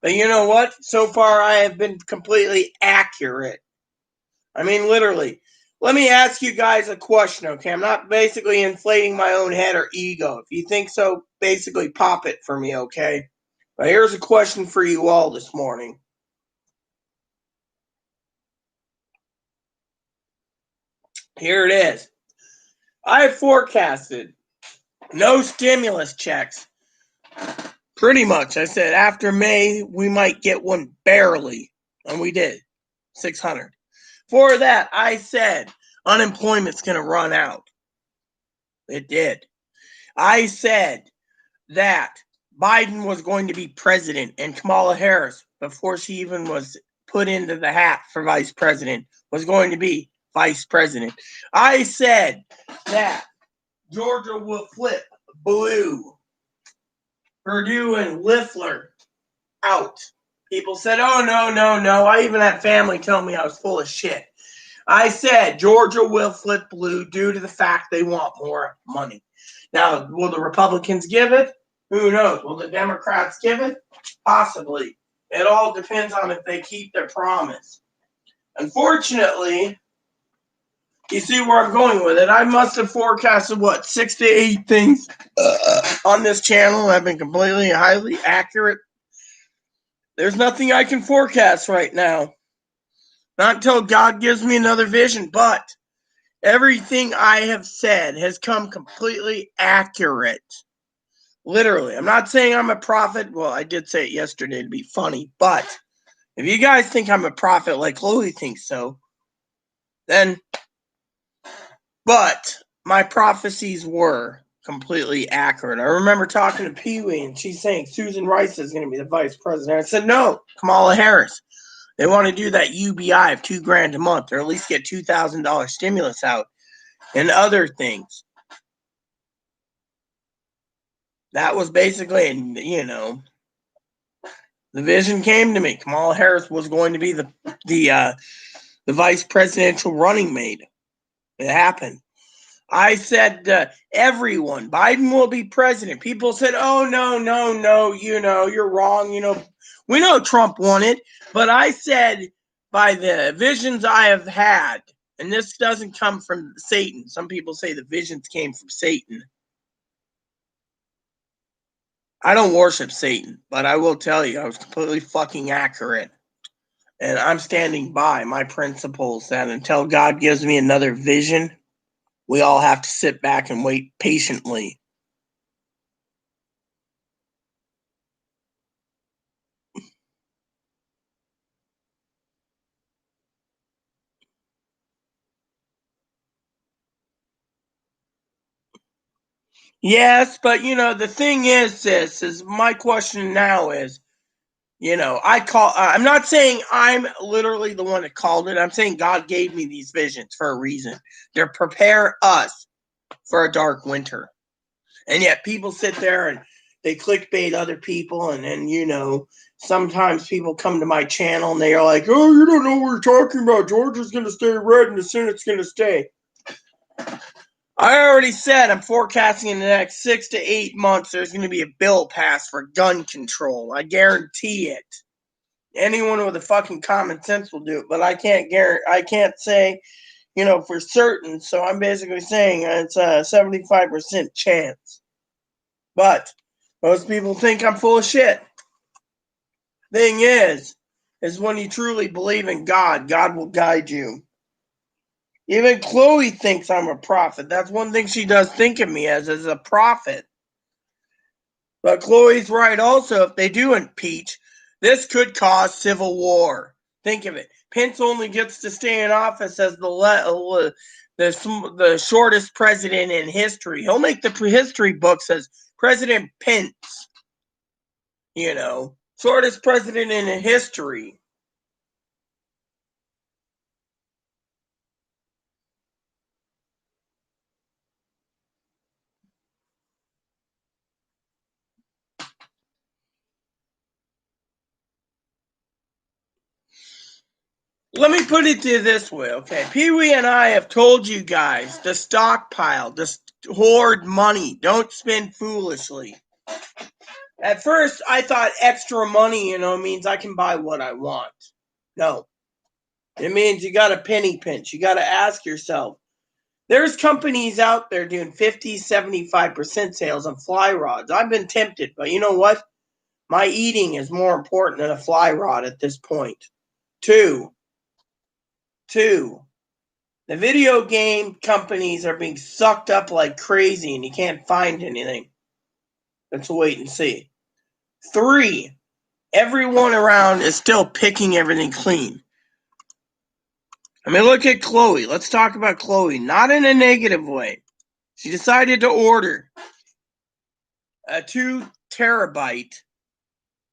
But you know what? So far, I have been completely accurate. I mean, literally. Let me ask you guys a question, okay? I'm not basically inflating my own head or ego. If you think so, basically pop it for me, okay? But here's a question for you all this morning. Here it is. I forecasted no stimulus checks. Pretty much. I said after May, we might get one barely. And we did. 600. For that, I said unemployment's going to run out. It did. I said that Biden was going to be president and Kamala Harris, before she even was put into the hat for vice president, was going to be vice president. I said that Georgia will flip blue. Purdue and Liffler out. People said, oh, no. I even had family tell me I was full of shit. I said Georgia will flip blue due to the fact they want more money. Now, will the Republicans give it? Who knows? Will the Democrats give it? Possibly. It all depends on if they keep their promise. Unfortunately, you see where I'm going with it. I must have forecasted, 6 to 8 things on this channel. I've been completely, highly accurate. There's nothing I can forecast right now. Not until God gives me another vision, but everything I have said has come completely accurate. Literally. I'm not saying I'm a prophet. Well, I did say it yesterday to be funny, but if you guys think I'm a prophet like Chloe thinks so, then, but my prophecies were completely accurate. I remember talking to Pee Wee and she's saying Susan Rice is going to be the vice president. I said, no, Kamala Harris. They want to do that UBI of $2,000 a month, or at least get $2,000 stimulus out and other things. That was basically, the vision came to me. Kamala Harris was going to be the vice presidential running mate. It happened. I said everyone, Biden will be president. People said, oh, no, you're wrong. We know Trump won it, but I said by the visions I have had, and this doesn't come from Satan. Some people say the visions came from Satan. I don't worship Satan, but I will tell you, I was completely fucking accurate. And I'm standing by my principles that until God gives me another vision, we all have to sit back and wait patiently. Yes, but the thing is my question now is, I'm not saying I'm literally the one that called it. I'm saying God gave me these visions for a reason, to prepare us for a dark winter. And yet people sit there and they clickbait other people. And then, sometimes people come to my channel and they are like, oh, you don't know what you're talking about. Georgia's going to stay red and the Senate's going to stay. I already said I'm forecasting in the next 6 to 8 months there's going to be a bill passed for gun control. I guarantee it. Anyone with a fucking common sense will do it, but I can't say, for certain. So I'm basically saying it's a 75% chance. But most people think I'm full of shit. Thing is when you truly believe in God, God will guide you. Even Chloe thinks I'm a prophet. That's one thing she does think of me as a prophet. But Chloe's right also, if they do impeach, this could cause civil war. Think of it. Pence only gets to stay in office as the shortest president in history. He'll make the history books as President Pence. Shortest president in history. Let me put it to you this way, okay? Pee Wee and I have told you guys to stockpile, to hoard money. Don't spend foolishly. At first, I thought extra money, means I can buy what I want. No. It means you got to penny pinch. You got to ask yourself. There's companies out there doing 50, 75% sales on fly rods. I've been tempted, but you know what? My eating is more important than a fly rod at this point. Two, the video game companies are being sucked up like crazy and you can't find anything. Let's wait and see. 3, everyone around is still picking everything clean. I mean, look at Chloe. Let's talk about Chloe. Not in a negative way. She decided to order a 2 terabyte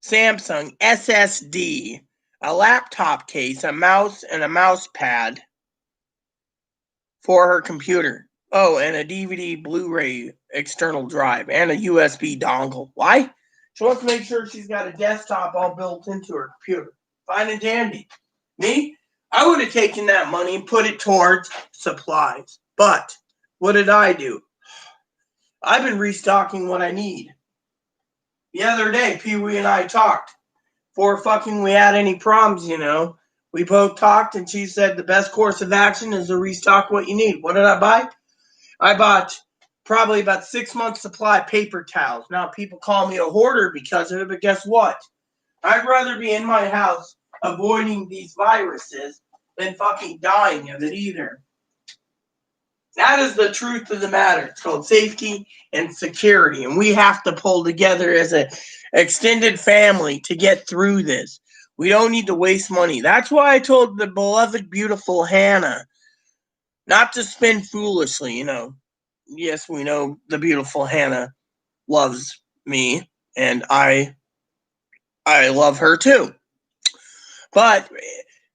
Samsung SSD, a laptop case, a mouse, and a mouse pad for her computer. Oh, and a DVD Blu-ray external drive and a USB dongle. Why? She wants to make sure she's got a desktop all built into her computer. Fine and dandy. Me? I would have taken that money and put it towards supplies. But what did I do? I've been restocking what I need. The other day, Pee Wee and I talked. Before we had any problems, We both talked and she said the best course of action is to restock what you need. What did I buy? I bought probably about 6 months supply of paper towels. Now people call me a hoarder because of it, but guess what? I'd rather be in my house avoiding these viruses than fucking dying of it either. That is the truth of the matter. It's called safety and security, and we have to pull together as an extended family to get through this. We don't need to waste money. That's why I told the beloved, beautiful Hannah not to spend foolishly, Yes, we know the beautiful Hannah loves me, and I love her too. But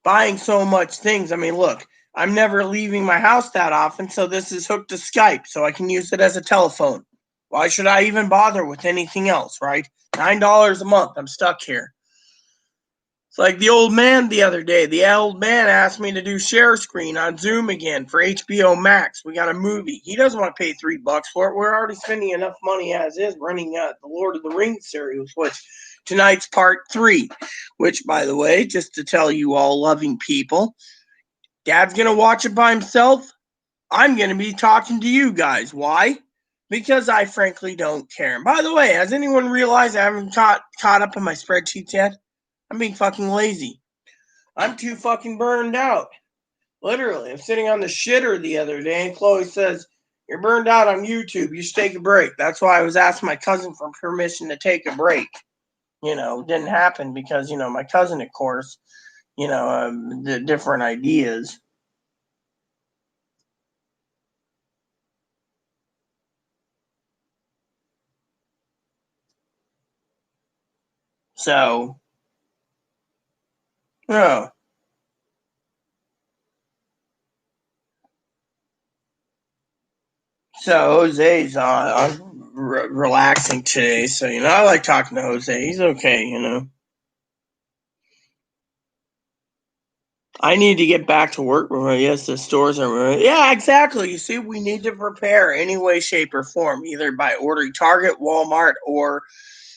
buying so much things, I mean, look, I'm never leaving my house that often, so this is hooked to Skype, so I can use it as a telephone. Why should I even bother with anything else, right? $9 a month, I'm stuck here. It's like the old man the other day. The old man asked me to do share screen on Zoom again for HBO Max. We got a movie. He doesn't want to pay $3 for it. We're already spending enough money as is running the Lord of the Rings series, which tonight's part 3. Which, by the way, just to tell you all loving people, Dad's going to watch it by himself. I'm going to be talking to you guys. Why? Because I frankly don't care. And by the way, has anyone realized I haven't caught up in my spreadsheets yet? I'm being fucking lazy. I'm too fucking burned out. Literally, I'm sitting on the shitter the other day and Chloe says, "You're burned out on YouTube. You should take a break." That's why I was asking my cousin for permission to take a break. It didn't happen because, my cousin, of course, the different ideas. So, yeah. So Jose's relaxing today. So, I like talking to Jose. He's okay. I need to get back to work. Yes, the stores are. Yeah, exactly. You see, we need to prepare any way, shape, or form, either by ordering Target, Walmart, or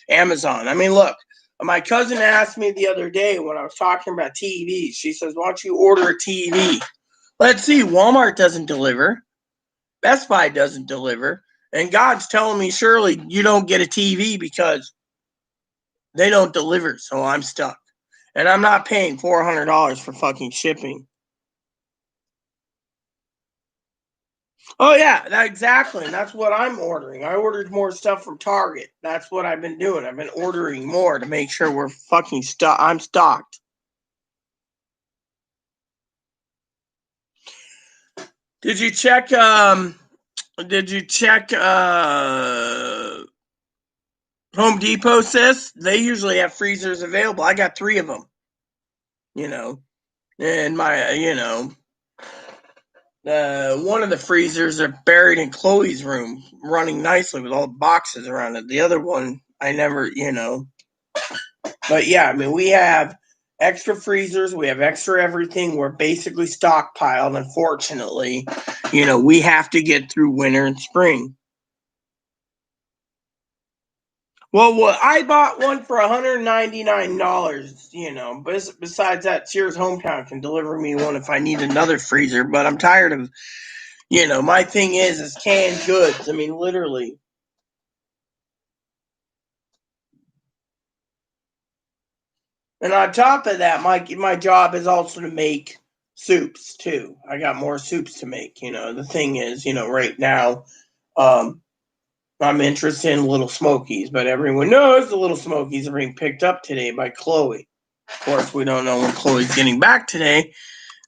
Amazon. I mean, look, my cousin asked me the other day when I was talking about TVs. She says, "Why don't you order a TV?" Let's see, Walmart doesn't deliver. Best Buy doesn't deliver. And God's telling me, surely you don't get a TV because they don't deliver, so I'm stuck. And I'm not paying $400 for fucking shipping. Oh yeah, exactly. And that's what I'm ordering. I ordered more stuff from Target. That's what I've been doing. I've been ordering more to make sure we're fucking I'm stocked. Did you check Home Depot, sis? They usually have freezers available. I got 3 of them. And one of the freezers are buried in Chloe's room, running nicely with all the boxes around it. The other one, I never. But yeah, I mean, we have extra freezers, we have extra everything. We're basically stockpiled. Unfortunately, we have to get through winter and spring. Well, I bought one for $199. But besides that, Sears Hometown can deliver me one if I need another freezer. But I'm tired of, my thing is canned goods. I mean, literally. And on top of that, my job is also to make soups too. I got more soups to make. The thing is, right now, um, I'm interested in Little Smokies, but everyone knows the Little Smokies are being picked up today by Chloe. Of course, we don't know when Chloe's getting back today.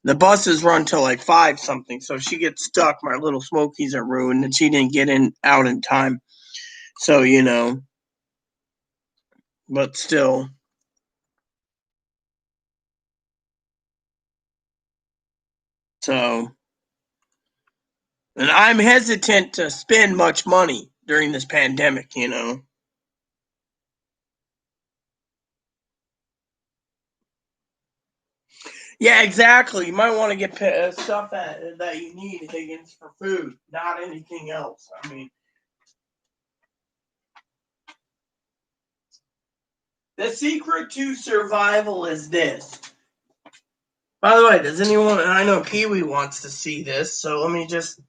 The buses run till like 5 something, so if she gets stuck, my Little Smokies are ruined, and she didn't get out in time. So but still. So, and I'm hesitant to spend much money during this pandemic. Yeah, exactly. You might want to get stuff that you need, Higgins, for food, not anything else. I mean, the secret to survival is this. By the way, does anyone? I know Pee Wee wants to see this, so let me just.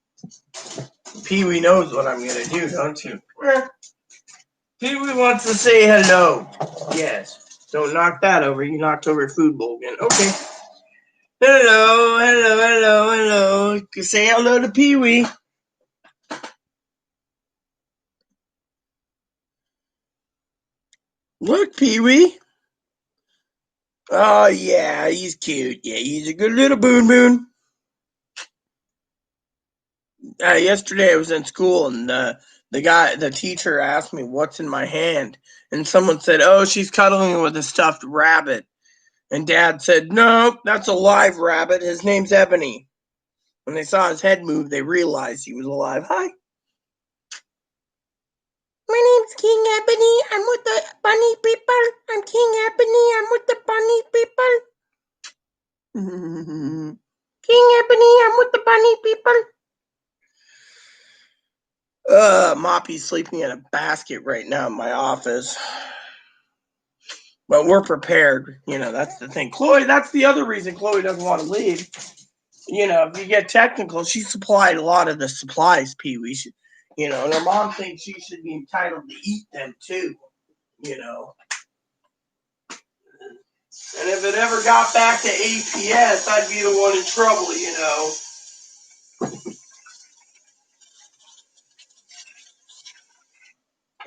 Pee Wee knows what I'm gonna do, don't you? Pee Wee wants to say hello. Yes. Don't knock that over. You knocked over your food bowl again. Okay. Hello, hello, hello, hello. Say hello to Pee Wee. Look, Pee Wee. Oh yeah, he's cute. Yeah, he's a good little boon boon. Yesterday I was in school and the teacher asked me what's in my hand, and someone said, "Oh, she's cuddling with a stuffed rabbit." And Dad said, "No, that's a live rabbit. His name's Ebony." When they saw his head move, they realized he was alive. Hi, my name's King Ebony. I'm with the bunny people. I'm King Ebony. I'm with the bunny people. King Ebony. I'm with the bunny people. Moppy's sleeping in a basket right now in my office. But we're prepared. That's the thing. Chloe, that's the other reason Chloe doesn't want to leave. If you get technical, she supplied a lot of the supplies, Pee Wee. And her mom thinks she should be entitled to eat them too. And if it ever got back to APS, I'd be the one in trouble.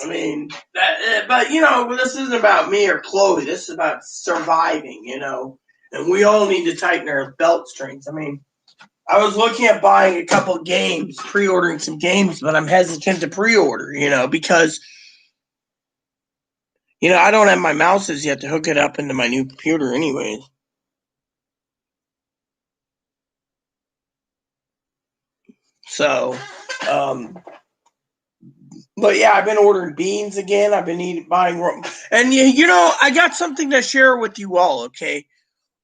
I mean, but this isn't about me or Chloe. This is about surviving. And we all need to tighten our belt strings. I mean, I was looking at buying a couple games, pre-ordering some games, but I'm hesitant to pre-order. Because I don't have my mouses yet to hook it up into my new computer, anyways. So, but yeah, I've been ordering beans again. I've been buying, and I got something to share with you all. Okay,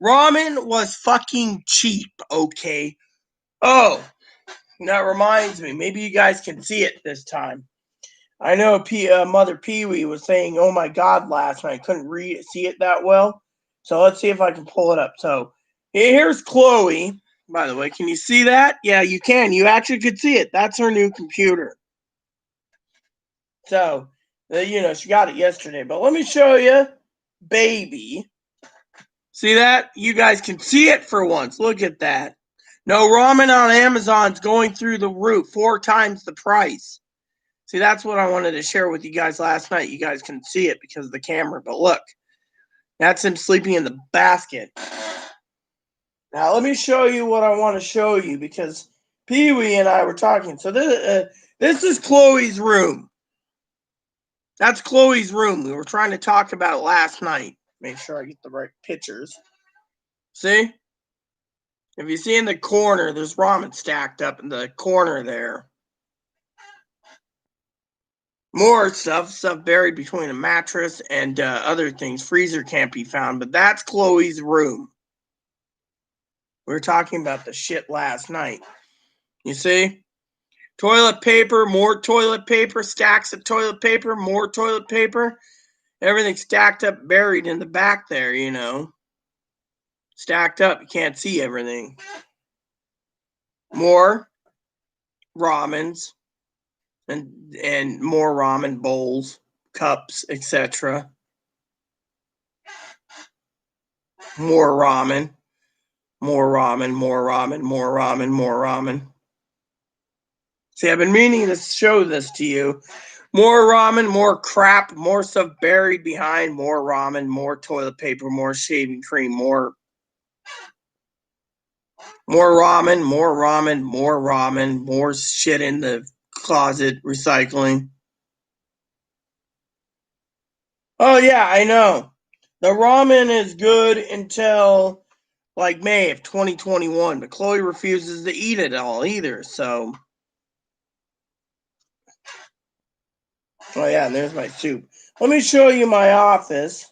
ramen was fucking cheap. Okay. Oh, that reminds me. Maybe you guys can see it this time. I know Mother Pee Wee was saying, "Oh my God," last night. I couldn't see it that well. So let's see if I can pull it up. So here's Chloe. By the way, can you see that? Yeah, you can. You actually could see it. That's her new computer. So, she got it yesterday. But let me show you, baby. See that? You guys can see it for once. Look at that. No, ramen on Amazon's going through the roof, 4 times the price. See, that's what I wanted to share with you guys last night. You guys couldn't see it because of the camera, but look, that's him sleeping in the basket. Now, let me show you what I want to show you because Pee Wee and I were talking. So, this is Chloe's room. That's Chloe's room. We were trying to talk about it last night. Make sure I get the right pictures. See? If you see in the corner, there's ramen stacked up in the corner there. More stuff buried between a mattress and other things. Freezer can't be found, but that's Chloe's room. We were talking about the shit last night. You see? Toilet paper, more toilet paper, stacks of toilet paper, more toilet paper. Everything stacked up, buried in the back there, Stacked up, you can't see everything. More ramens and more ramen bowls, cups, etc. More ramen, more ramen, more ramen, more ramen, more ramen. See, I've been meaning to show this to you. More ramen, more crap, more stuff buried behind, more ramen, more toilet paper, more shaving cream, more ramen, more ramen, more ramen, more shit in the closet, recycling. Oh, yeah, I know. The ramen is good until like May of 2021, but Chloe refuses to eat it all either, so. Oh, yeah, and there's my soup. Let me show you my office.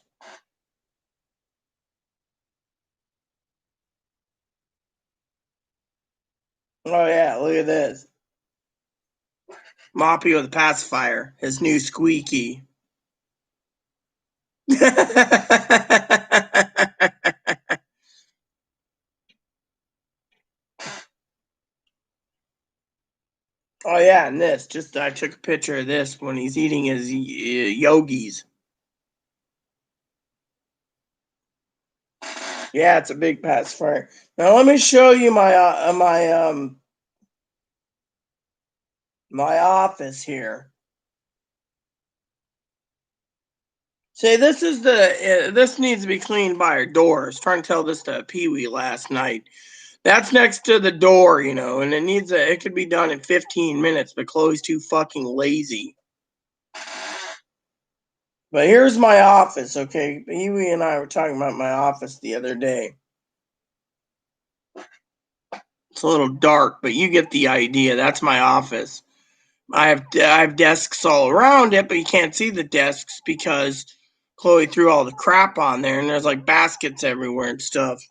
Oh, yeah, look at this. Moppy with a pacifier, his new squeaky. Oh, yeah, and this. I took a picture of this when he's eating his yogis. Yeah, it's a big pacifier. Now let me show you my office here. See, this needs to be cleaned by our door. I was trying to tell this to Pee Wee last night. That's next to the door, and it could be done in 15 minutes, but Chloe's too fucking lazy. But here's my office, okay? Pee Wee and I were talking about my office the other day. It's a little dark, but you get the idea. That's my office. I have desks all around it, but you can't see the desks because Chloe threw all the crap on there, and there's like baskets everywhere and stuff.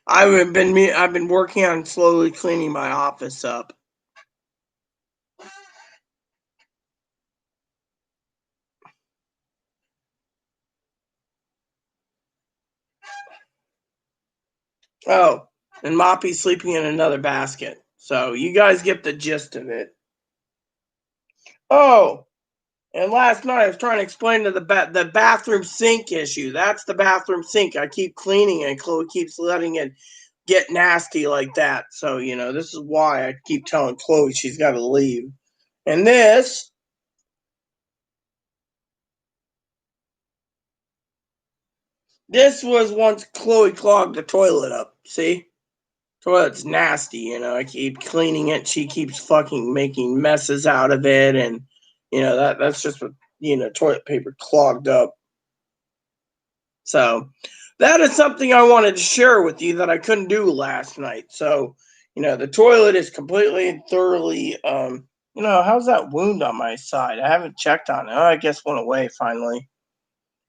I've been working on slowly cleaning my office up. Oh, and Moppy's sleeping in another basket. So you guys get the gist of it. Oh, and last night I was trying to explain to the bathroom sink issue. That's the bathroom sink. I keep cleaning it, and Chloe keeps letting it get nasty like that. So, this is why I keep telling Chloe she's got to leave. And this was once Chloe clogged the toilet up. See? Toilet's nasty, I keep cleaning it. She keeps fucking making messes out of it. And, that's just what, toilet paper clogged up. So that is something I wanted to share with you that I couldn't do last night. So, the toilet is completely and thoroughly, how's that wound on my side? I haven't checked on it. Oh, I guess went away finally.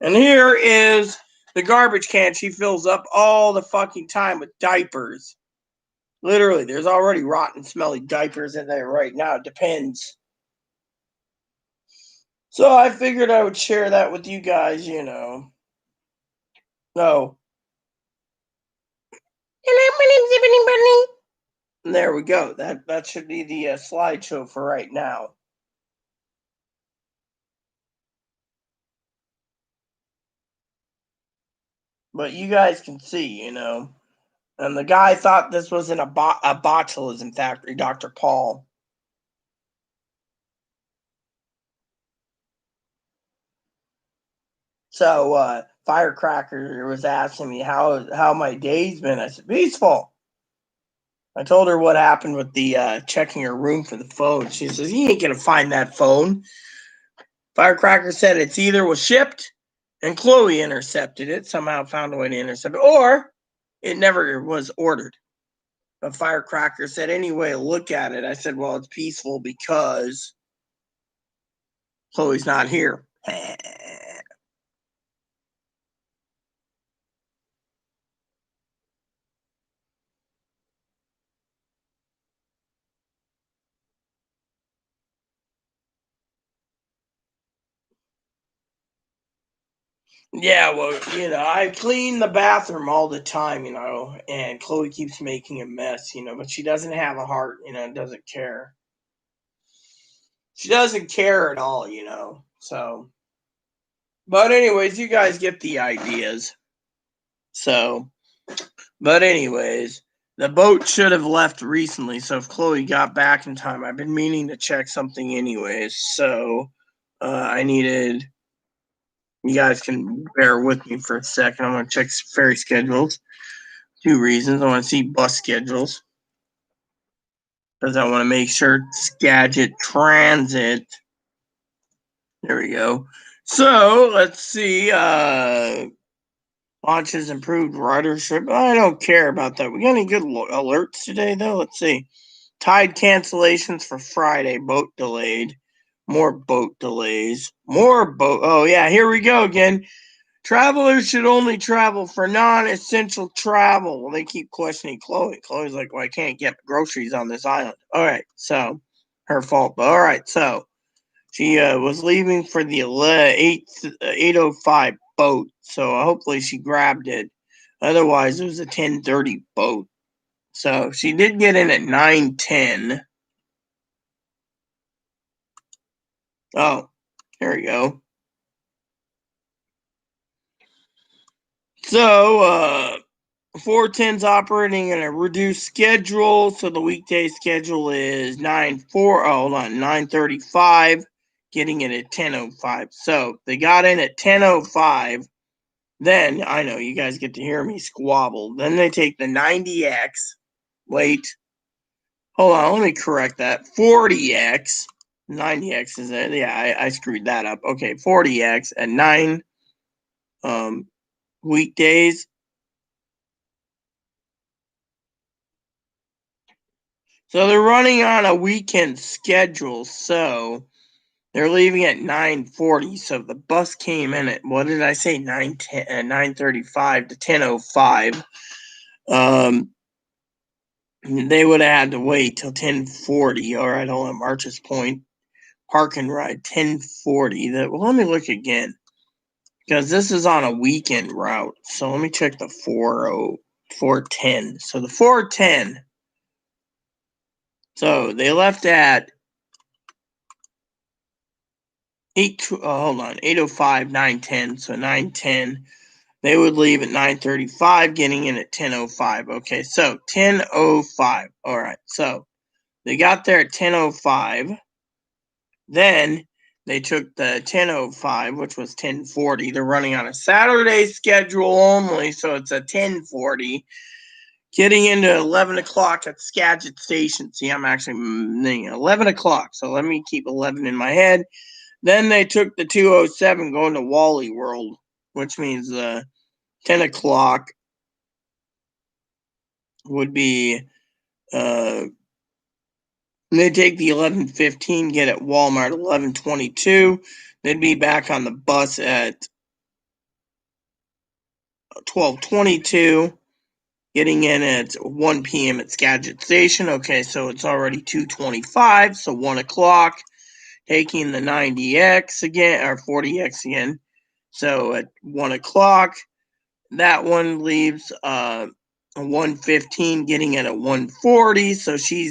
And here is the garbage can she fills up all the fucking time with diapers. Literally, there's already rotten, smelly diapers in there right now. It depends. So I figured I would share that with you guys, No. Hello, my name's Ebony Bunny. There we go. That should be the slideshow for right now. But you guys can see, And the guy thought this was a botulism factory, Dr. Paul. So Firecracker was asking me how my day's been. I said, peaceful. I told her what happened with the checking her room for the phone. She says, he ain't going to find that phone. Firecracker said it's either was shipped and Chloe intercepted it, somehow found a way to intercept it, or it never was ordered. But Firecracker said, anyway, look at it. I said, well, it's peaceful because Chloe's not here. Yeah, well, I clean the bathroom all the time, and Chloe keeps making a mess, but she doesn't have a heart, doesn't care. She doesn't care at all, so. But anyways, you guys get the ideas. So, but anyways, the boat should have left recently, so if Chloe got back in time, I've been meaning to check something anyways, so I needed. You guys can bear with me for a second. I'm going to check ferry schedules. 2 reasons. I want to see bus schedules because I want to make sure Skagit Transit. There we go. So let's see. Launches improved ridership. I don't care about that. We got any good alerts today, though? Let's see. Tide cancellations for Friday. Boat delayed. More boat delays. More boat. Oh, yeah. Here we go again. Travelers should only travel for non-essential travel. Well, they keep questioning Chloe. Chloe's like, well, I can't get groceries on this island. All right, so her fault. But all right, so she was leaving for the 8:05 boat. So hopefully she grabbed it. Otherwise, it was a 10:30 boat. So she did get in at 9:10. Oh, there we go. So 410's operating in a reduced schedule, so the weekday schedule is 9:35, getting it at 10:05. So they got in at 10:05. Then I know you guys get to hear me squabble. Then they take the 90X. Wait, hold on, let me correct that. 40X. 90X is it? Yeah, I screwed that up. Okay, 40X at 9 weekdays. So they're running on a weekend schedule, so they're leaving at 9:40. So the bus came in at, what did I say, 9:35 to 10:05. They would have had to wait till 10:40. All right, hold on, March's Point Park and Ride 10:40. Well, let me look again because this is on a weekend route. So let me check the 410. So the 410. So they left at 8:05, 9:10. So 9:10. They would leave at 9:35, getting in at 10:05. Okay, so 10:05. All right, so they got there at 10:05. Then they took the 10:05, which was 10:40. They're running on a Saturday schedule only, so it's a 10:40. Getting into 11 o'clock at Skagit Station. See, I'm actually 11 o'clock, so let me keep 11 in my head. Then they took the 207 going to Wally World, which means 10 o'clock would be, they take the 11:15, get at Walmart 11:22. They'd be back on the bus at 12:22, getting in at 1 p.m. at Skagit Station. Okay, so it's already 2:25, so 1 o'clock. Taking the 90X again, or 40X again. So at 1 o'clock, That one leaves a 115, getting it at 140. So she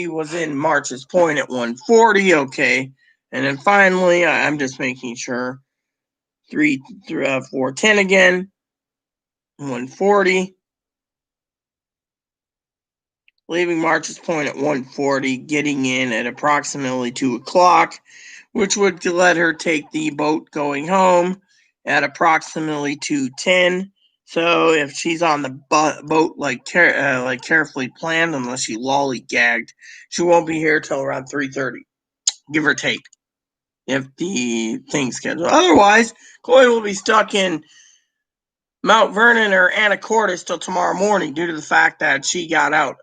was in March's point at 140. Okay. And then finally, I'm just making sure 410 again, 140. Leaving March's point at 140, getting in at approximately 2 o'clock, which would let her take the boat going home at approximately 2:10. So if she's on the boat like carefully planned, unless she lollygagged, she won't be here till around 3:30, give or take, if the thing's scheduled. Otherwise, Chloe will be stuck in Mount Vernon or Anacortes till tomorrow morning due to the fact that she got out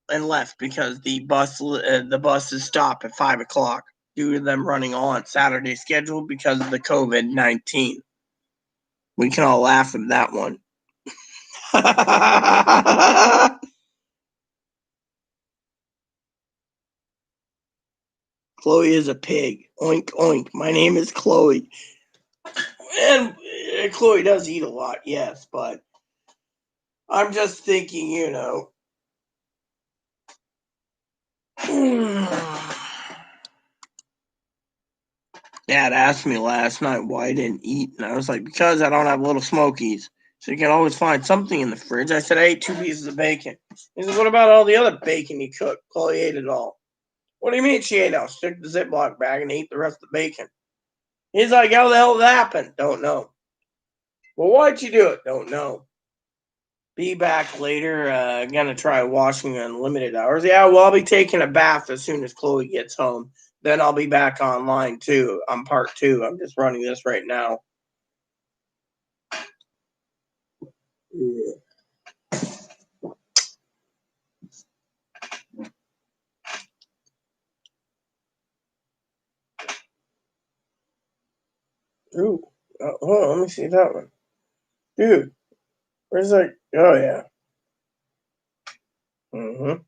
and left because the buses stop at 5 o'clock due to them running on Saturday schedule because of the COVID-19. We can all laugh at that one. Chloe is a pig. Oink, oink. My name is Chloe. And Chloe does eat a lot, yes, but I'm just thinking, Dad asked me last night why I didn't eat, and I was like, because I don't have little smokies. So you can always find something in the fridge. I said, I ate 2 pieces of bacon. He said, what about all the other bacon you cooked? Chloe ate it all. What do you mean she ate it all? She took the Ziploc bag and ate the rest of the bacon. He's like, how the hell did that happen? Don't know. Well, why'd you do it? Don't know. Be back later. Gonna try washing unlimited hours. Yeah, well, I'll be taking a bath as soon as Chloe gets home. Then I'll be back online too on part 2. I'm just running this right now. Yeah. Ooh. Hold on, let me see that one. Dude, where's that? Oh, yeah. Mm-hmm.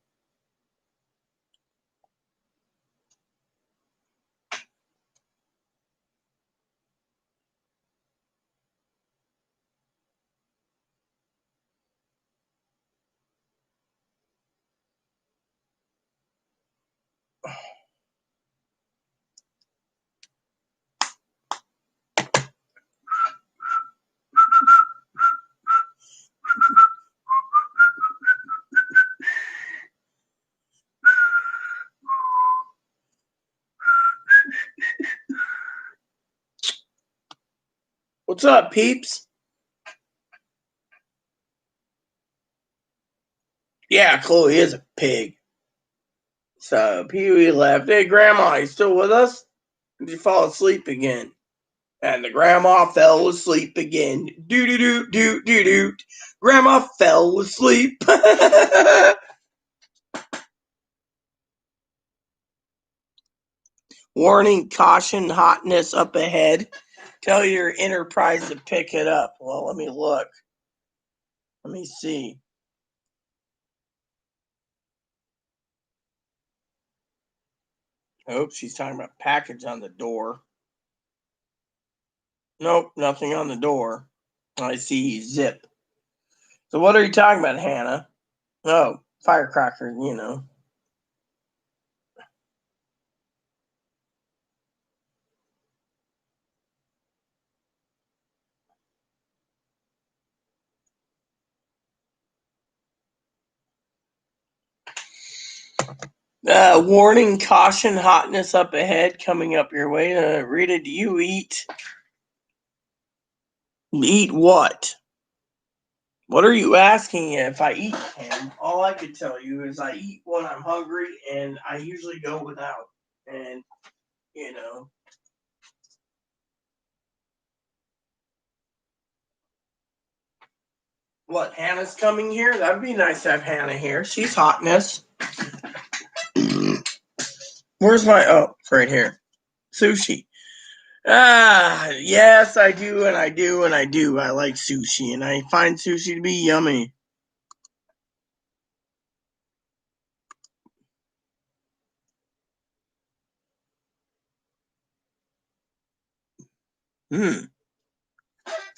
What's up, peeps? Yeah, Chloe is a pig. So, Pee Wee left. Hey, Grandma, you still with us? Did you fall asleep again? And the grandma fell asleep again. Doo doo doo doo doo doo. Grandma fell asleep. Warning, caution, hotness up ahead. Tell your Enterprise to pick it up. Well, let me look. Let me see. Oh, she's talking about package on the door. Nope, nothing on the door. I see zip. So what are you talking about, Hannah? Oh, firecracker, Warning, caution, hotness up ahead, coming up your way. Rita, do you eat? Eat what? What are you asking if I eat, Pam? All I could tell you is I eat when I'm hungry, and I usually go without. And, you know. What, Hannah's coming here? That'd be nice to have Hannah here. She's hotness. Where's my, oh, it's right here. Sushi. Ah, yes, I do, and I do, and I do. I like sushi, and I find sushi to be yummy. Hmm.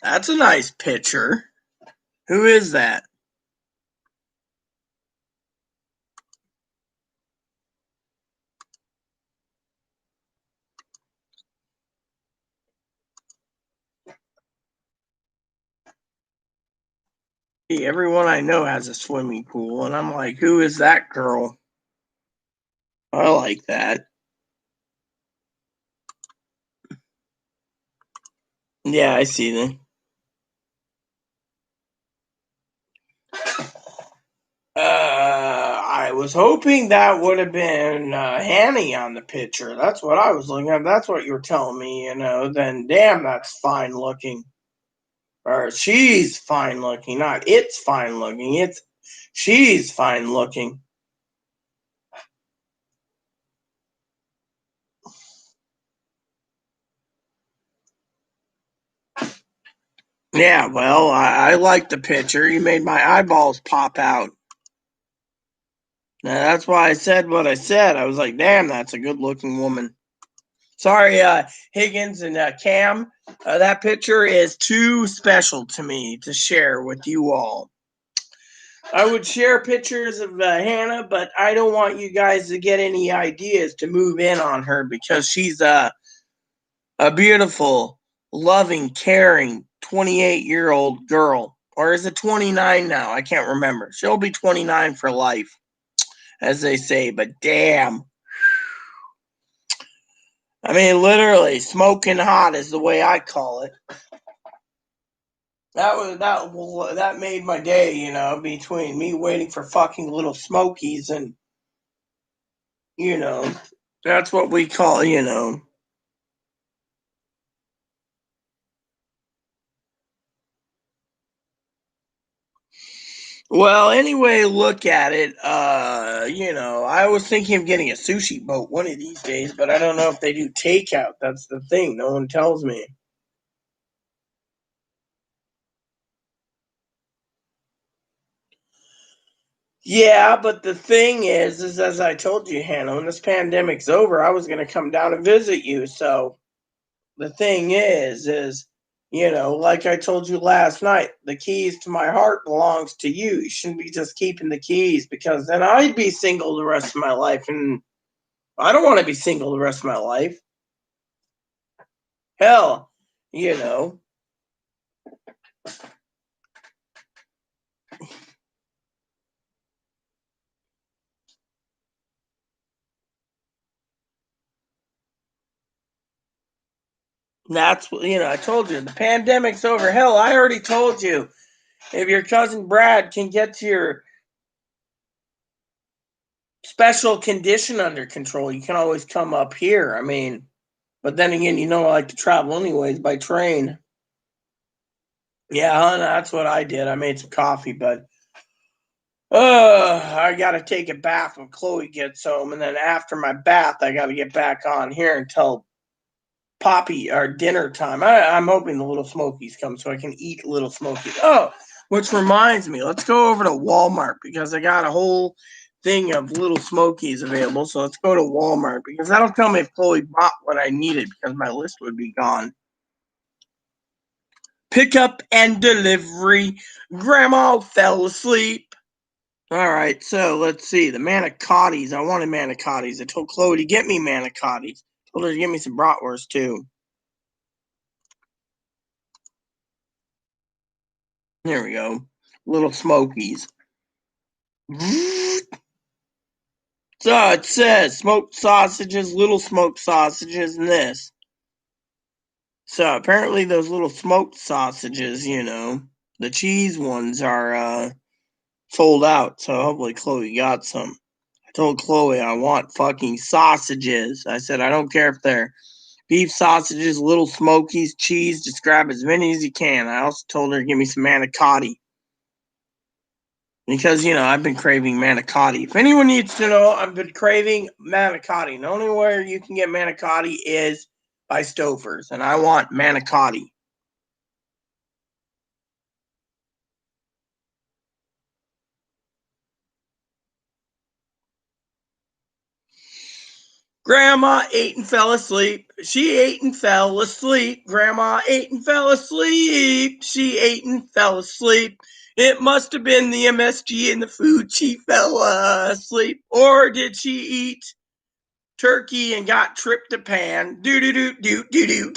That's a nice picture. Who is that? Everyone I know has a swimming pool, and I'm like, who is that girl? I like that. Yeah, I see them. I was hoping that would have been Hanny on the picture. That's what I was looking at. That's what you were telling me, Then, damn, that's fine looking. Or she's fine looking, not it's fine looking. It's she's fine looking. Yeah, well, I like the picture. You made my eyeballs pop out. Now, that's why I said what I said. I was like, damn, that's a good looking woman. Sorry, Higgins and Cam. That picture is too special to me to share with you all. I would share pictures of Hannah, but I don't want you guys to get any ideas to move in on her because she's a beautiful, loving, caring 28-year-old girl. Or is it 29 now? I can't remember. She'll be 29 for life, as they say, but damn. I mean, literally, smoking hot is the way I call it. That made my day, between me waiting for fucking little smokies and, you know, that's what we call. Well, anyway, look at it. I was thinking of getting a sushi boat one of these days, but I don't know if they do takeout. That's the thing. No one tells me. Yeah, but the thing is as I told you, Hannah, when this pandemic's over, I was going to come down and visit you. So the thing is, like I told you last night, the keys to my heart belongs to you. You shouldn't be just keeping the keys because then I'd be single the rest of my life, and I don't want to be single the rest of my life. Hell, you know. That's what I told you. The pandemic's over. Hell, I already told you. If your cousin Brad can get to your special condition under control, you can always come up here. I mean, but then again, I like to travel anyways by train. Yeah, that's what I did. I made some coffee, but I gotta take a bath when Chloe gets home, and then after my bath, I gotta get back on here until Poppy or dinner time. I'm hoping the Little Smokies come so I can eat Little Smokies. Oh, which reminds me, let's go over to Walmart because I got a whole thing of Little Smokies available. So let's go to Walmart because that'll tell me if Chloe bought what I needed because my list would be gone. Pickup and delivery. Grandma fell asleep. All right, so let's see. The manicottis. I wanted manicottis. I told Chloe to get me manicottis. Told her to get me some bratwurst too. Here we go. Little Smokies. So it says smoked sausages, little smoked sausages, and this. So apparently those little smoked sausages, the cheese ones are sold out. So hopefully Chloe got some. I told Chloe I want fucking sausages. I said I don't care if they're beef sausages, little smokies, cheese, just grab as many as you can. I also told her to give me some manicotti. Because, I've been craving manicotti. If anyone needs to know, I've been craving manicotti. The only way you can get manicotti is by Stouffer's, and I want manicotti. Grandma ate and fell asleep. She ate and fell asleep. Grandma ate and fell asleep. She ate and fell asleep. It must have been the MSG in the food. She fell asleep. Or did she eat turkey and got tryptophan? Do do do do do do.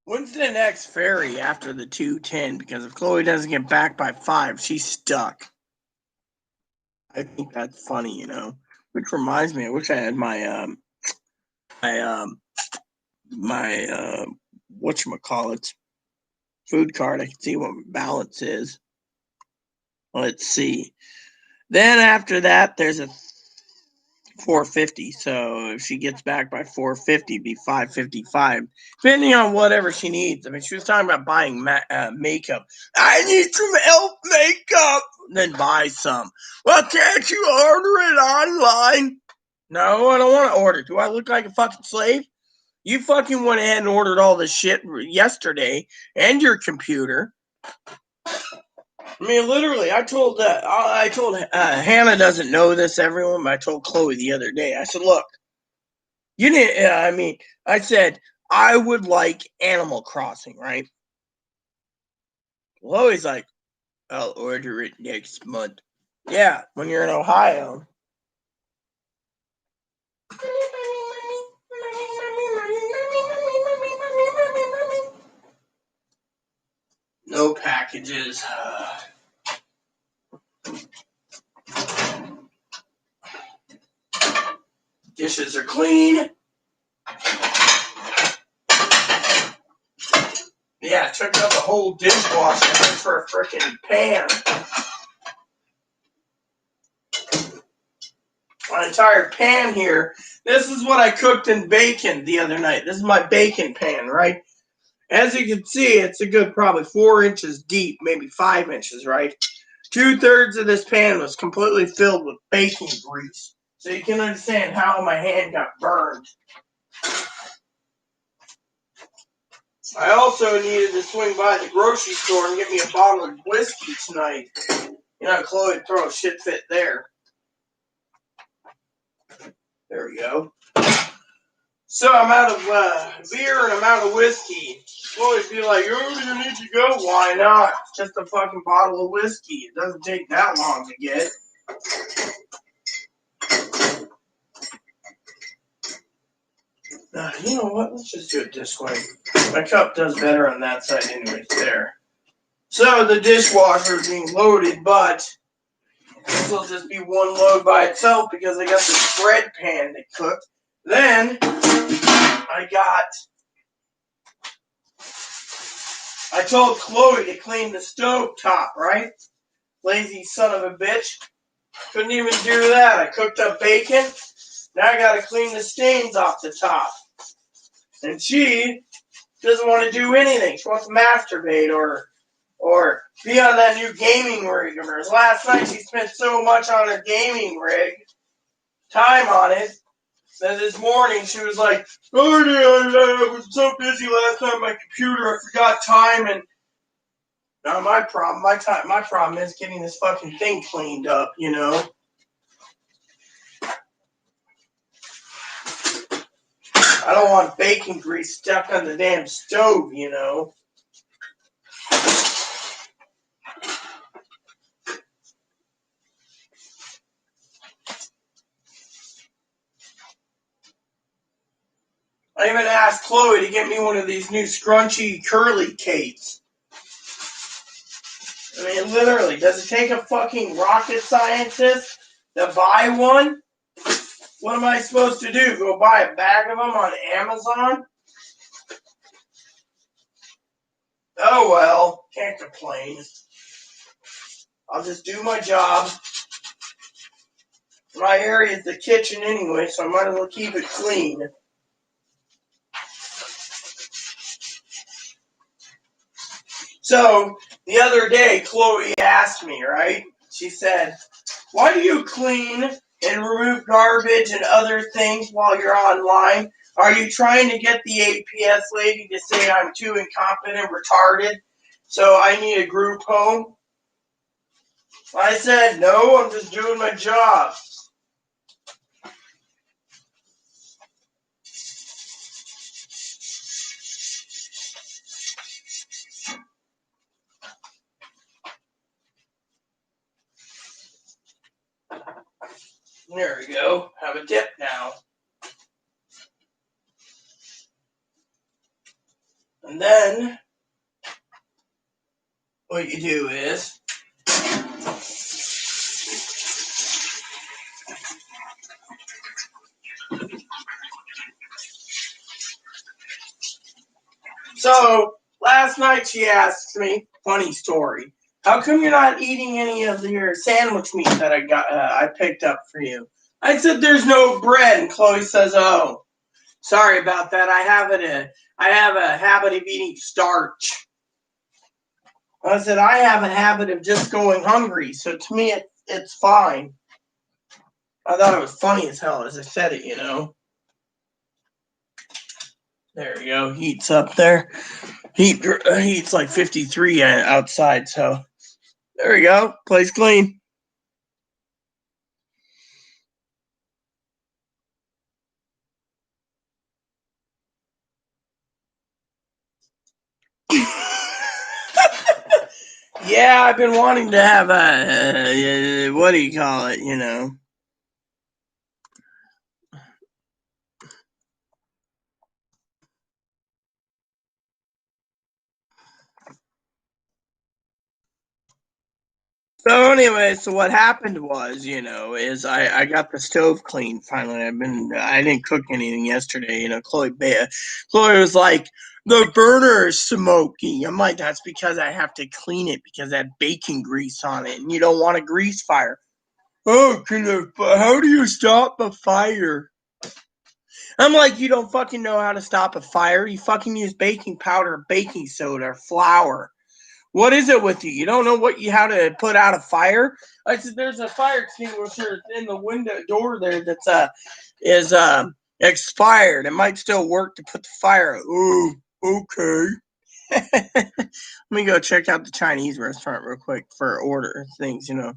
When's the next ferry after the 2:10? Because if Chloe doesn't get back by 5, she's stuck. I think that's funny, Which reminds me, I wish I had my whatchamacallit food card. I can see what my balance is. Let's see. Then after that, there's a 450. So if she gets back by 450, it'd be 555, depending on whatever she needs. I mean, she was talking about buying makeup. I need some elf makeup. Then buy some. Well, can't you order it online? No, I don't want to order. Do I look like a fucking slave? You fucking went ahead and ordered all this shit yesterday and your computer. I mean, literally, I told Hannah doesn't know this, everyone, but I told Chloe the other day. I said, look, you didn't, I said, I would like Animal Crossing, right? Chloe's like, I'll order it next month. Yeah, when you're in Ohio. No packages. Dishes are clean. Yeah, I took up a whole dishwasher just for a freaking pan. My entire pan here. This is what I cooked in bacon the other night. This is my bacon pan, right? As you can see, it's a good probably 4 inches deep, maybe 5 inches, right? 2/3 of this pan was completely filled with bacon grease. So you can understand how my hand got burned. I also needed to swing by the grocery store and get me a bottle of whiskey tonight. Chloe would throw a shit fit there. There we go. So I'm out of beer and I'm out of whiskey. Chloe'd be like, oh, you need to go. Why not? It's just a fucking bottle of whiskey. It doesn't take that long to get. You know what? Let's just do it this way. My cup does better on that side anyways. There. So the dishwasher is being loaded, but this will just be one load by itself because I got this bread pan to cook. Then I told Chloe to clean the stove top, right? Lazy son of a bitch. Couldn't even do that. I cooked up bacon. Now I gotta clean the stains off the top. And she doesn't want to do anything. She wants to masturbate or be on that new gaming rig of hers. Last night she spent so much on her gaming rig, time on it, that this morning she was like, oh, I was so busy last night on my computer, I forgot time. And now my problem is getting this fucking thing cleaned up, I don't want bacon grease stuck on the damn stove, I even asked Chloe to get me one of these new scrunchy curly Kates. I mean, literally, does it take a fucking rocket scientist to buy one? What am I supposed to do? Go buy a bag of them on Amazon? Oh well, can't complain. I'll just do my job. My area is the kitchen anyway, so I might as well keep it clean. So, the other day, Chloe asked me, right? She said, why do you clean and remove garbage and other things while you're online? Are you trying to get the APS lady to say I'm too incompetent, retarded, so I need a group home? I said, no, I'm just doing my job. There we go. Have a dip now. And then what you do is so last night she asked me, funny story, how come you're not eating any of your sandwich meat that I picked up for you? I said there's no bread, and Chloe says, oh, sorry about that. I have a habit of eating starch. I said I have a habit of just going hungry, so to me it's fine. I thought it was funny as hell as I said it, you know. There we go. Heat's up there. Heat's like 53 outside, so there we go. Place clean. Yeah, I've been wanting to have a what do you call it? You know. So anyway, so what happened was, you know, is I got the stove clean finally. I didn't cook anything yesterday. You know, Chloe was like, the burner is smoky. I'm like, that's because I have to clean it because I had bacon grease on it, and you don't want a grease fire. Oh, how do you stop a fire? I'm like, you don't fucking know how to stop a fire. You fucking use baking powder, or baking soda, or flour. What is it with you? You don't know how to put out a fire? I said, there's a fire extinguisher in the window door there that's is expired. It might still work to put the fire out. Oh, okay. Let me go check out the Chinese restaurant real quick for order things, you know.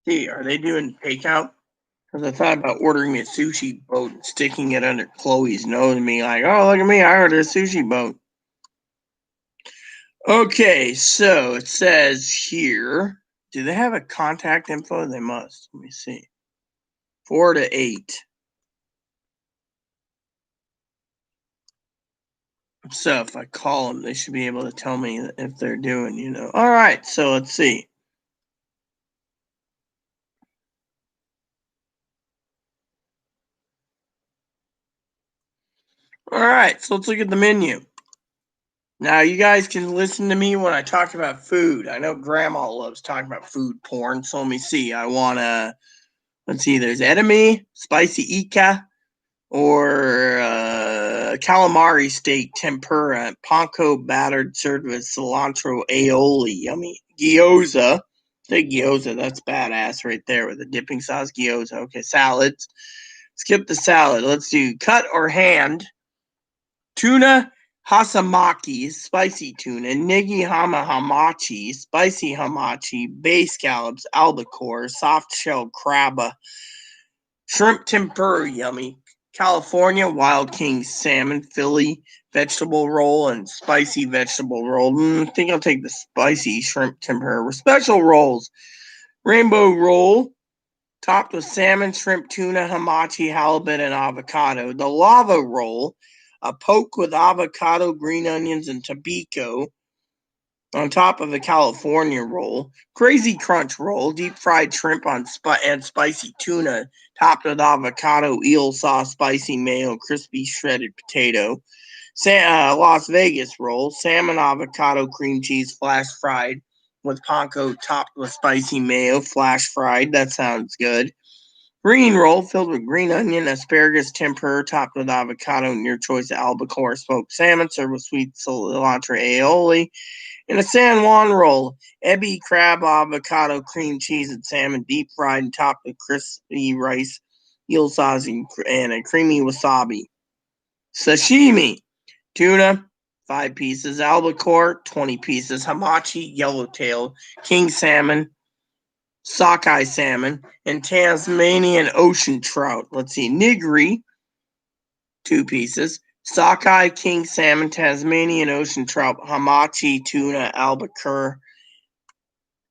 See, are they doing takeout? Because I thought about ordering a sushi boat and sticking it under Chloe's nose and being like, oh, look at me, I ordered a sushi boat. Okay, so it says here, do they have a contact info? They must. Let me see. 4 to 8. So if I call them, they should be able to tell me if they're doing, you know. All right, so let's see. All right, so let's look at the menu. Now, you guys can listen to me when I talk about food. I know Grandma loves talking about food porn, so let me see. Let's see, there's edamame, spicy ika, or calamari steak tempura, panko battered served with cilantro aioli. Yummy. Gyoza. Say gyoza. That's badass right there with the dipping sauce. Gyoza. Okay, salads. Skip the salad. Let's do cut or hand. Tuna hasamaki, spicy tuna. Nigi hamachi, spicy hamachi. Bay scallops, albacore. Soft shell crab. Shrimp tempura, yummy. California, Wild King salmon, Philly vegetable roll, and spicy vegetable roll. I think I'll take the spicy shrimp tempura. Special rolls. Rainbow roll, topped with salmon, shrimp, tuna, hamachi, halibut, and avocado. The lava roll, a poke with avocado, green onions, and tobacco on top of a California roll. Crazy Crunch roll, deep fried shrimp and spicy tuna, topped with avocado, eel sauce, spicy mayo, crispy shredded potato. Las Vegas roll, salmon, avocado, cream cheese, flash fried with panko, topped with spicy mayo, flash fried. That sounds good. Green roll filled with green onion, asparagus, tempura, topped with avocado and your choice of albacore smoked salmon, served with sweet cilantro aioli. And a San Juan roll, ebi, crab, avocado, cream cheese, and salmon, deep fried and topped with crispy rice, eel sauce, and a creamy wasabi. Sashimi, tuna, 5 pieces. Albacore, 20 pieces. Hamachi, yellowtail. King salmon, sockeye salmon, and Tasmanian ocean trout. Let's see, nigri, 2 pieces. Sockeye, king salmon, Tasmanian ocean trout, hamachi, tuna, albacore,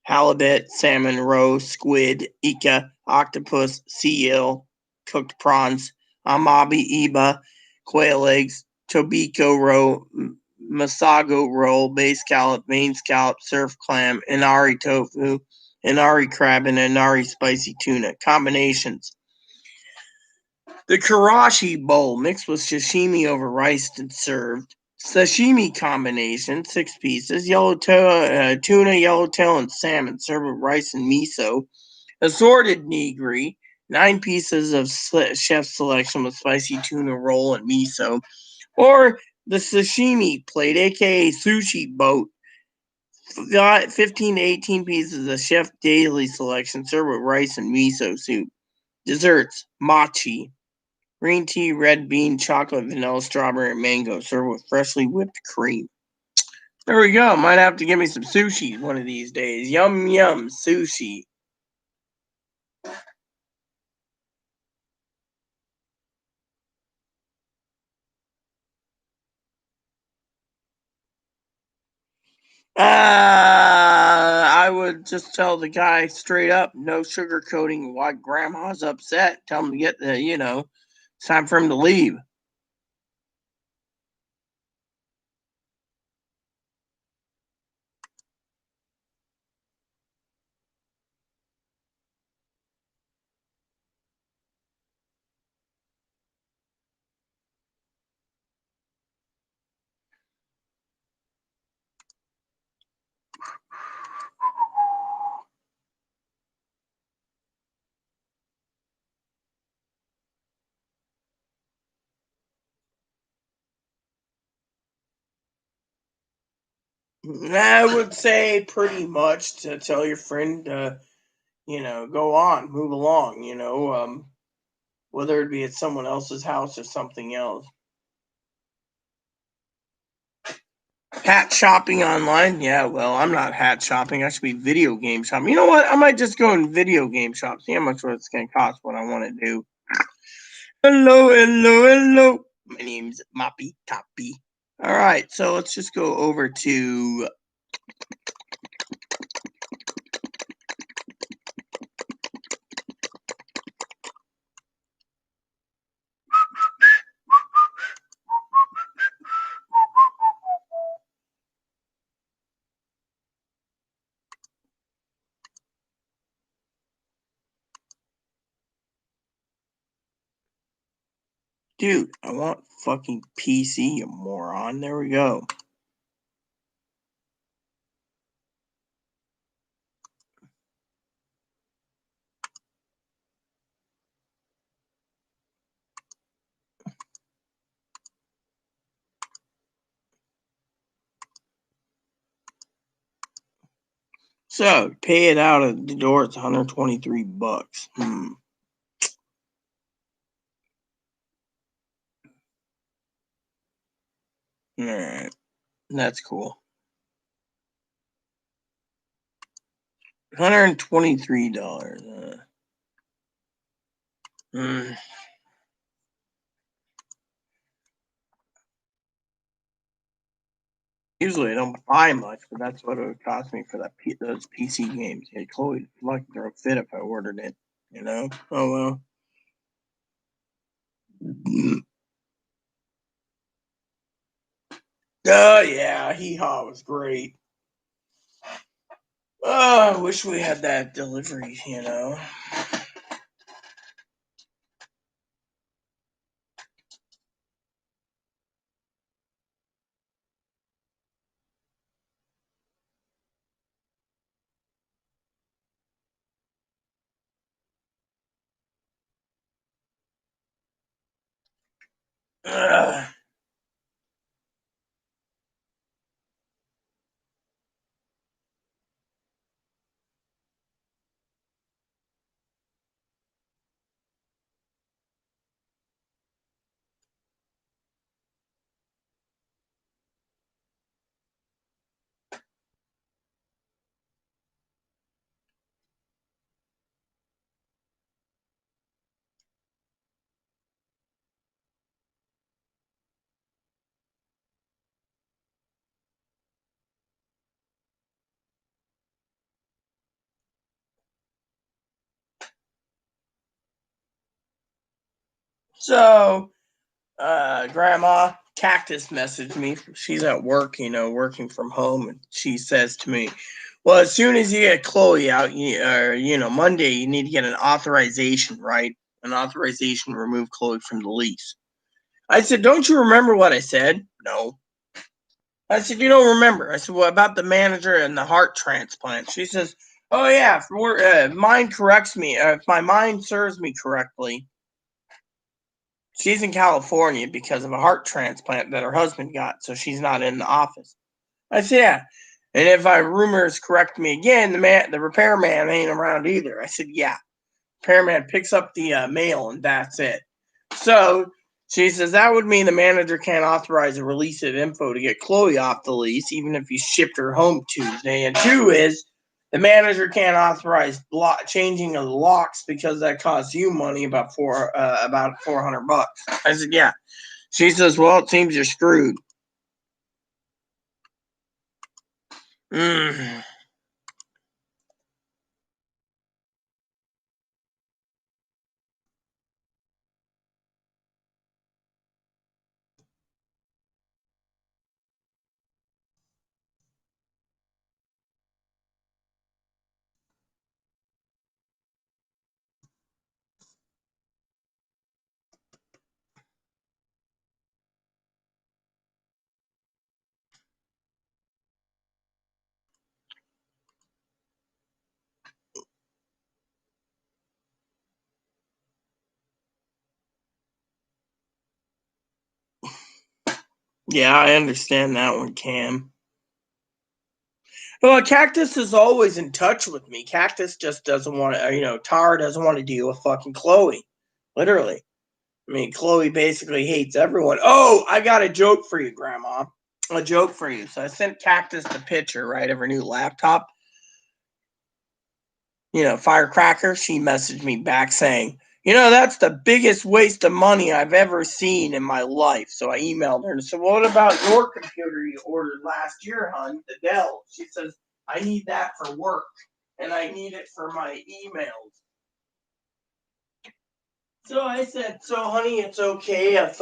halibut, salmon, roe, squid, ika, octopus, sea eel, cooked prawns, amabi, iba, quail eggs, tobiko roe, masago roll, bay scallop, vein scallop, surf clam, inari tofu, inari crab, and inari spicy tuna. Combinations: the karashi bowl, mixed with sashimi over rice and served. Sashimi combination, 6 pieces. Tuna, yellowtail, and salmon, served with rice and miso. Assorted nigiri, 9 pieces of chef selection with spicy tuna roll and miso. Or the sashimi plate, aka sushi boat, 15 to 18 pieces of chef daily selection, served with rice and miso soup. Desserts: mochi, green tea, red bean, chocolate, vanilla, strawberry, and mango, served with freshly whipped cream. There we go. Might have to give me some sushi one of these days. Yum, yum, sushi. I would just tell the guy straight up, no sugarcoating. Why grandma's upset? Tell him to get it's time for him to leave. I would say pretty much to tell your friend, go on, move along, whether it be at someone else's house or something else. Hat shopping online? Yeah, well, I'm not hat shopping. I should be video game shopping. You know what? I might just go in video game shop, see how much it's going to cost, what I want to do. Hello, hello, hello. My name's Moppy Toppy. All right, so let's just go over to dude. I want fucking PC, you moron. There we go. So pay it out at the door. It's $123. All right, that's cool. $123. Hmm. Usually I don't buy much, but that's what it would cost me for those PC games. Yeah, Chloe, lucky throw a fit if I ordered it. Oh well. Oh yeah, Hee Haw was great. Oh, I wish we had that delivery. Ugh. So, Grandma Cactus messaged me. She's at work, working from home, and she says to me, "Well, as soon as you get Chloe out, Monday, you need to get an authorization, right? An authorization to remove Chloe from the lease." I said, "Don't you remember what I said?" "No." I said, "You don't remember?" I said, "Well, about the manager and the heart transplant." She says, "Oh yeah, if mine corrects me, if my mind serves me correctly, she's in California because of a heart transplant that her husband got, so she's not in the office." I said, "Yeah." "And if my rumors correct me again, the repairman ain't around either." I said, "Yeah." Repairman picks up the mail and that's it. So she says that would mean the manager can't authorize a release of info to get Chloe off the lease, even if you shipped her home Tuesday. And two is the manager can't authorize changing of the locks because that costs you money about $400. I said, "Yeah." She says, "Well, it seems you're screwed." Mm. Yeah, I understand that one, Cam. Well, Cactus is always in touch with me. Cactus just doesn't want to, Tara doesn't want to deal with fucking Chloe. Literally. I mean, Chloe basically hates everyone. Oh, I got a joke for you, Grandma. A joke for you. So I sent Cactus the picture, right, of her new laptop. Firecracker. She messaged me back saying, "That's the biggest waste of money I've ever seen in my life." So I emailed her and said, "What about your computer you ordered last year, hon? The Dell." She says, "I need that for work and I need it for my emails." So I said, "So, honey, it's okay if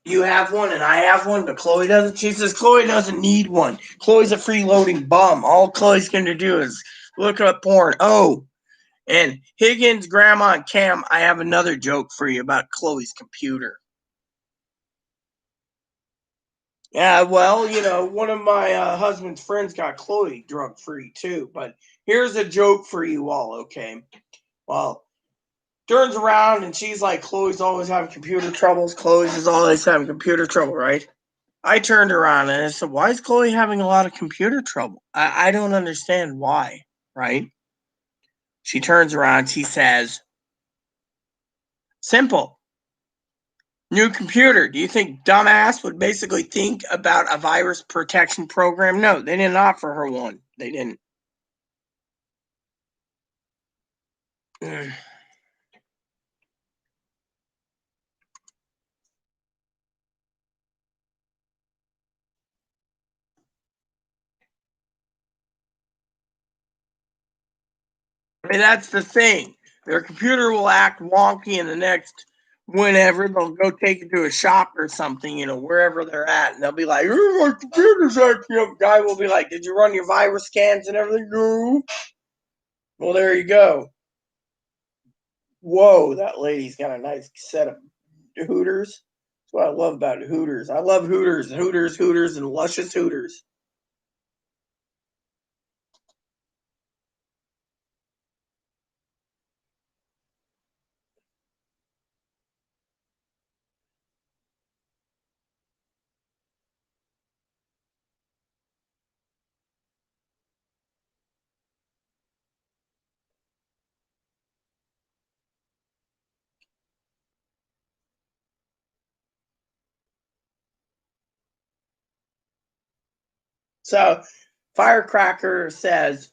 you have one and I have one, but Chloe doesn't." She says, "Chloe doesn't need one. Chloe's a freeloading bum. All Chloe's going to do is look up porn." Oh, and Higgins, Grandma, and Cam, I have another joke for you about Chloe's computer. Yeah, well, one of my husband's friends got Chloe drug free too. But here's a joke for you all, okay? Well, turns around and she's like, "Chloe's always having computer troubles. Chloe's is always having computer trouble, right?" I turned around and I said, "Why is Chloe having a lot of computer trouble? I don't understand why, right?" She turns around, she says, "Simple. New computer. Do you think dumbass would basically think about a virus protection program?" No, they didn't offer her one. They didn't. I mean, that's the thing. Their computer will act wonky in the next whenever they'll go take it to a shop or something, wherever they're at, and they'll be like, "Oh, my computer's acting up." Guy will be like, "Did you run your virus scans and everything?" "No." Well, there you go. Whoa, that lady's got a nice set of Hooters. That's what I love about Hooters. I love Hooters, Hooters, Hooters, and luscious Hooters. So Firecracker says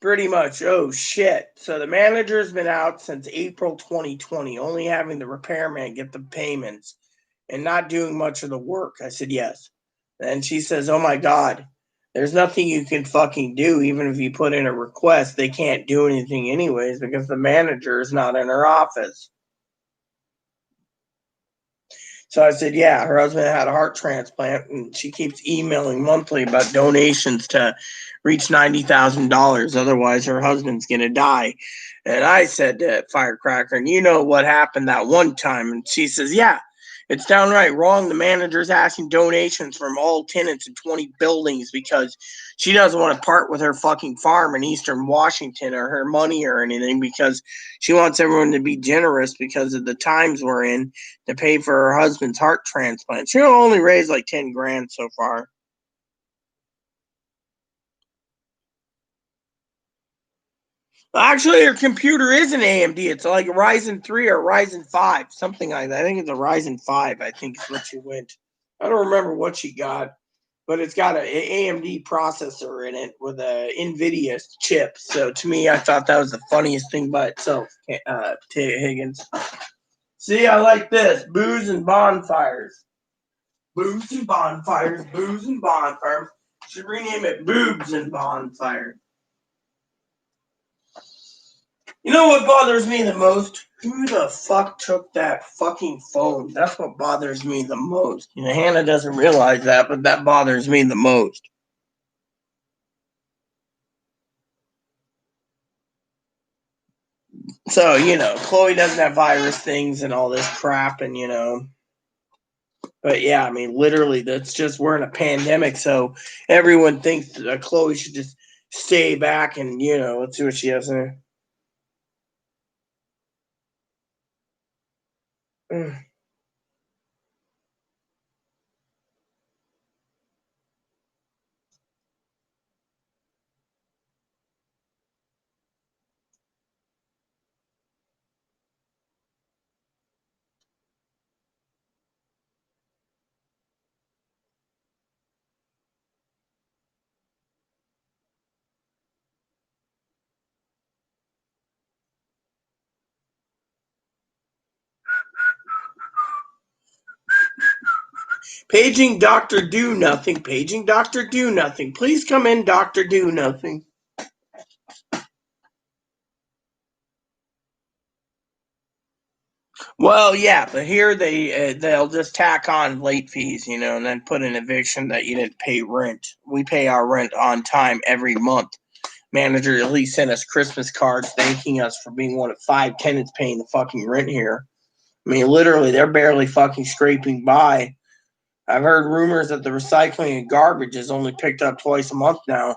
pretty much, "Oh shit." So the manager's been out since April 2020, only having the repairman get the payments and not doing much of the work. I said, "Yes." And she says, "Oh my God, there's nothing you can fucking do. Even if you put in a request, they can't do anything anyways because the manager is not in her office." So I said, yeah, her husband had a heart transplant, and she keeps emailing monthly about donations to reach $90,000. Otherwise, her husband's going to die. And I said to Firecracker, and you know what happened that one time? And she says, yeah, it's downright wrong. The manager's asking donations from all tenants in 20 buildings because she doesn't want to part with her fucking farm in Eastern Washington or her money or anything, because she wants everyone to be generous because of the times we're in, to pay for her husband's heart transplant. She'll only raise like 10 grand so far. Actually, her computer is an AMD. It's like a Ryzen 3 or Ryzen 5, something like that. I think it's a Ryzen 5, I think is what she went. I don't remember what she got, but it's got an AMD processor in it with a NVIDIA chip. So to me, I thought that was the funniest thing by itself, Higgins. See, I like this. Booze and bonfires. Booze and bonfires. Booze and bonfires. Should rename it Boobs and Bonfire. You know what bothers me the most? Who the fuck took that fucking phone? That's what bothers me the most. You know, Hannah doesn't realize that, but that bothers me the most. So, you know, Chloe doesn't have virus things and all this crap, and, you know. But yeah, I mean, literally, that's just, we're in a pandemic, so everyone thinks that Chloe should just stay back and, you know, let's see what she has there. Paging Dr. Do Nothing. Paging Dr. Do Nothing. Please come in, Dr. Do Nothing. Well, yeah, but here they'll just tack on late fees, you know, and then put an eviction that you didn't pay rent. We pay our rent on time every month. Manager at least sent us Christmas cards thanking us for being one of 5 tenants paying the fucking rent here. I mean, literally, they're barely fucking scraping by. I've heard rumors that the recycling and garbage is only picked up twice a month now.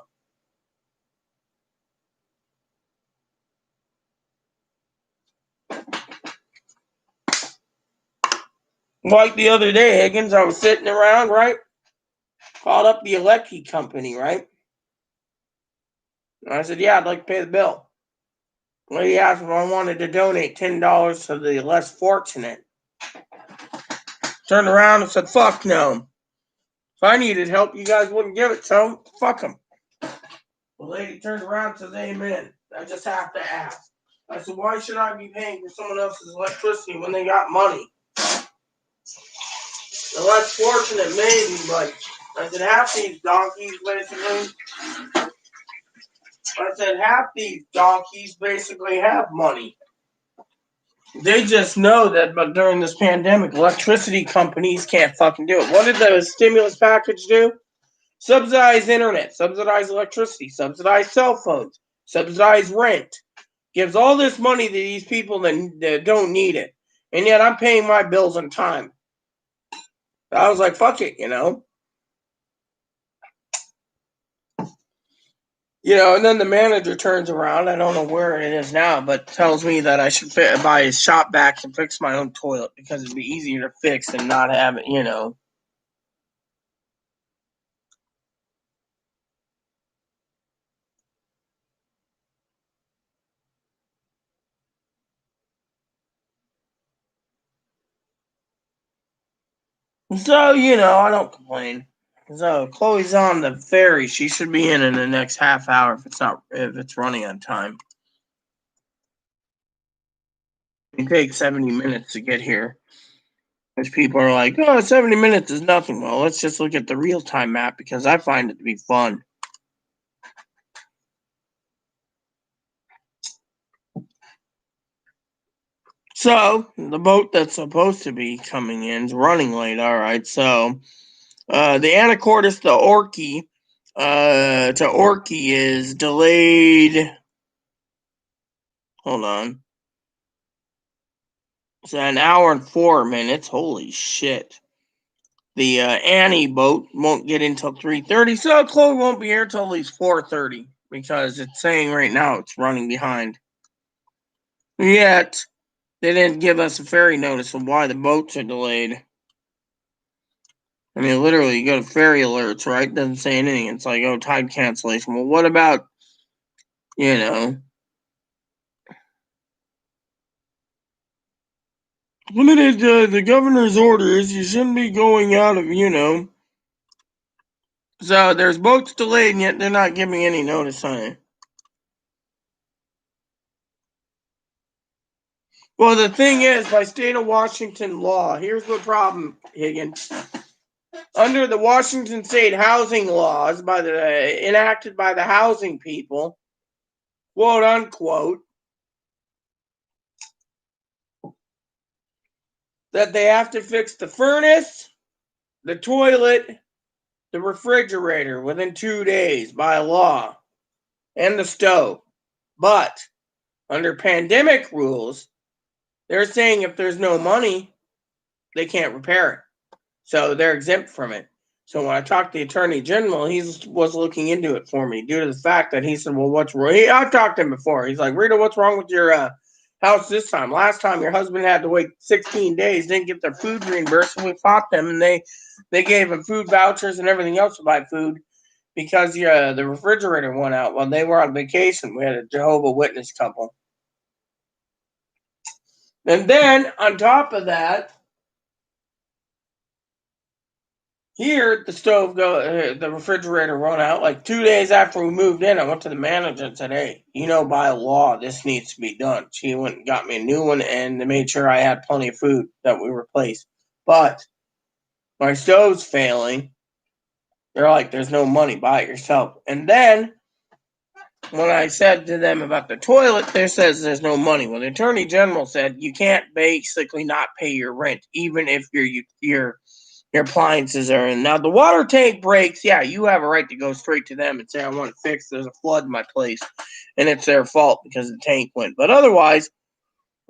Like the other day, Higgins, I was sitting around, right? Called up the electric company, right? And I said, yeah, I'd like to pay the bill. Lady asked if I wanted to donate $10 to the less fortunate. Turned around and said, fuck no. If I needed help, you guys wouldn't give it, so fuck them. The lady turned around and says, amen. I just have to ask. I said, why should I be paying for someone else's electricity when they got money? The less fortunate, maybe, but I said, half these donkeys basically. I said, half these donkeys basically have money. They just know that, but during this pandemic, electricity companies can't fucking do it. What did the stimulus package do? Subsidize internet, subsidize electricity, subsidize cell phones, subsidize rent. Gives all this money to these people that don't need it. And yet I'm paying my bills on time. I was like, fuck it, you know? You know, and then the manager turns around. I don't know where it is now, but tells me that I should buy his shop vac and fix my own toilet because it'd be easier to fix and not have it, you know. So, you know, I don't complain. So, Chloe's on the ferry. She should be in the next half hour if it's running on time. It takes 70 minutes to get here. Which people are like, oh, 70 minutes is nothing. Well, let's just look at the real time map because I find it to be fun. So the boat that's supposed to be coming in is running late. All right, so the Anacortes to Orkney is delayed. Hold on. It's an hour and 4 minutes. Holy shit. The Annie boat won't get in till 3:30, so Chloe won't be here till at least 4:30 because it's saying right now it's running behind. Yet, they didn't give us a ferry notice of why the boats are delayed. I mean, literally, you go to ferry alerts, right? Doesn't say anything. It's like, oh, tide cancellation. Well, what about, you know, limited the governor's orders? You shouldn't be going out of, So there's boats delayed, and yet they're not giving any notice on it. Well, the thing is, by state of Washington law, here's the problem, Higgins. Under the Washington state housing laws, enacted by the housing people, quote unquote, that they have to fix the furnace, the toilet, the refrigerator within 2 days by law, and the stove. But under pandemic rules, they're saying if there's no money, they can't repair it. So they're exempt from it. So when I talked to the attorney general, he was looking into it for me due to the fact that he said, well, what's wrong? I've talked to him before. He's like, Rita, what's wrong with your house this time? Last time your husband had to wait 16 days, didn't get their food reimbursed, and we fought them, and they gave him food vouchers and everything else to buy food because the refrigerator went out while they were on vacation. We had a Jehovah's Witness couple. And then on top of that, here, the refrigerator run out like 2 days after we moved in. I went to the manager and said, hey, by law, this needs to be done. She went and got me a new one, and they made sure I had plenty of food that we replaced. But my stove's failing. They're like, there's no money, buy it yourself. And then when I said to them about the toilet, they says there's no money. Well, the attorney general said you can't basically not pay your rent, even if your appliances are in. Now, the water tank breaks. Yeah, you have a right to go straight to them and say, I want it fixed. There's a flood in my place. And it's their fault because the tank went. But otherwise,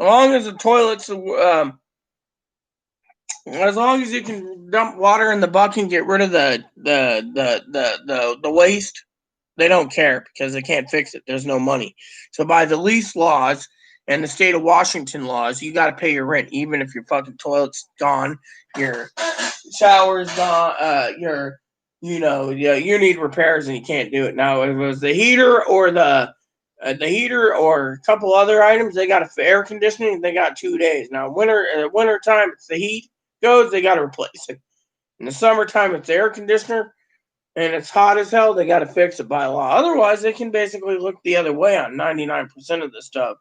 as long as the toilets, as long as you can dump water in the bucket and get rid of the waste, they don't care because they can't fix it. There's no money. So by the lease laws and the state of Washington laws, you got to pay your rent, even if your fucking toilet's gone, your shower's gone, you need repairs and you can't do it. Now, if it was the heater or the heater or a couple other items, they got air conditioning. They got 2 days. Now, winter time, it's the heat goes. They got to replace it. In the summertime, it's the air conditioner and it's hot as hell, they got to fix it by law. Otherwise, they can basically look the other way on 99% of the stuff.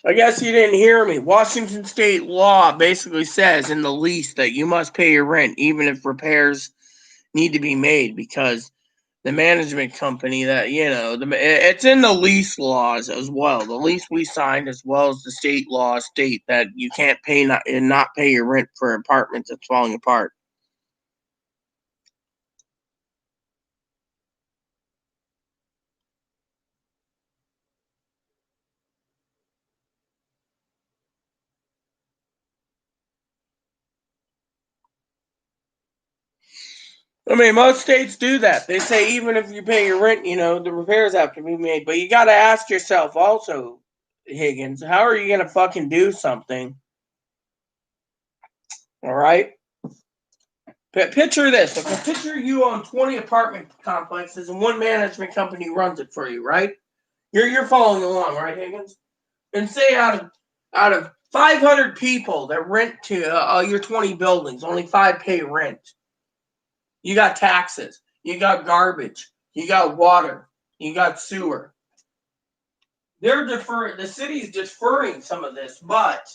I guess you didn't hear me. Washington state law basically says in the lease that you must pay your rent even if repairs need to be made because the management company it's in the lease laws as well. The lease we signed as well as the state laws state that you can't not pay your rent for apartments that's falling apart. I mean, most states do that. They say even if you pay your rent, the repairs have to be made. But you got to ask yourself also, Higgins, how are you going to fucking do something? All right? Picture this. If picture you own 20 apartment complexes and one management company runs it for you, right? You're following along, right, Higgins? And say out of 500 people that rent to your 20 buildings, only 5 pay rent. You got taxes. You got garbage. You got water. You got sewer. They're deferring. The city's deferring some of this, but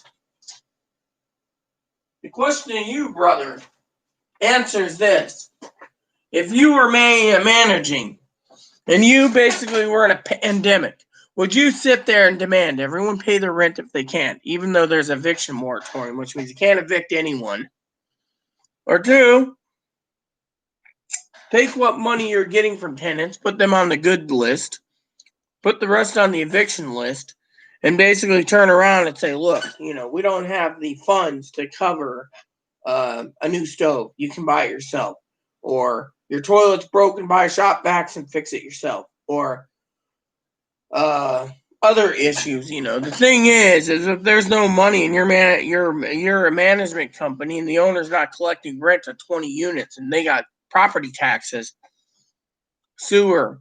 The question to you, brother, answers this. If you were managing and you basically were in a pandemic, would you sit there and demand everyone pay their rent if they can, even though there's eviction moratorium, which means you can't evict anyone? Or two, take what money you're getting from tenants, put them on the good list, put the rest on the eviction list, and basically turn around and say, look, we don't have the funds to cover a new stove. You can buy it yourself. Or your toilet's broken, buy shop vacs and fix it yourself. Or other issues. The thing is if there's no money and you're a management company and the owner's not collecting rent of 20 units and they got property taxes, sewer,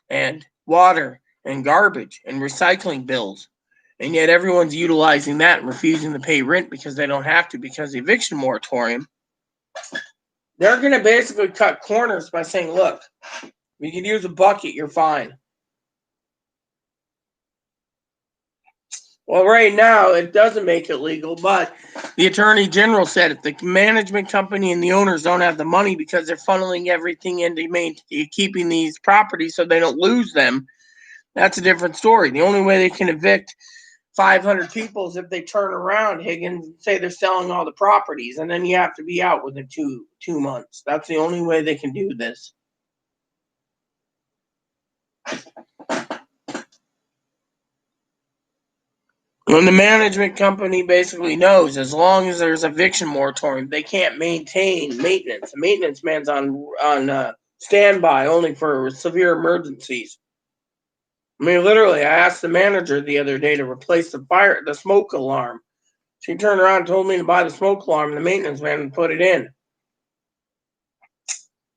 and water and garbage and recycling bills, and yet everyone's utilizing that and refusing to pay rent because they don't have to because of the eviction moratorium, they're going to basically cut corners by saying, look, you can use a bucket, you're fine. Well, right now, it doesn't make it legal, but the Attorney General said if the management company and the owners don't have the money because they're funneling everything into keeping these properties so they don't lose them, that's a different story. The only way they can evict 500 people is if they turn around, Higgins, and say they're selling all the properties, and then you have to be out within two months. That's the only way they can do this. When the management company basically knows as long as there's eviction moratorium, they can't maintain maintenance. The maintenance man's on standby only for severe emergencies. I mean, literally, I asked the manager the other day to replace the smoke alarm. She turned around and told me to buy the smoke alarm, and the maintenance man would put it in.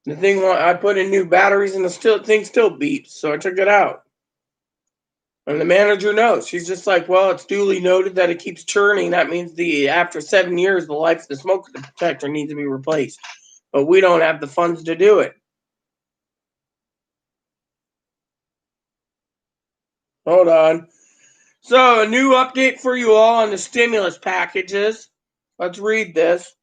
The thing, I put in new batteries, and the thing still beeps, so I took it out. And the manager knows. She's just like, well, it's duly noted that it keeps churning. That means after 7 years, the life of the smoke detector needs to be replaced. But we don't have the funds to do it. Hold on. So, a new update for you all on the stimulus packages. Let's read this.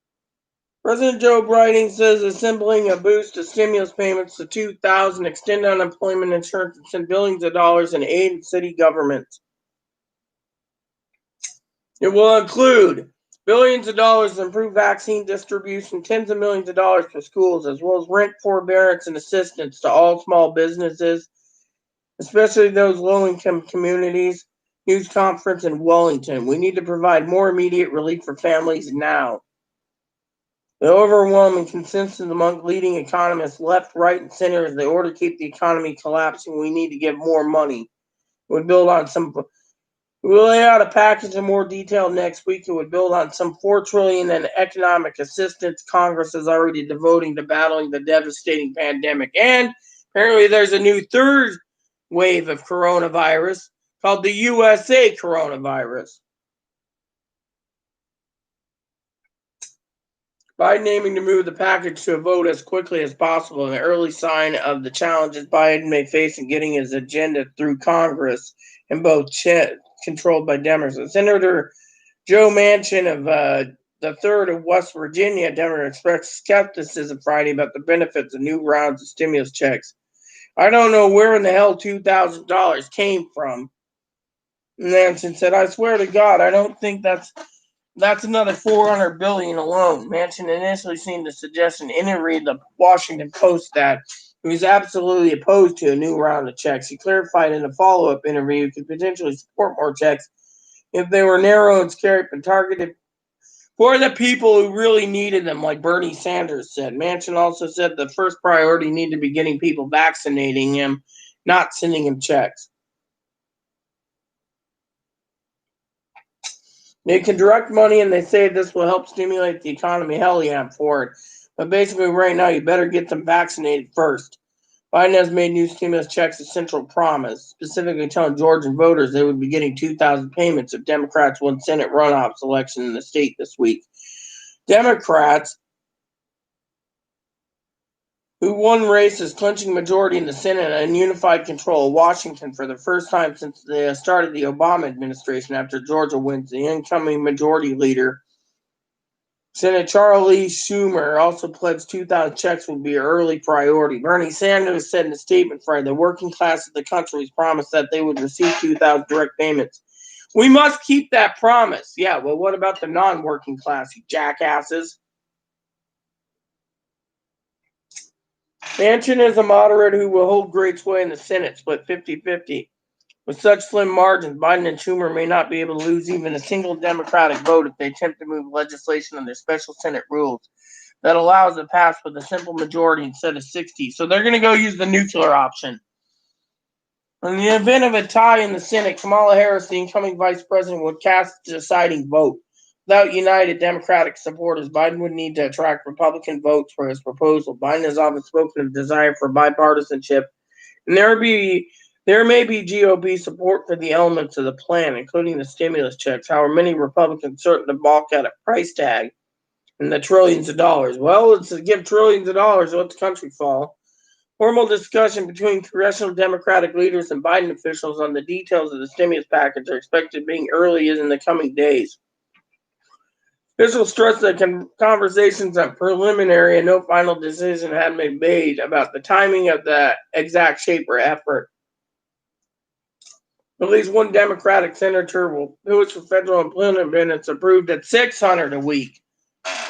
President Joe Biden says assembling a boost of stimulus payments to 2,000, extend unemployment insurance, and send billions of dollars in aid to city governments. It will include billions of dollars to improve vaccine distribution, tens of millions of dollars for schools, as well as rent forbearance and assistance to all small businesses, especially those low-income communities. News conference in Wellington. We need to provide more immediate relief for families now. The overwhelming consensus among leading economists, left, right, and center, is they order to keep the economy collapsing. We need to give more money. We'll lay out a package in more detail next week. It would build on some $4 trillion in economic assistance Congress is already devoting to battling the devastating pandemic. And apparently there's a new third wave of coronavirus called the USA coronavirus. Biden aiming to move the package to a vote as quickly as possible, an early sign of the challenges Biden may face in getting his agenda through Congress, and both controlled by Democrats. Senator Joe Manchin of the 3rd of West Virginia, Democrat, expressed skepticism Friday about the benefits of new rounds of stimulus checks. I don't know where in the hell $2,000 came from. Manchin said, I swear to God, I don't think that's another $400 billion alone. Manchin initially seemed to suggest in an interview in the Washington Post that he was absolutely opposed to a new round of checks. He clarified in a follow-up interview he could potentially support more checks if they were narrow and scarce and targeted for the people who really needed them, like Bernie Sanders said. Manchin also said the first priority needed to be getting people vaccinating him, not sending him checks. They can direct money, and they say this will help stimulate the economy. Hell yeah, I'm for it. But basically, right now, you better get them vaccinated first. Biden has made new stimulus checks a central promise, specifically telling Georgian voters they would be getting 2,000 payments if Democrats won Senate runoff election in the state this week. Democrats, who won races, clinching majority in the Senate and unified control of Washington for the first time since the start of the Obama administration after Georgia wins, the incoming majority leader Senator Charlie Schumer also pledged 2,000 checks would be an early priority. Bernie Sanders said in a statement Friday the working class of the country was promised that they would receive 2,000 direct payments. We must keep that promise. Yeah, well, what about the non-working class, you jackasses? Manchin is a moderate who will hold great sway in the Senate, split 50-50. With such slim margins, Biden and Schumer may not be able to lose even a single Democratic vote if they attempt to move legislation under special Senate rules that allows it to pass with a simple majority instead of 60. So they're going to go use the nuclear option. In the event of a tie in the Senate, Kamala Harris, the incoming vice president, would cast the deciding vote. Without united Democratic supporters, Biden would need to attract Republican votes for his proposal. Biden has often spoken of a desire for bipartisanship, and there may be GOP support for the elements of the plan, including the stimulus checks. However, many Republicans certain to balk at a price tag and the trillions of dollars. Well, it's to give trillions of dollars, let the country fall. Formal discussion between congressional Democratic leaders and Biden officials on the details of the stimulus package are expected being early in the coming days. Officials stressed that conversations are preliminary and no final decision had been made about the timing of the exact shape or effort. At least one Democratic senator will push for federal employment benefits approved at $600 a week,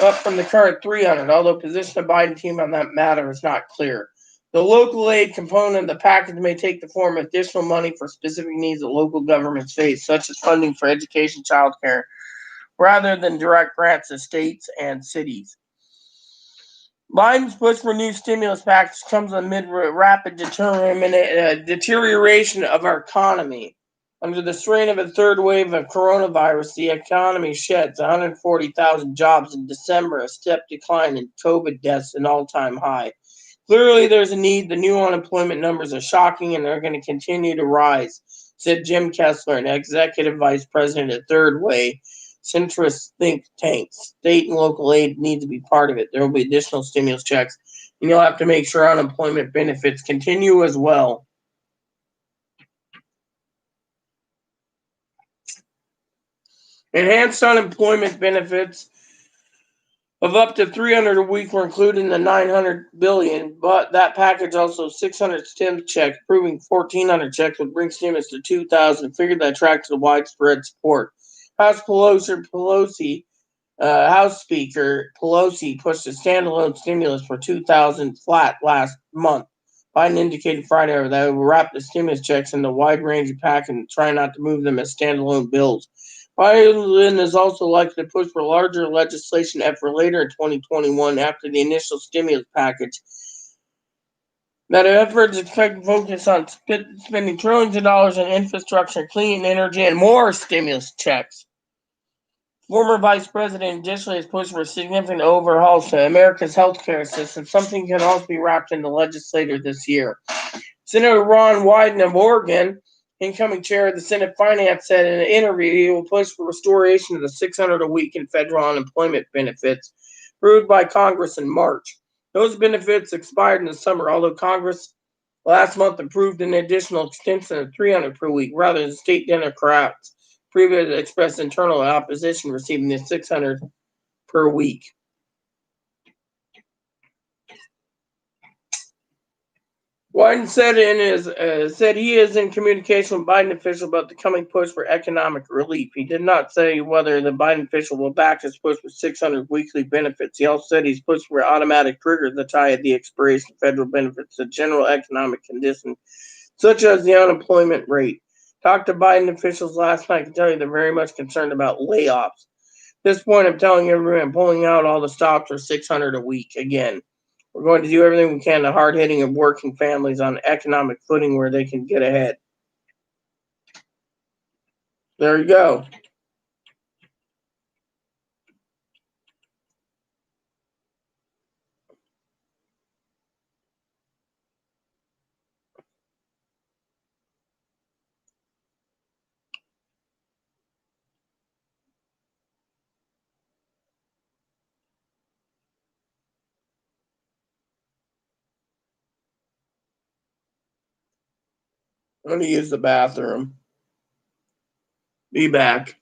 up from the current $300, although position of the Biden team on that matter is not clear. The local aid component of the package may take the form of additional money for specific needs that local governments face, such as funding for education, child care, rather than direct grants to states and cities. Biden's push for new stimulus package comes amid rapid deterioration of our economy. Under the strain of a third wave of coronavirus, the economy sheds 140,000 jobs in December, a step decline in COVID deaths, an all-time high. Clearly, there's a need. The new unemployment numbers are shocking, and they're going to continue to rise, said Jim Kessler, an executive vice president at Third Way, centrist think tanks. State and local aid need to be part of it. There will be additional stimulus checks, and you'll have to make sure unemployment benefits continue as well. Enhanced unemployment benefits of up to $300 a week were included in the $900 billion, but that package also 600 stim checks, proving 1,400 checks would bring stimulus to 2,000. Figured that attracted widespread support. House Speaker Pelosi pushed a standalone stimulus for 2,000 flat last month. Biden indicated Friday that it would wrap the stimulus checks in a wide range of package and try not to move them as standalone bills. Biden is also likely to push for a larger legislation effort later in 2021 after the initial stimulus package. That effort is expected to focus on spending trillions of dollars on infrastructure, clean energy, and more stimulus checks. Former Vice President additionally has pushed for significant overhauls to America's healthcare system, something can also be wrapped into legislature this year. Senator Ron Wyden of Oregon, incoming chair of the Senate Finance, said in an interview he will push for restoration of the $600 a week in federal unemployment benefits approved by Congress in March. Those benefits expired in the summer, although Congress last month approved an additional extension of $300 per week, rather than state Democrats previously expressed internal opposition receiving the $600 per week. Wyden said he is in communication with Biden officials about the coming push for economic relief. He did not say whether the Biden official will back his push for 600 weekly benefits. He also said he's pushed for automatic triggers that tie the expiration of federal benefits to general economic conditions, such as the unemployment rate. Talked to Biden officials last night to tell you they're very much concerned about layoffs. At this point, I'm telling everyone I'm pulling out all the stops for 600 a week again. We're going to do everything we can to hard hitting of working families on economic footing where they can get ahead. There you go. I'm going to use the bathroom. Be back.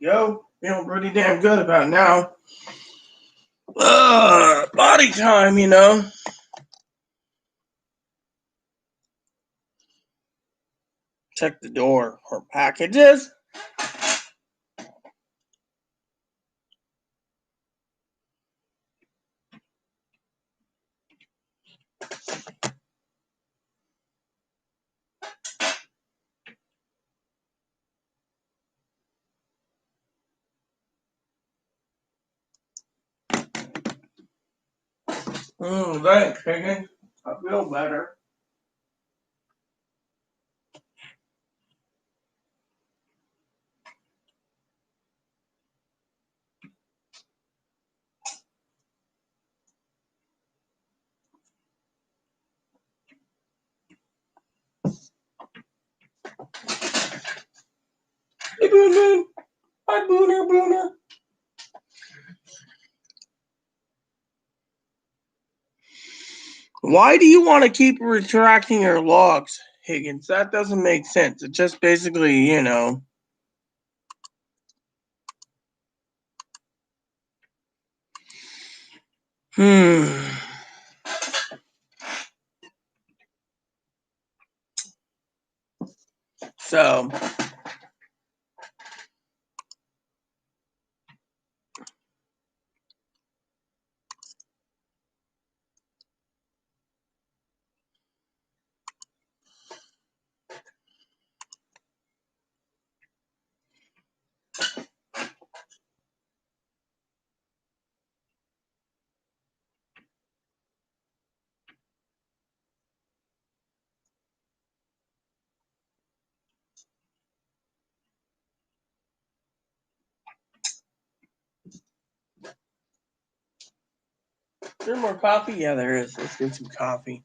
go. Feeling pretty damn good about it now. Body time, you know. Check the door for packages. Thanks, chicken. I feel better. Hey, Boon Boon. Hi, Booner Booner. Why do you want to keep retracting your logs, Higgins? That doesn't make sense. It just basically, you know. So, is there more coffee? Yeah, there is. Let's get some coffee.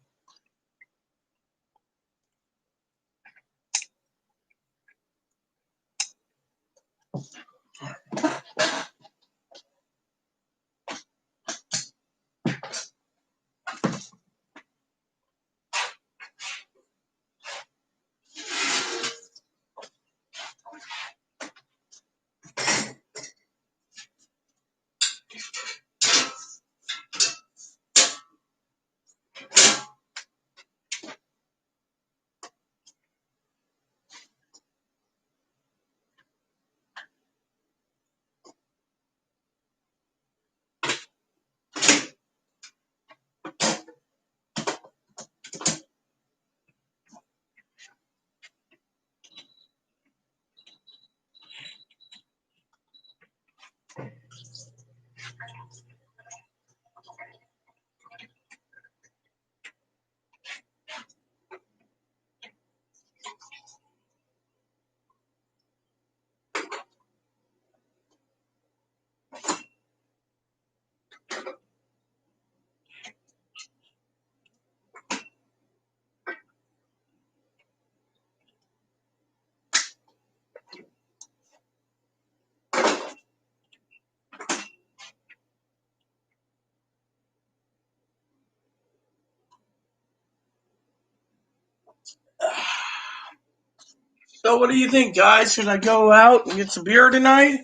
So, what do you think, guys? Should I go out and get some beer tonight?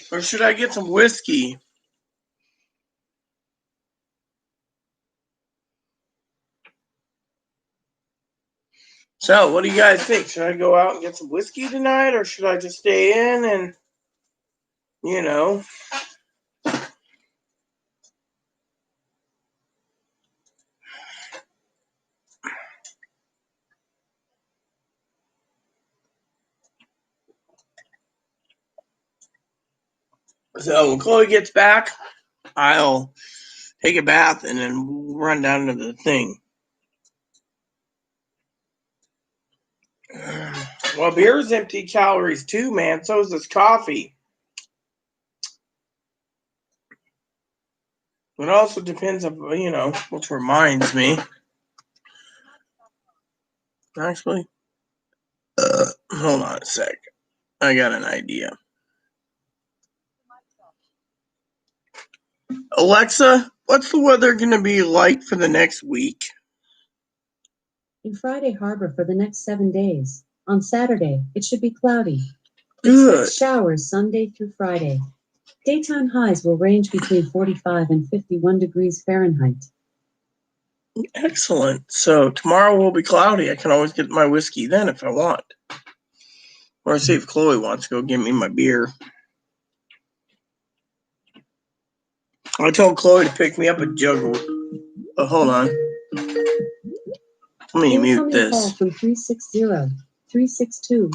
Or should I get some whiskey? So, what do you guys think? Should I go out and get some whiskey tonight? Or should I just stay in and, you know? So, when Chloe gets back, I'll take a bath and then run down to the thing. Well, beer's empty calories too, man. So is this coffee. It also depends on, you know, which reminds me. Actually, hold on a sec. I got an idea. Alexa, what's the weather going to be like for the next week? In Friday Harbor for the next 7 days. On Saturday, it should be cloudy. Good. Expect showers Sunday through Friday. Daytime highs will range between 45 and 51 degrees Fahrenheit. Excellent. So tomorrow will be cloudy. I can always get my whiskey then if I want. Or see if Chloe wants to go get me my beer. I told Chloe to pick me up a jug of... hold on. Let me mute this. Call from 360-362.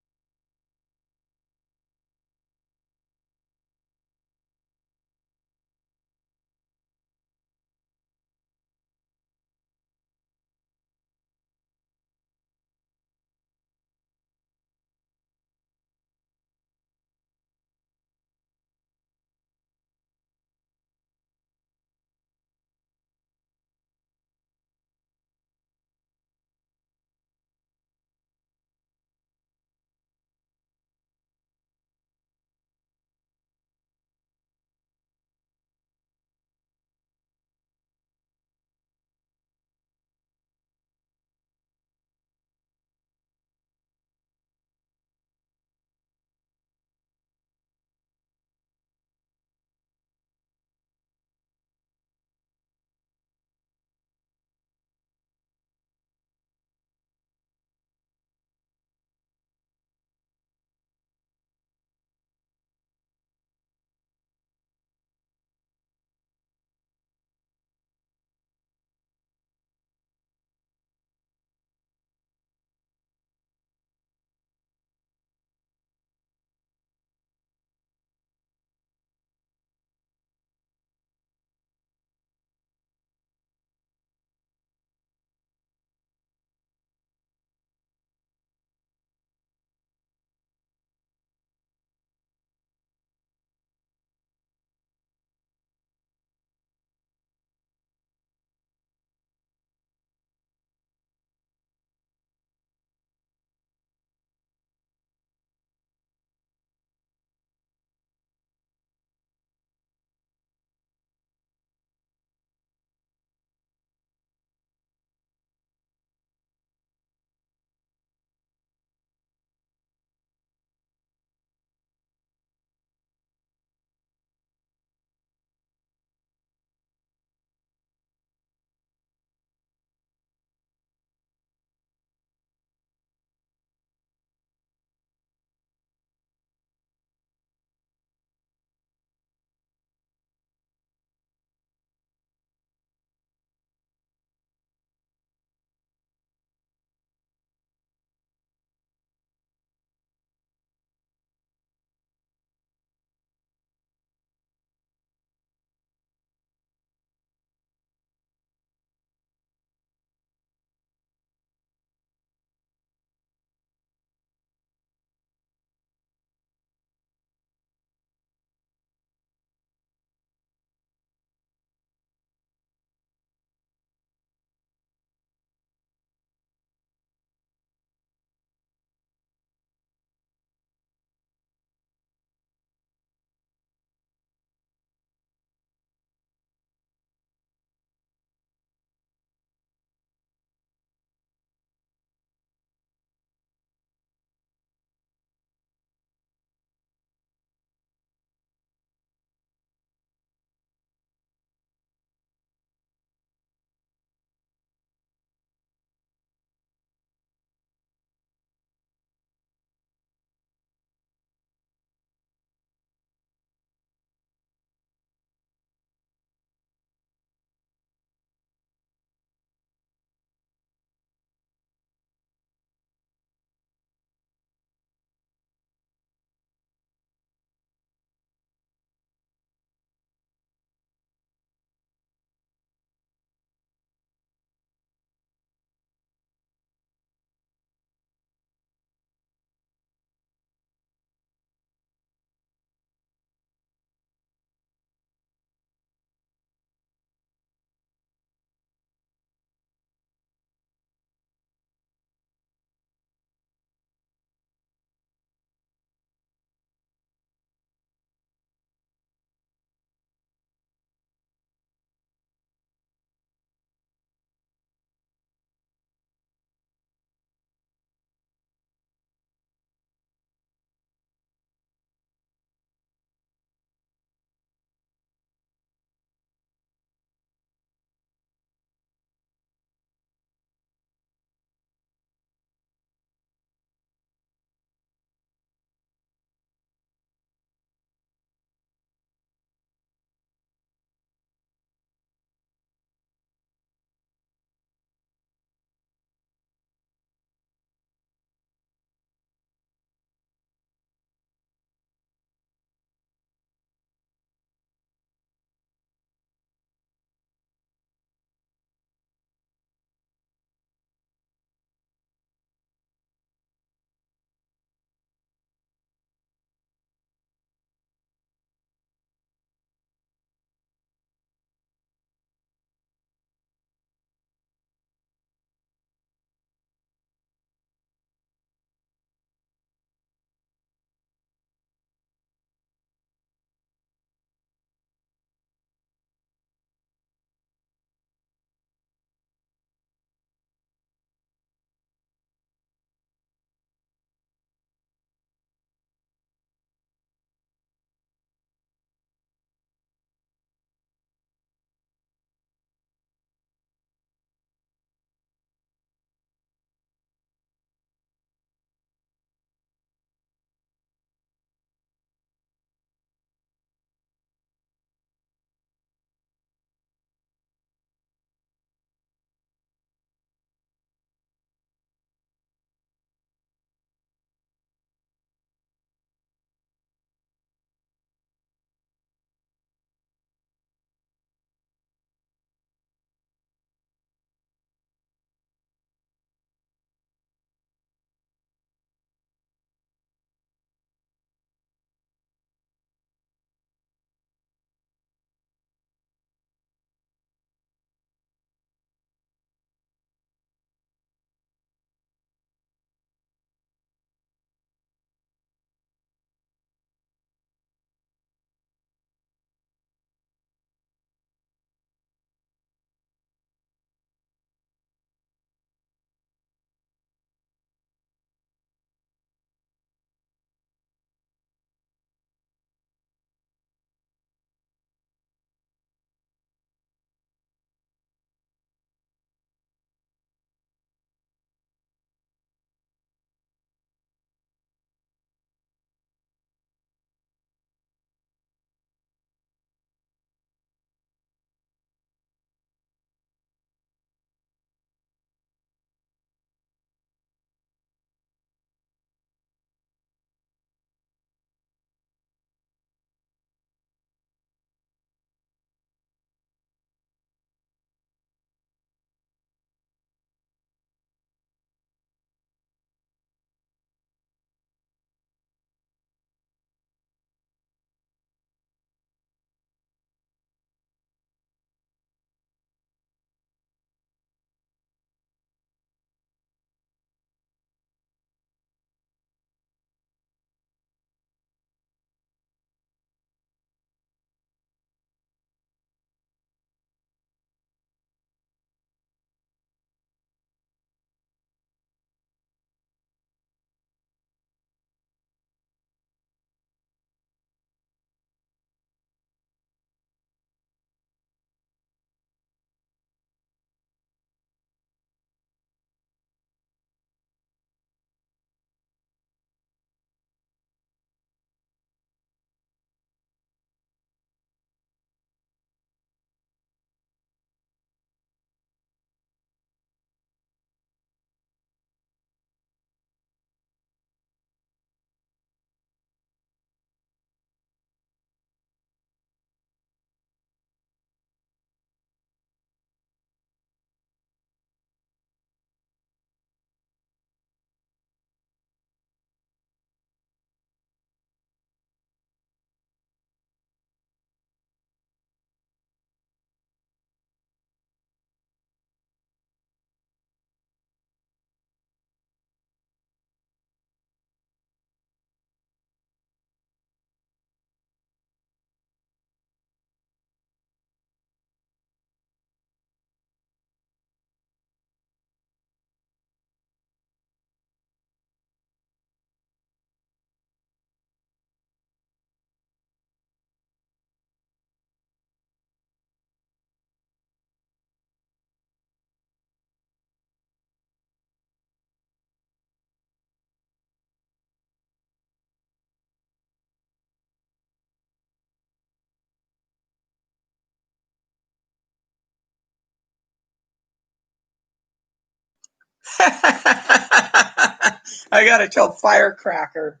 I gotta tell Firecracker.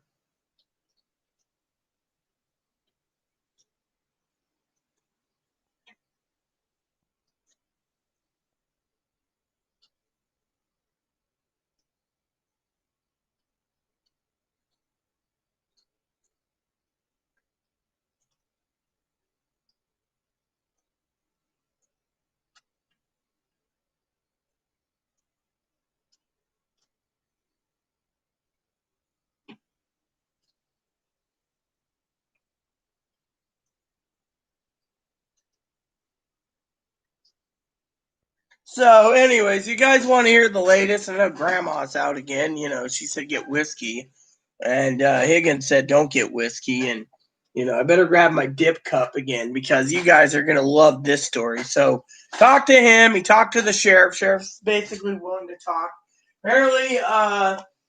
So, anyways, you guys want to hear the latest? I know Grandma's out again. She said get whiskey. And Higgins said, "Don't get whiskey." And I better grab my dip cup again because you guys are gonna love this story. So, talk to him. He talked to the sheriff. Sheriff's basically willing to talk. Apparently,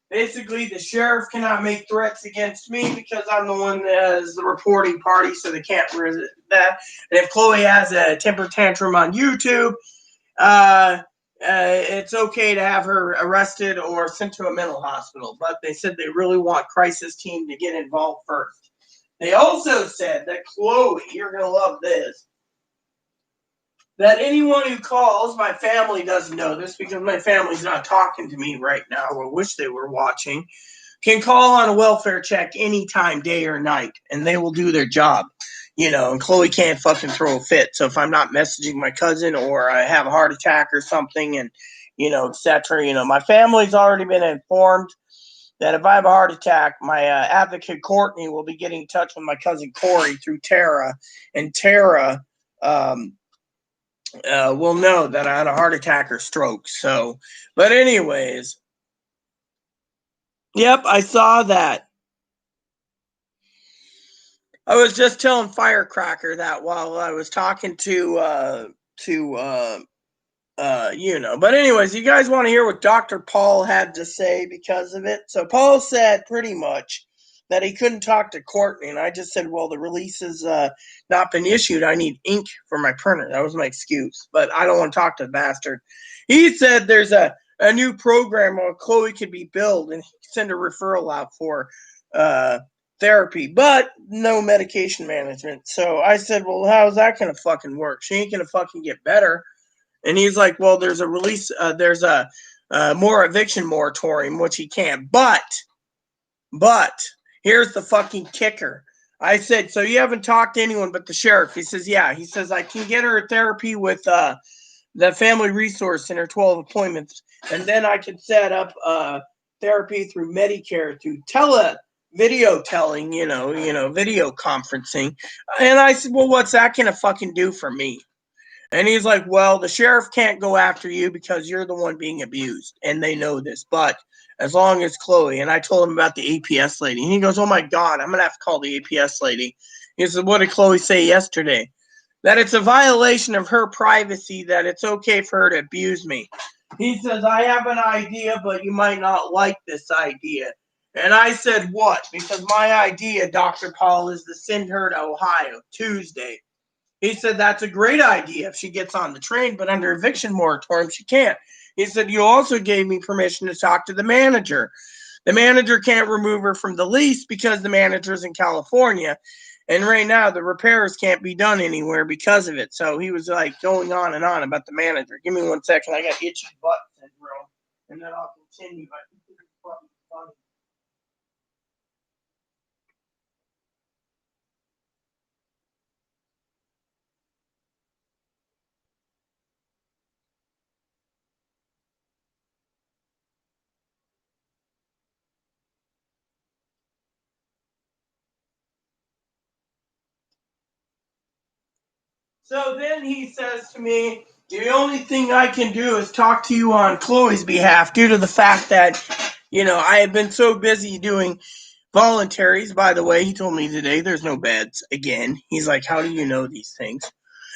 basically, the sheriff cannot make threats against me because I'm the one that is the reporting party, so they can't resist that. And if Chloe has a temper tantrum on YouTube, uh, it's okay to have her arrested or sent to a mental hospital, but they said they really want crisis team to get involved first. They also said that Chloe, you're going to love this, that anyone who calls, my family doesn't know this because my family's not talking to me right now, or wish they were watching, can call on a welfare check anytime, day or night, and they will do their job. And Chloe can't fucking throw a fit. So if I'm not messaging my cousin or I have a heart attack or something and, etc., my family's already been informed that if I have a heart attack, my advocate Courtney will be getting in touch with my cousin Corey through Tara, and Tara will know that I had a heart attack or stroke. So, but anyways, yep, I saw that. I was just telling Firecracker that while I was talking to But anyways, you guys want to hear what Dr. Paul had to say because of it? So Paul said pretty much that he couldn't talk to Courtney, and I just said, well, the release has not been issued. I need ink for my printer. That was my excuse, but I don't want to talk to the bastard. He said there's a new program where Chloe could be billed and send a referral out for therapy, but no medication management. So I said, well, how's that going to fucking work? She ain't going to fucking get better. And he's like, well, there's a release, there's a more eviction moratorium, which he can't. But here's the fucking kicker. I said, so you haven't talked to anyone but the sheriff? He says, yeah. He says, I can get her therapy with the Family Resource Center, 12 appointments, and then I can set up therapy through Medicare through video telling, video conferencing. And I said, well, what's that gonna fucking do for me? And he's like, well, the sheriff can't go after you because you're the one being abused. And they know this. But as long as Chloe, and I told him about the APS lady. And he goes, oh my God, I'm going to have to call the APS lady. He said, what did Chloe say yesterday? That it's a violation of her privacy, that it's okay for her to abuse me. He says, I have an idea, but you might not like this idea. And I said, what? Because my idea, Dr. Paul, is to send her to Ohio Tuesday. He said, that's a great idea if she gets on the train, but under eviction moratorium, she can't. He said, you also gave me permission to talk to the manager. The manager can't remove her from the lease because the manager's in California. And right now, the repairs can't be done anywhere because of it. So he was like going on and on about the manager. Give me 1 second. I got itchy butt syndrome. And then I'll continue. I think this is fucking funny. So then he says to me, the only thing I can do is talk to you on Chloe's behalf due to the fact that, I have been so busy doing voluntaries. By the way, he told me today there's no beds again. He's like, how do you know these things?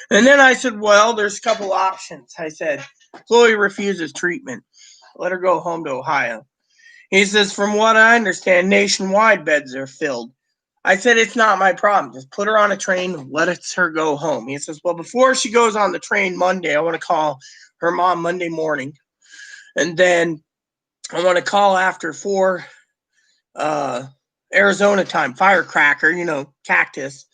And then I said, well, there's a couple options. I said, Chloe refuses treatment. Let her go home to Ohio. He says, from what I understand, nationwide beds are filled. I said, it's not my problem. Just put her on a train, let her go home. He says, well, before she goes on the train Monday, I want to call her mom Monday morning. And then I want to call after 4 Arizona time, Firecracker, Cactus.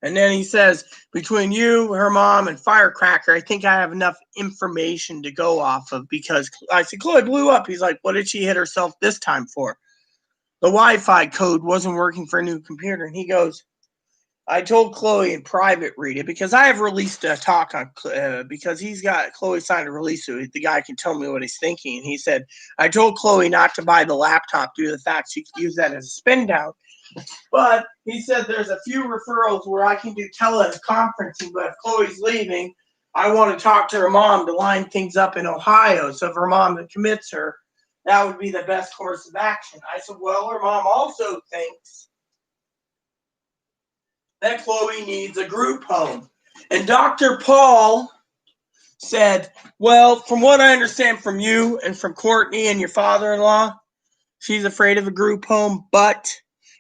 And then he says, between you, her mom, and Firecracker, I think I have enough information to go off of, because I said, Chloe blew up. He's like, what did she hit herself this time for? The Wi-Fi code wasn't working for a new computer. And he goes, I told Chloe in private, read it, because I have released a talk on, because he's got, Chloe signed a release so the guy can tell me what he's thinking. And he said, I told Chloe not to buy the laptop due to the fact she could use that as a spin down. But he said there's a few referrals where I can do teleconferencing, but if Chloe's leaving, I want to talk to her mom to line things up in Ohio. So if her mom commits her, that would be the best course of action. I said, well, her mom also thinks that Chloe needs a group home. And Dr. Paul said, well, from what I understand from you and from Courtney and your father-in-law, she's afraid of a group home, but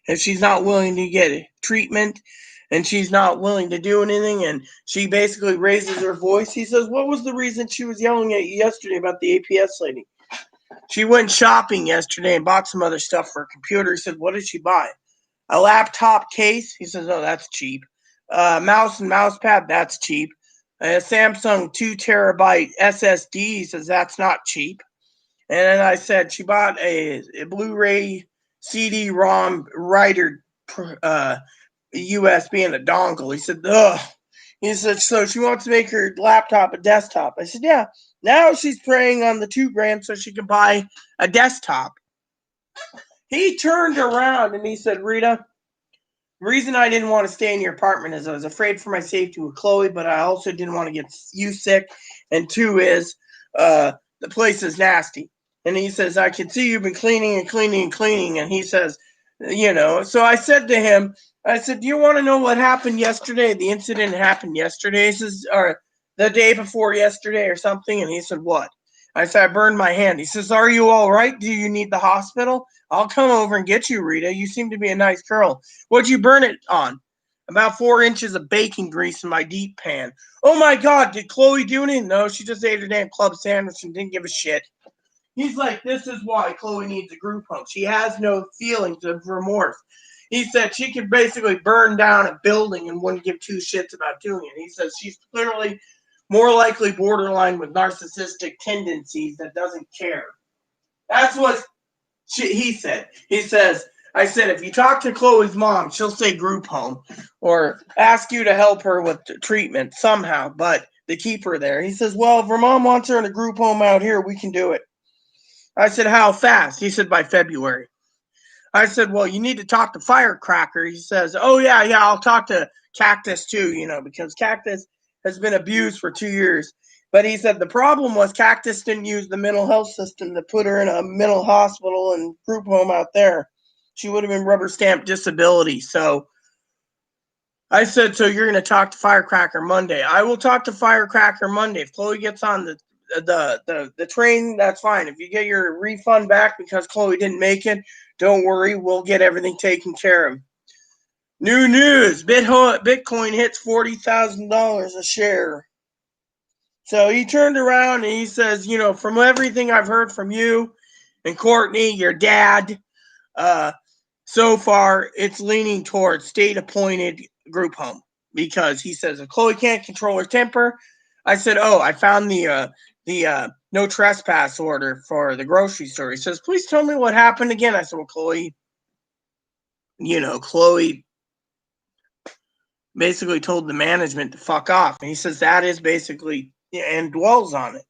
if she's not willing to get treatment and she's not willing to do anything, and she basically raises her voice, he says, what was the reason she was yelling at you yesterday about the APS lady? She went shopping yesterday and bought some other stuff for her computer. He said, what did she buy? A laptop case? He says, oh, that's cheap. Mouse and mouse pad? That's cheap. A Samsung 2 terabyte SSD? He says, that's not cheap. And then I said, she bought a Blu-ray CD-ROM writer USB and a dongle. He said, ugh. He said, so she wants to make her laptop a desktop. I said, yeah. Now she's preying on the $2,000 so she can buy a desktop. He turned around and he said, Rita, the reason I didn't want to stay in your apartment is I was afraid for my safety with Chloe, but I also didn't want to get you sick. And 2 is the place is nasty. And he says, I can see you've been cleaning and cleaning and cleaning. And he says, so I said to him, I said, do you want to know what happened yesterday? The incident happened yesterday. He says, or the day before yesterday or something. And he said, what? I said, I burned my hand. He says, are you all right? Do you need the hospital? I'll come over and get you, Rita. You seem to be a nice girl. What'd you burn it on? About 4 inches of bacon grease in my deep pan. Oh my God, did Chloe do anything? No, she just ate her damn club sandwich and didn't give a shit. He's like, this is why Chloe needs a group home. She has no feelings of remorse. He said she could basically burn down a building and wouldn't give 2 shits about doing it. He says she's clearly more likely borderline with narcissistic tendencies that doesn't care. That's what he said. He says, I said, if you talk to Chloe's mom, she'll say group home or ask you to help her with treatment somehow, but to keep her there. He says, well, if her mom wants her in a group home out here, we can do it. I said, how fast? He said, by February. I said, well, you need to talk to Firecracker. He says, oh, yeah, I'll talk to Cactus too, because Cactus has been abused for 2 years. But he said the problem was Cactus didn't use the mental health system to put her in a mental hospital and group home out there. She would have been rubber stamped disability. So I said, so you're going to talk to Firecracker Monday. I will talk to Firecracker Monday. If Chloe gets on the train, that's fine. If you get your refund back because Chloe didn't make it, don't worry. We'll get everything taken care of. New news. Bitcoin hits $40,000 a share. So he turned around and he says, from everything I've heard from you and Courtney, your dad, so far it's leaning towards state-appointed group home, because he says if Chloe can't control her temper. I said, oh, I found the no trespass order for the grocery store. He says, please tell me what happened again. I said, well, Chloe basically told the management to fuck off. And he says that is basically, and dwells on it.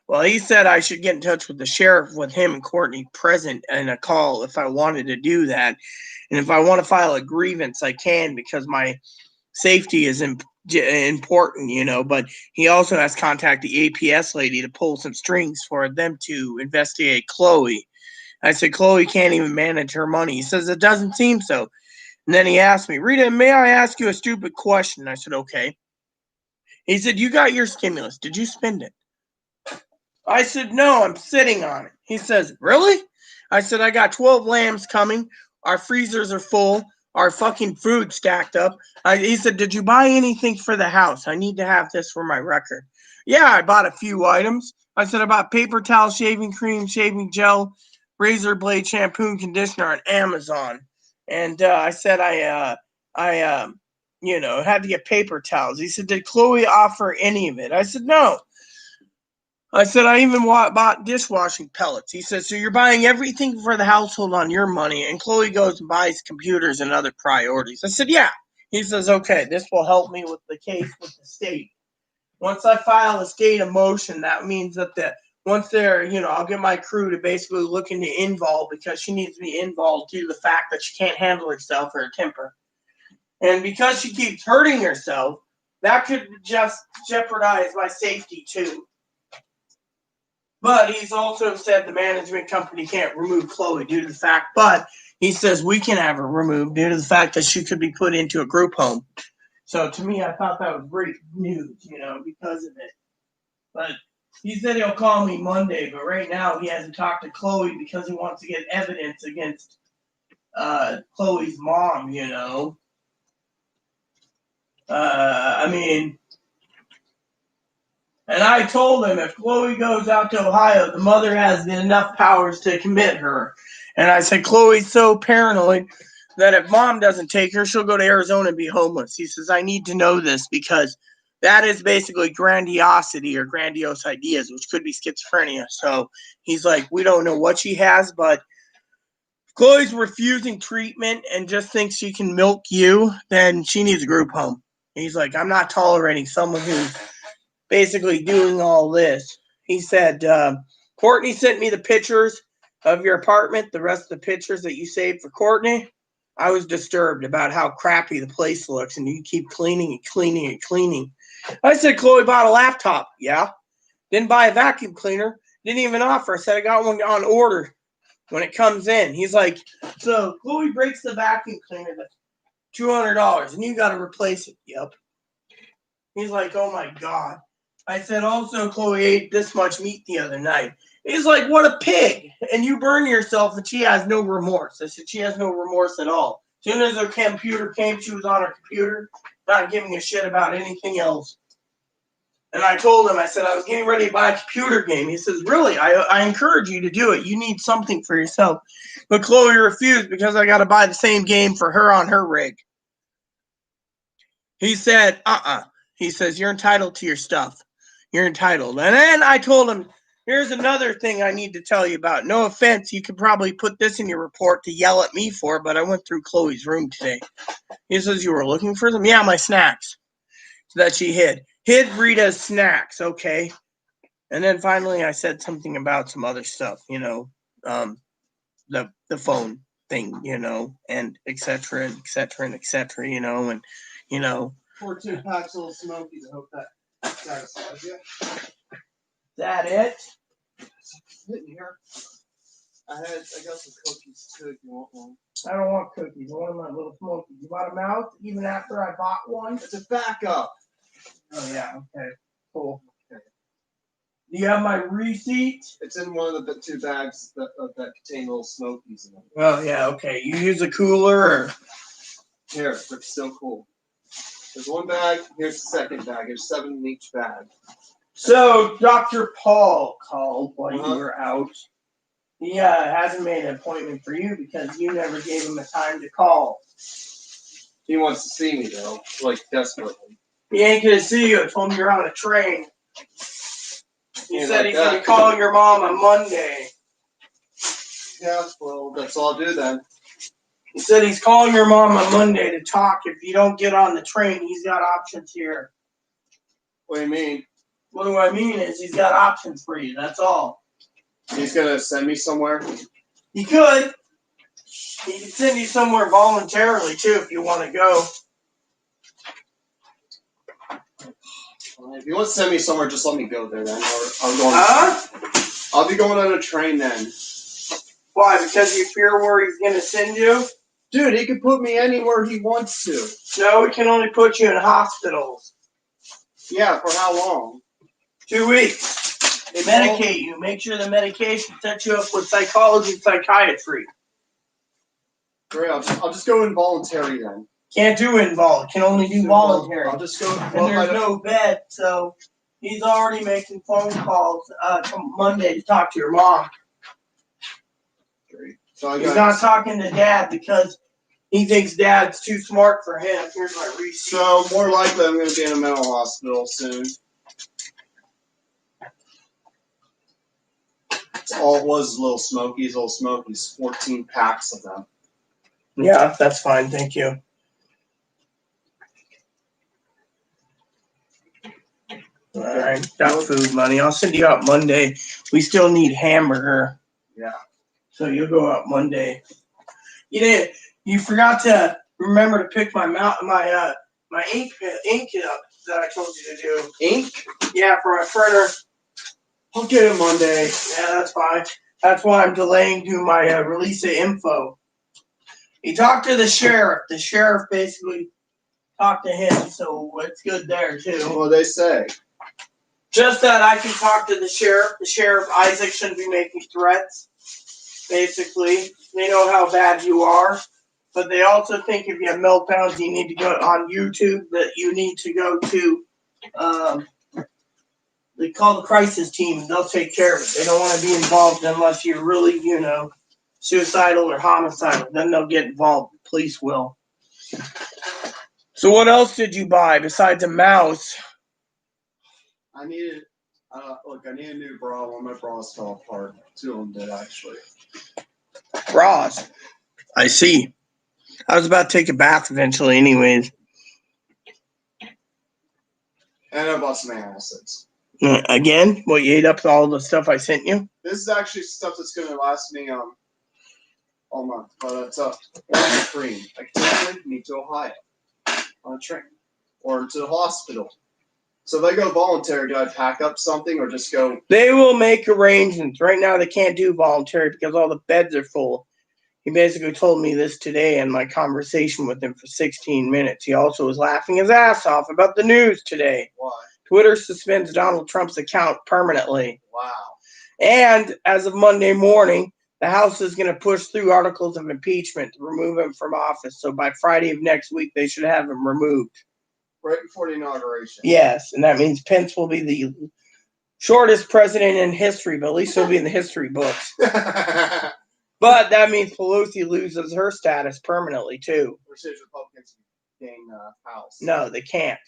Well, he said I should get in touch with the sheriff with him and Courtney present in a call if I wanted to do that. And if I want to file a grievance, I can, because my safety is important, but he also has to contact the APS lady to pull some strings for them to investigate Chloe. I said, Chloe can't even manage her money. He says, it doesn't seem so. And then he asked me, Rita, may I ask you a stupid question? I said, okay. He said, you got your stimulus. Did you spend it? I said, no, I'm sitting on it. He says, really? I said, I got 12 lambs coming. Our freezers are full. Our fucking food stacked up. He said, did you buy anything for the house? I need to have this for my record. Yeah, I bought a few items. I said, I bought paper towel, shaving cream, shaving gel, razor blade shampoo and conditioner on Amazon. And I said I had to get paper towels. He said, did Chloe offer any of it? I said, no. I said, I even bought dishwashing pellets. He said, so you're buying everything for the household on your money, and Chloe goes and buys computers and other priorities. I said, yeah. He says, okay, this will help me with the case with the state. Once I file a state of motion, that means that once they're, I'll get my crew to basically look into involve, because she needs to be involved due to the fact that she can't handle herself or her temper. And because she keeps hurting herself, that could just jeopardize my safety too. But he's also said the management company can't remove Chloe due to the fact, but he says we can have her removed due to the fact that she could be put into a group home. So to me, I thought that was great news, because of it. But he said he'll call me Monday, but right now he hasn't talked to Chloe because he wants to get evidence against Chloe's mom, And I told him if Chloe goes out to Ohio, the mother has enough powers to commit her. And I said, Chloe's so paranoid that if mom doesn't take her, she'll go to Arizona and be homeless. He says, I need to know this because that is basically grandiosity or grandiose ideas, which could be schizophrenia. So he's like, we don't know what she has, but if Chloe's refusing treatment and just thinks she can milk you, then she needs a group home. He's like, I'm not tolerating someone who's basically doing all this. He said, Courtney sent me the pictures of your apartment, the rest of the pictures that you saved for Courtney. I was disturbed about how crappy the place looks, and you keep cleaning and cleaning and cleaning. I said, Chloe bought a laptop. Yeah. Didn't buy a vacuum cleaner. Didn't even offer. I said, I got one on order when it comes in. He's like, so Chloe breaks the vacuum cleaner. That's $200, and you got to replace it. Yep. He's like, oh, my God. I said, also, Chloe ate this much meat the other night. He's like, what a pig. And you burn yourself, and she has no remorse. I said, she has no remorse at all. As soon as her computer came, she was on her computer, not giving a shit about anything else. And I told him, I said, I was getting ready to buy a computer game. He says, really? I encourage you to do it. You need something for yourself. But Chloe refused because I got to buy the same game for her on her rig. He said, He says, you're entitled to your stuff. You're entitled. And then I told him, here's another thing I need to tell you about. No offense, you could probably put this in your report to yell at me for, but I went through Chloe's room today. He says, you were looking for them? Yeah, my snacks that she hid. Hid Rita's snacks, okay? And then finally I said something about some other stuff, the phone thing, and et cetera, and et cetera, and et cetera, and, 14 packs of Smokies. I hope that satisfies you. Is that it? Sitting here. I got some cookies too if you want one. I don't want cookies. I want my little Smokies. You want them out even after I bought one? It's a backup. Oh, yeah. Okay. Cool. Okay. Do you have my receipt? It's in one of the 2 bags that contain little Smokies in them. Oh, yeah. Okay. You use a cooler or? Here, they're still cool. There's 1 bag. Here's the second bag. There's 7 in each bag. So, Dr. Paul called while you were out. He hasn't made an appointment for you because you never gave him a time to call. He wants to see me, though, like, desperately. He ain't going to see you. I told him you're on a train. He said he's going to call your mom on Monday. Yeah, well, that's all I'll do then. He said he's calling your mom on Monday to talk. If you don't get on the train, he's got options here. What do you mean? What do I mean is he's got options for you. That's all. He's going to send me somewhere? He could. He could send you somewhere voluntarily, too, if you want to go. If you want to send me somewhere, just let me go there then. I'll be going on a train then. Why? Because you fear where he's going to send you? Dude, he can put me anywhere he wants to. No, he can only put you in hospitals. Yeah, for how long? 2 weeks. They medicate you. Make sure the medication sets you up with psychology and psychiatry. Great, I'll just go involuntary then. Can't do involuntary. Can only do voluntary. I'll just go. And there's no bed, so he's already making phone calls Monday to talk to your mom. agree. So He's not talking to Dad because he thinks Dad's too smart for him. Here's my receipt. So more likely I'm going to be in a mental hospital soon. All it was Little Smokies, 14 packs of them. Yeah, that's fine. Thank you. All right, got food money. I'll send you out Monday. We still need hamburger. Yeah. So you'll go out Monday. You forgot to remember to pick my ink up that I told you to do. Ink? Yeah, for my printer. I'll get it Monday. Yeah, that's fine. That's why I'm delaying doing my release of info. He talked to the sheriff. The sheriff basically talked to him, so it's good there too. What they say? Just that I can talk to the sheriff. The sheriff, Isaac, shouldn't be making threats. Basically, they know how bad you are, but they also think if you have meltdowns, you need to go on YouTube. That you need to go to. They call the crisis team, and they'll take care of it. They don't want to be involved unless you're really, suicidal or homicidal. Then they'll get involved. The police will. So what else did you buy besides a mouse? I needed a new bra. One of my bras fell apart. Two of them did, actually. Bras. I see. I was about to take a bath eventually anyways. And I bought some antacids. Again? What, you ate up all the stuff I sent you? This is actually stuff that's going to last me all month. But it's a cream. I can take me to Ohio on a train. Or to the hospital. So if I go voluntary, do I pack up something or just go? They will make arrangements. Right now they can't do voluntary because all the beds are full. He basically told me this today in my conversation with him for 16 minutes. He also was laughing his ass off about the news today. Why? Twitter suspends Donald Trump's account permanently. Wow. And as of Monday morning, the House is going to push through articles of impeachment to remove him from office. So by Friday of next week, they should have him removed. Right before the inauguration. Yes, and that means Pence will be the shortest president in history, but at least he'll be in the history books. But that means Pelosi loses her status permanently, too. Which is Republicans gain House. No, they can't.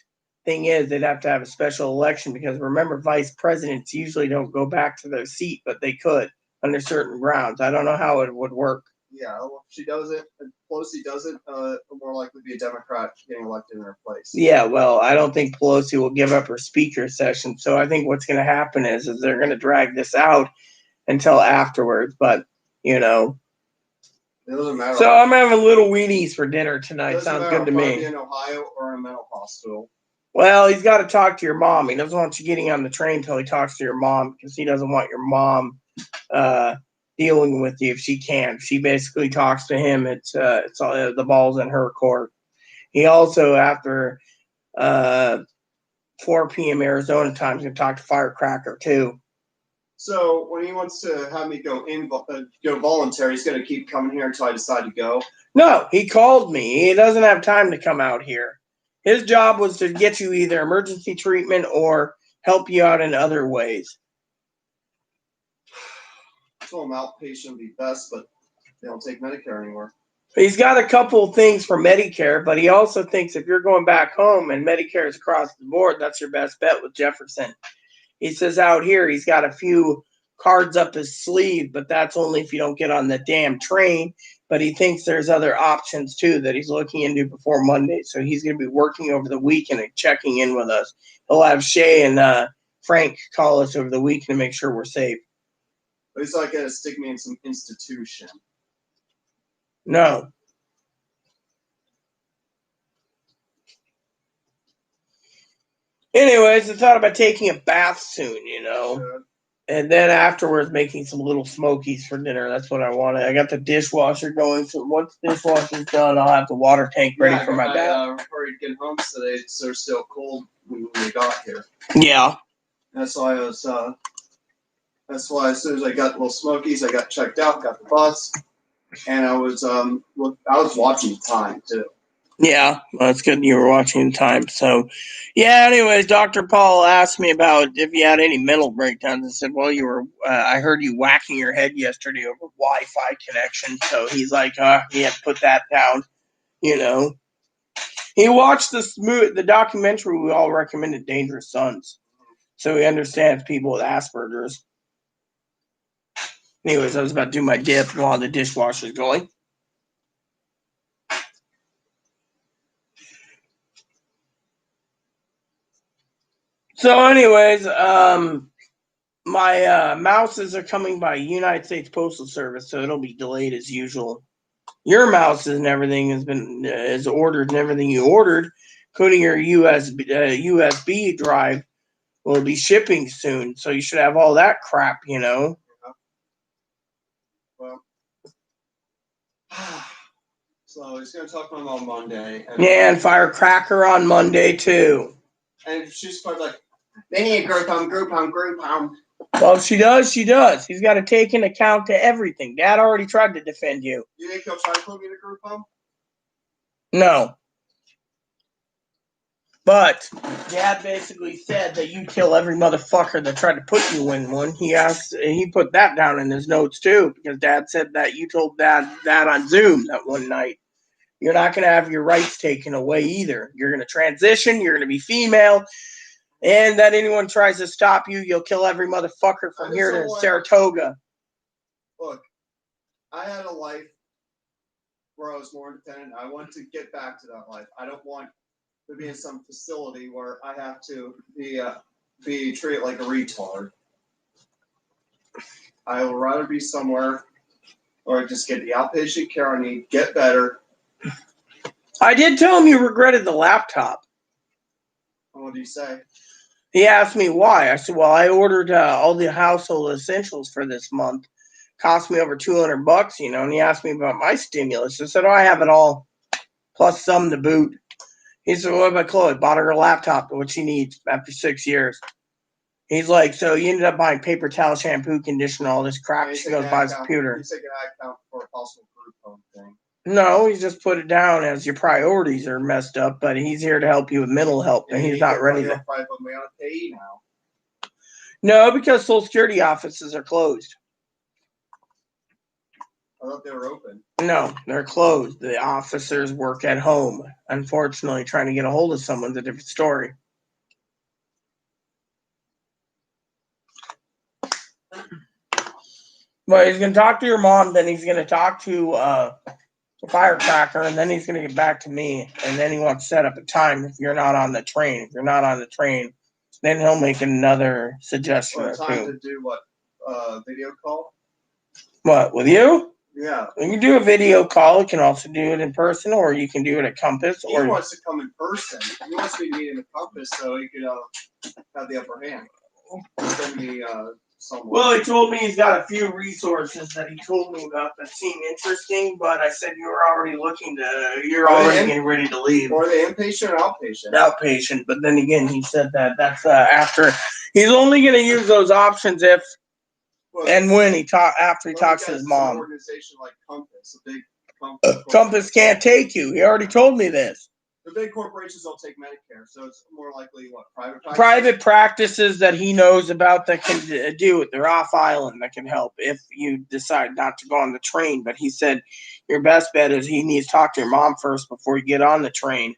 Thing is, they'd have to have a special election because remember, vice presidents usually don't go back to their seat, but they could under certain grounds. I don't know how it would work. Yeah, well, if she does it, if Pelosi does it, it'll more likely be a Democrat getting elected in her place. Yeah, well, I don't think Pelosi will give up her speaker session. So I think what's going to happen is they're going to drag this out until afterwards. But, It doesn't matter. So I'm having little weenies for dinner tonight. Sounds good to me. Be in Ohio or in a mental hospital. Well, he's got to talk to your mom. He doesn't want you getting on the train until he talks to your mom because he doesn't want your mom dealing with you if she can. If she basically talks to him, it's all, the ball's in her court. He also, after 4 p.m. Arizona time, is going to talk to Firecracker too. So when he wants to have me go voluntary, he's going to keep coming here until I decide to go. No, he called me. He doesn't have time to come out here. His job was to get you either emergency treatment or help you out in other ways. I told him outpatient would be best, but they don't take Medicare anymore. He's got a couple of things for Medicare, but he also thinks if you're going back home and Medicare is across the board, that's your best bet with Jefferson. He says out here he's got a few cards up his sleeve, but that's only if you don't get on the damn train. But he thinks there's other options too that he's looking into before Monday. So he's going to be working over the weekend and checking in with us. He'll have Shay and Frank call us over the weekend to make sure we're safe. But he's not going to stick me in some institution. No. Anyways, I thought about taking a bath soon, Good. And then afterwards making some little smokies for dinner. That's what I wanted. I got the dishwasher going, so once the dishwasher's done, I'll have the water tank ready for my bath. I hurried to get home today, so they're still cold when we got here. Yeah. That's why I was. That's why as soon as I got little smokies, I got checked out, got the bus, and I was watching the time too. Yeah, well, it's good you were watching in time. So, yeah. Anyways, Dr. Paul asked me about if you had any mental breakdowns. I said, "Well, you were. I heard you whacking your head yesterday over Wi-Fi connection." So he's like, he had to put that down." You know, he watched the documentary we all recommended, Dangerous Sons, so he understands people with Asperger's. Anyways, I was about to do my dip while the dishwasher's going. So, anyways, my mouses are coming by United States Postal Service, so it'll be delayed as usual. Your mouses and everything is ordered, and everything you ordered, including your USB drive, will be shipping soon. So you should have all that crap, Well, so he's gonna talk to my mom Monday. And firecracker on Monday too. And she's probably like, "They need a group home." Well, she does. He's got to take into account to everything. Dad already tried to defend you. You think he'll try to put me in a group home? No. But Dad basically said that you kill every motherfucker that tried to put you in one. He put that down in his notes too, because Dad said that you told Dad that on Zoom that one night. You're not going to have your rights taken away either. You're going to transition. You're going to be female. And that anyone tries to stop you, you'll kill every motherfucker from here to Saratoga. Look, I had a life where I was more independent. I want to get back to that life. I don't want to be in some facility where I have to be treated like a retard. I would rather be somewhere where I just get the outpatient care I need, get better. I did tell him you regretted the laptop. What do you say? He asked me why. I said, well, I ordered all the household essentials for this month. Cost me over $200, and he asked me about my stimulus. I said, I have it all, plus some to boot. He said, what about Chloe? Bought her a laptop, what she needs after 6 years. He's like, so you ended up buying paper towel, shampoo, conditioner, all this crap. She goes, buys a computer. He's taking an account for a possible group home thing. No, he's just put it down as your priorities are messed up, but he's here to help you with mental health, and he's not ready to. Probably put me on a pay now. No, because Social Security offices are closed. I thought they were open. No, they're closed. The officers work at home. Unfortunately, trying to get a hold of someone's a different story. But he's going to talk to your mom, then he's going to talk to the firecracker, and then he's going to get back to me, and then he wants to set up a time if you're not on the train. If you're not on the train, then he'll make another suggestion or time two. To do what? Video call? What, with you? Yeah. You can do a video call. You can also do it in person, or you can do it at Compass. He wants to come in person. He wants me to meet him at Compass so he could have the upper hand. Send me somewhere. Well, he told me he's got a few resources that he told me about that seem interesting, but I said you're already getting ready to leave. Or the inpatient or outpatient? Outpatient, but then again, he said that's after. He's only going to use those options if and when after he talks to his mom. An organization like Compass, a big Compass. Compass can't take you. He already told me this. The big corporations don't take Medicare, so it's more likely what, private practices? Private practices that he knows about that can do it. They're off island that can help if you decide not to go on the train. But he said your best bet is he needs to talk to your mom first before you get on the train.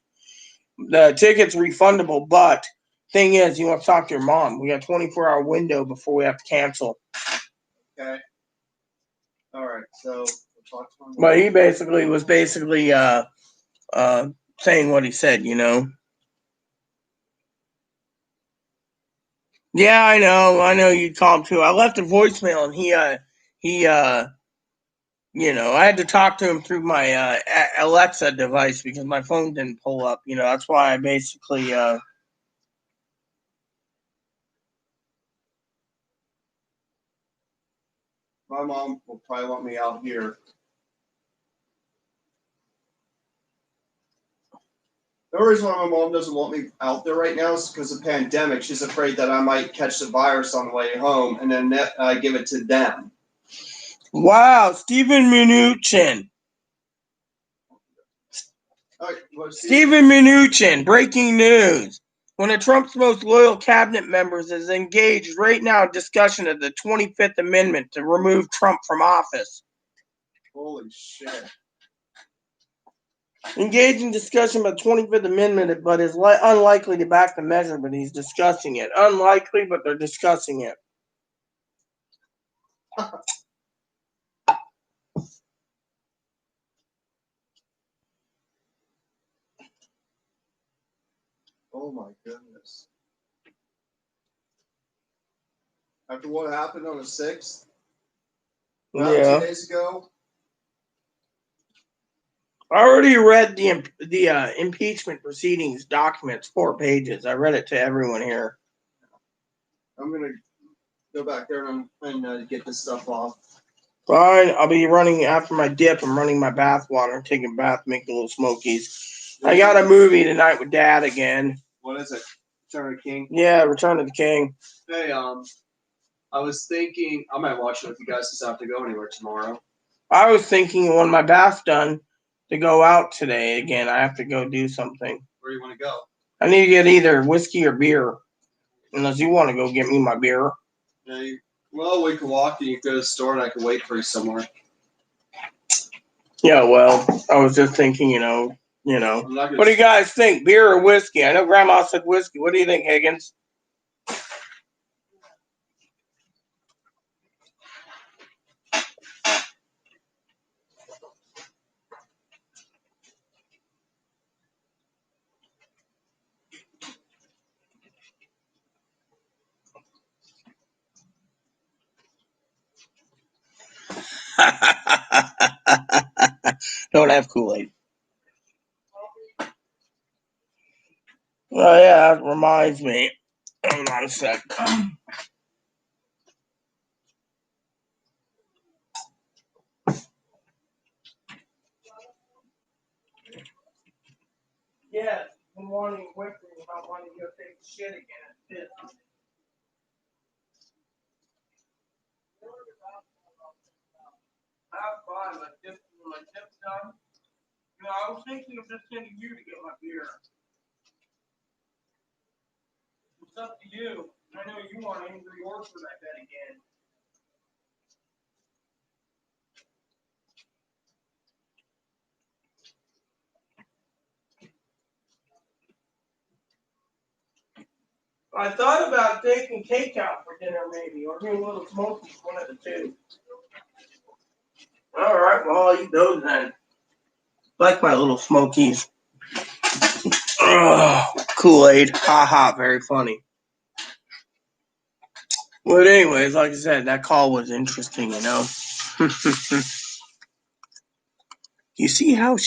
The ticket's refundable, but thing is, you want to talk to your mom. We got a 24-hour window before we have to cancel. Okay. All right. So we'll talk to my mom. But he was saying what he said, Yeah, I know you'd call him too. I left a voicemail and he I had to talk to him through my Alexa device because my phone didn't pull up. That's why I basically my mom will probably want me out here. The reason why my mom doesn't want me out there right now is because of the pandemic. She's afraid that I might catch the virus on the way home, and then I give it to them. Wow, Stephen Mnuchin. All right, Stephen Mnuchin, breaking news. One of Trump's most loyal cabinet members is engaged right now in discussion of the 25th Amendment to remove Trump from office. Holy shit. Engaged in discussion about the 25th Amendment, but is unlikely to back the measure, but he's discussing it. Unlikely, but they're discussing it. Oh my goodness. After what happened on the 6th? About 2 days ago? I already read the impeachment proceedings documents, 4 pages. I read it to everyone here. I'm going to go back there and get this stuff off. Fine, I'll be running after my dip. I'm running my bath water, taking a bath, making little smokies. I got a movie tonight with Dad again. What is it? Return of the King? Yeah, Return of the King. Hey, I was thinking I might watch it with you guys since I have to go anywhere tomorrow. I was thinking when my bath's done to go out today again. I have to go do something. Where do you want to go? I need to get either whiskey or beer. Unless you want to go get me my beer. Hey, well, we can walk and you can go to the store and I can wait for you somewhere. Yeah, well, I was just thinking, you know. What do you guys think? Beer or whiskey? I know Grandma said whiskey. What do you think, Higgins? Don't have Kool-Aid. Oh, yeah, that reminds me. Hold on a sec. Yeah, I'm wanting quickly about wanting to go take a shit again. Have fun. My tip's done. You know, I was thinking of just sending you to get my beer. It's up to you. I know you want Angry Orchard, I bet, again. I thought about taking cake out for dinner, maybe, or doing little smokies, one of the two. All right, well, I'll eat those then. Like my little smokies. Kool-Aid, haha, very funny. But anyways, like I said, that call was interesting, you know. You see how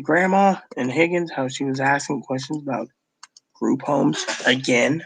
Grandma and Higgins, how she was asking questions about group homes again?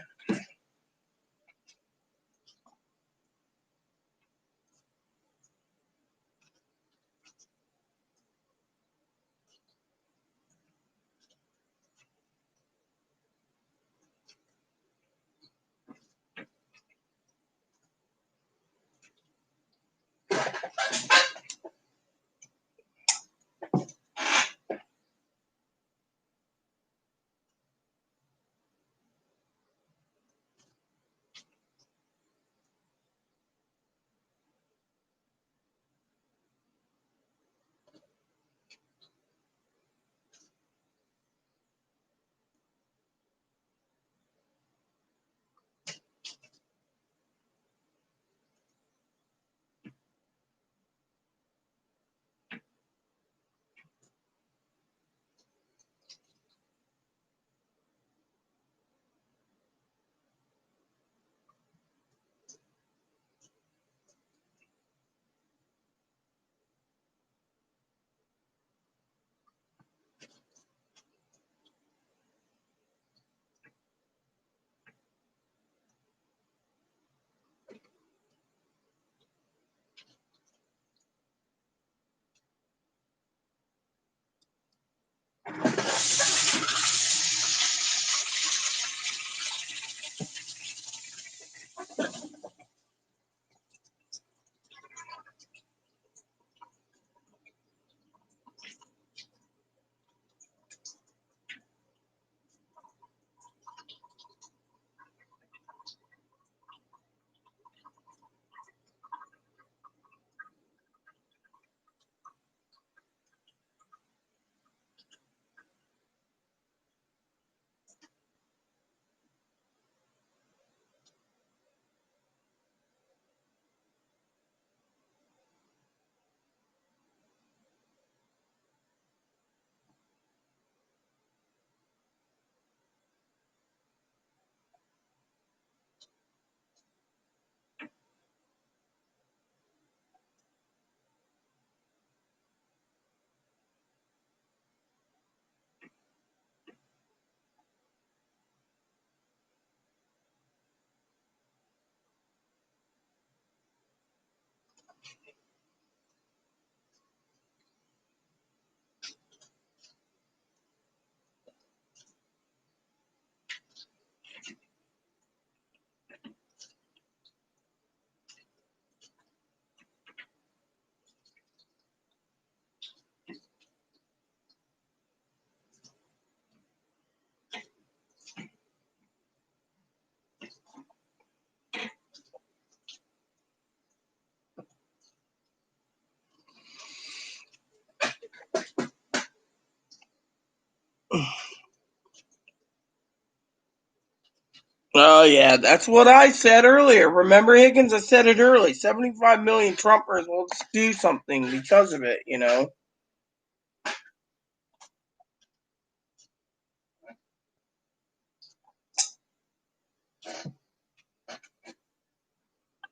Oh yeah, that's what I said earlier. Remember, Higgins? I said it early. 75 million Trumpers will do something because of it.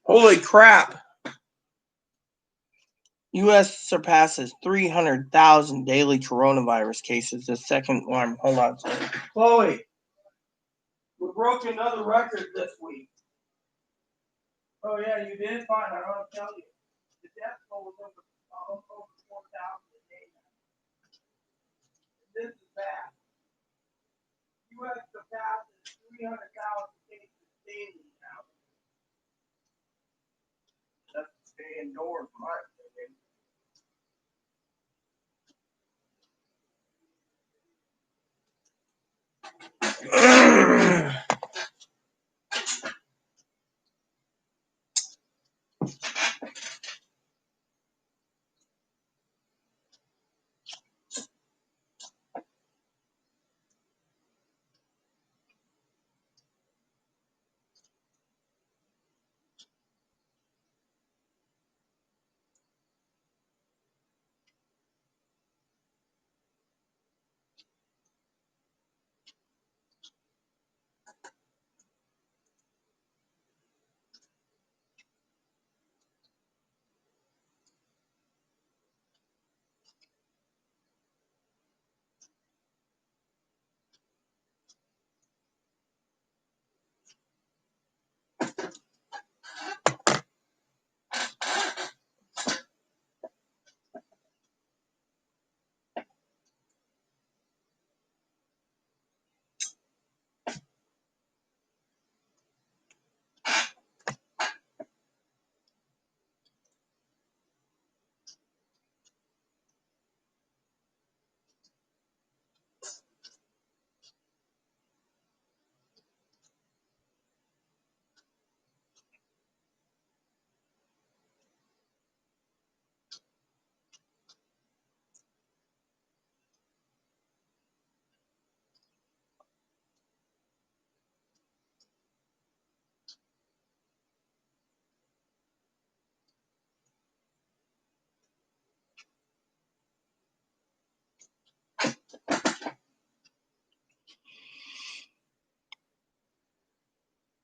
Holy crap! U.S. surpasses 300,000 daily coronavirus cases. The second one. Hold on. Chloe, we broke another record this week. Oh yeah, you did? Fine, I don't tell you. The death toll was over 4,000 a day. This is bad. U.S. surpasses 300,000 cases daily now. That's to stay indoors, my opinion.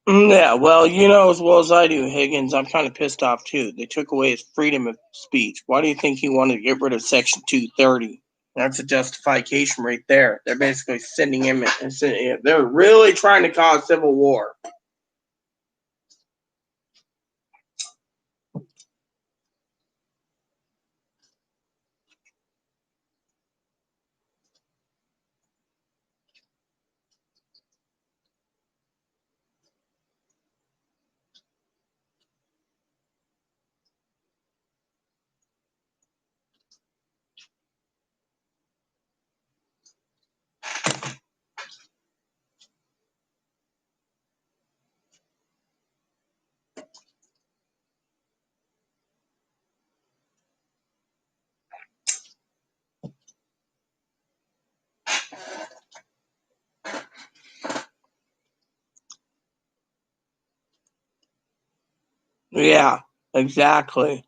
Yeah, well, you know as well as I do, Higgins, I'm kind of pissed off too. They took away his freedom of speech. Why do you think he wanted to get rid of Section 230? That's a justification right there. They're basically sending him, they're really trying to cause civil war. Yeah, exactly.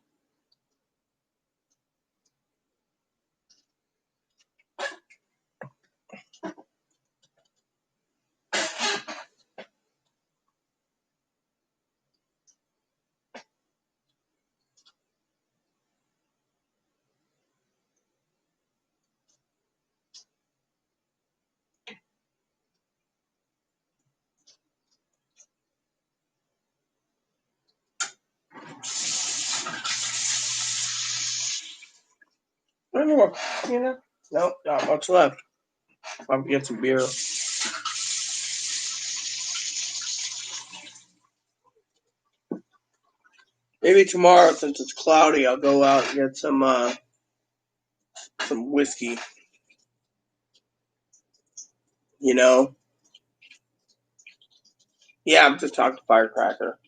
I don't know, nope, not much left. I'll get some beer. Maybe tomorrow, since it's cloudy, I'll go out and get some whiskey. You know? Yeah, I'm just talking to Firecracker.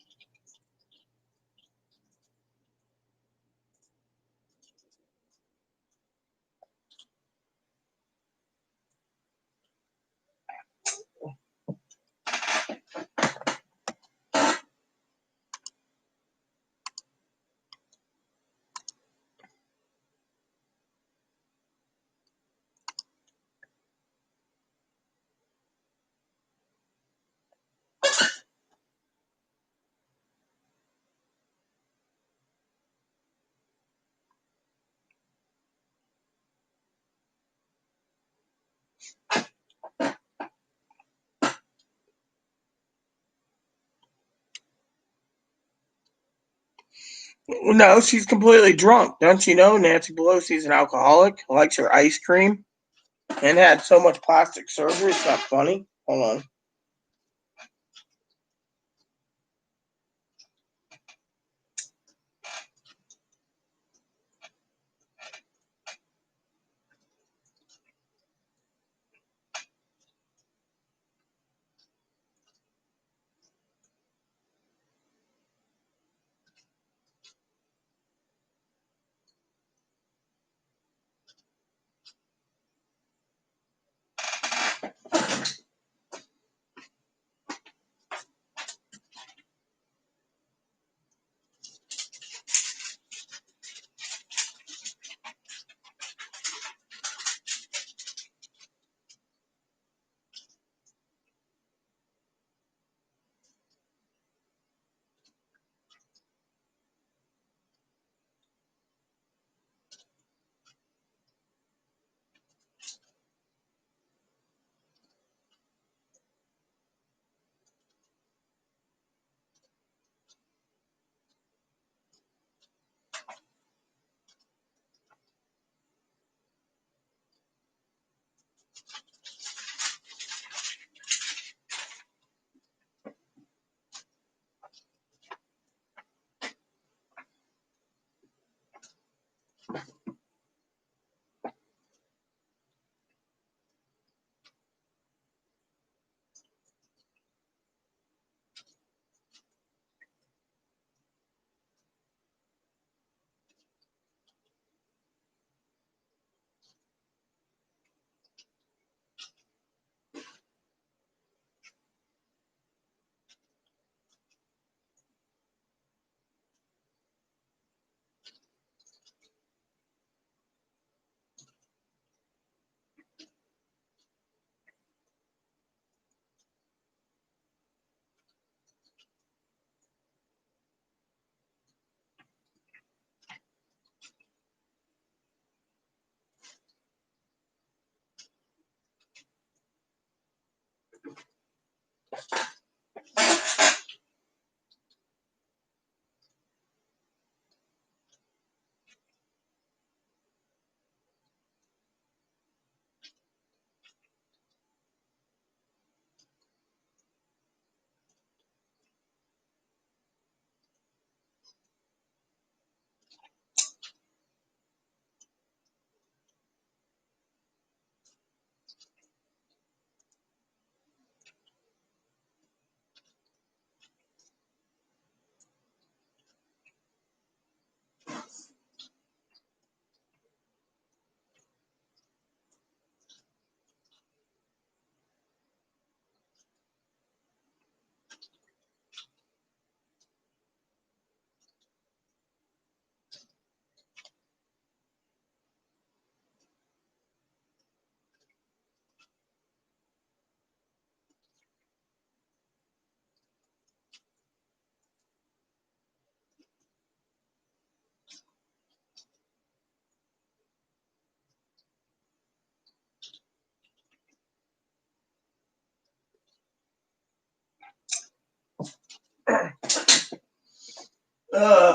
No, she's completely drunk. Don't you know Nancy Pelosi's an alcoholic, likes her ice cream, and had so much plastic surgery? It's not funny. Hold on.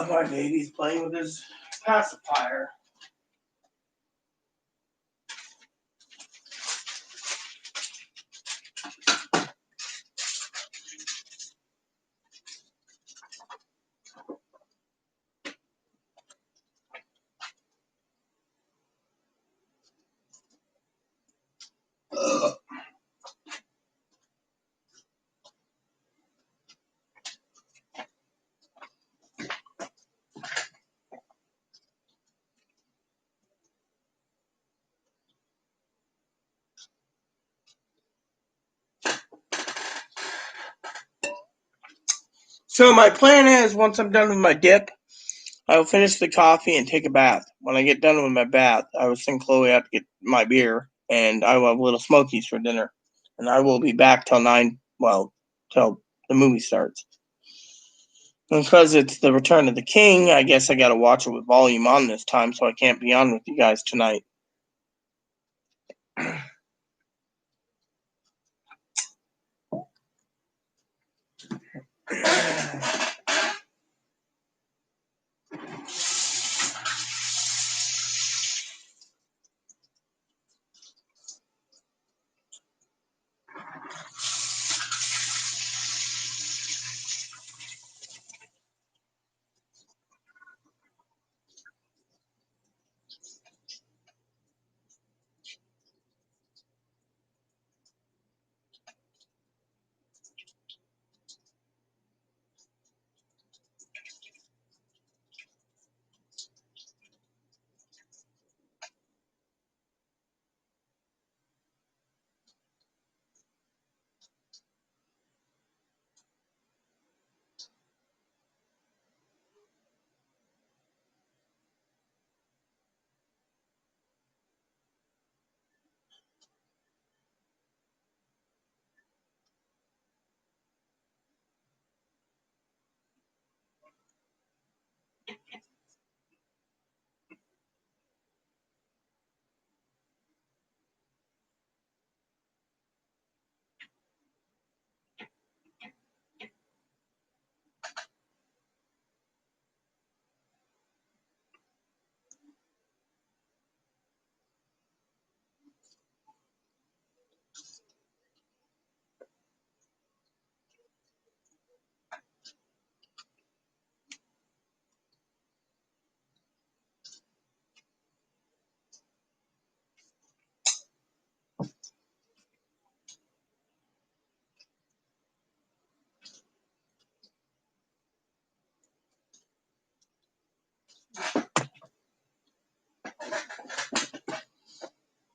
My baby's playing with his pacifier. So my plan is, once I'm done with my dip, I will finish the coffee and take a bath. When I get done with my bath, I will send Chloe out to get my beer, and I will have little smokies for dinner. And I will be back till 9, well, till the movie starts. And because it's the Return of the King, I guess I gotta watch it with volume on this time, so I can't be on with you guys tonight.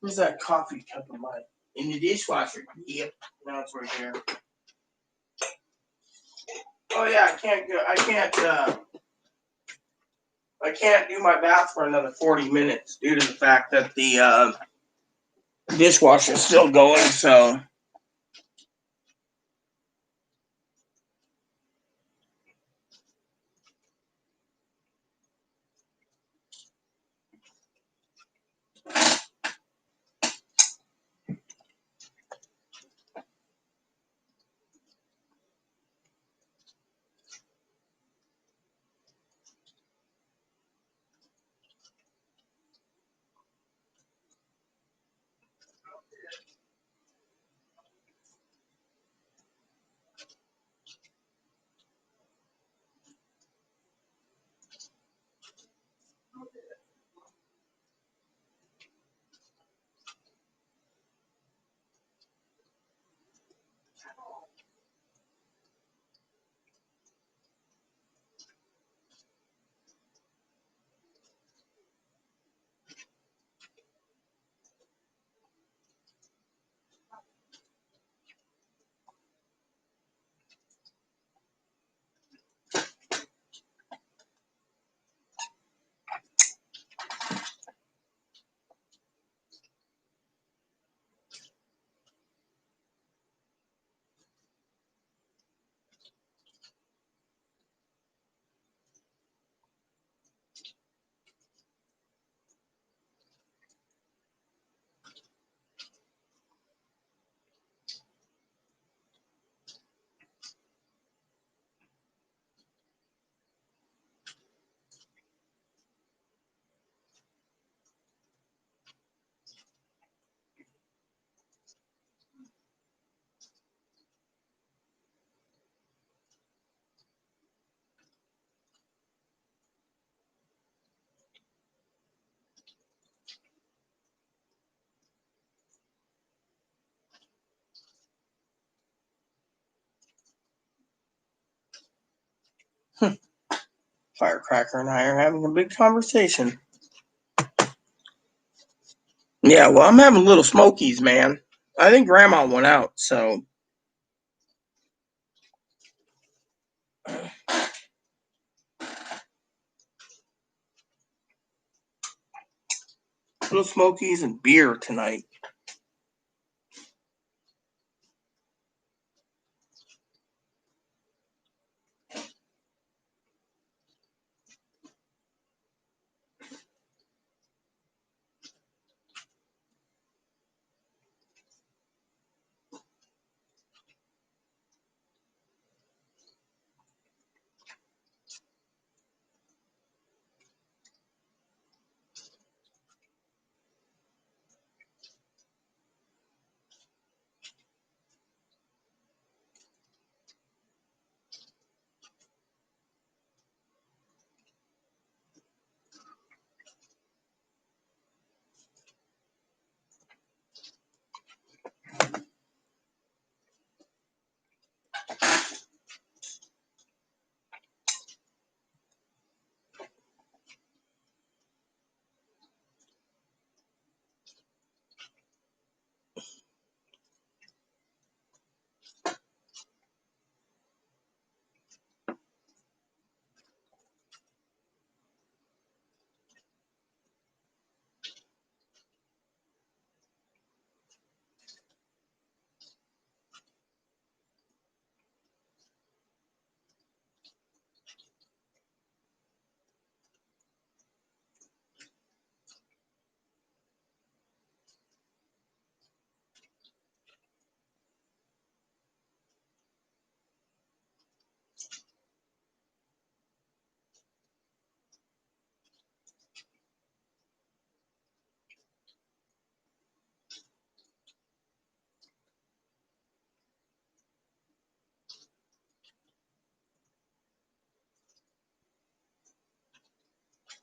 Where's that coffee cup of mine? In the dishwasher. Yep. Now it's right here. Oh yeah, I can't go. I can't do my bath for another 40 minutes due to the fact that the dishwasher's still going. So Firecracker and I are having a big conversation. Yeah, well, I'm having little smokies, man. I think Grandma went out, so little smokies and beer tonight.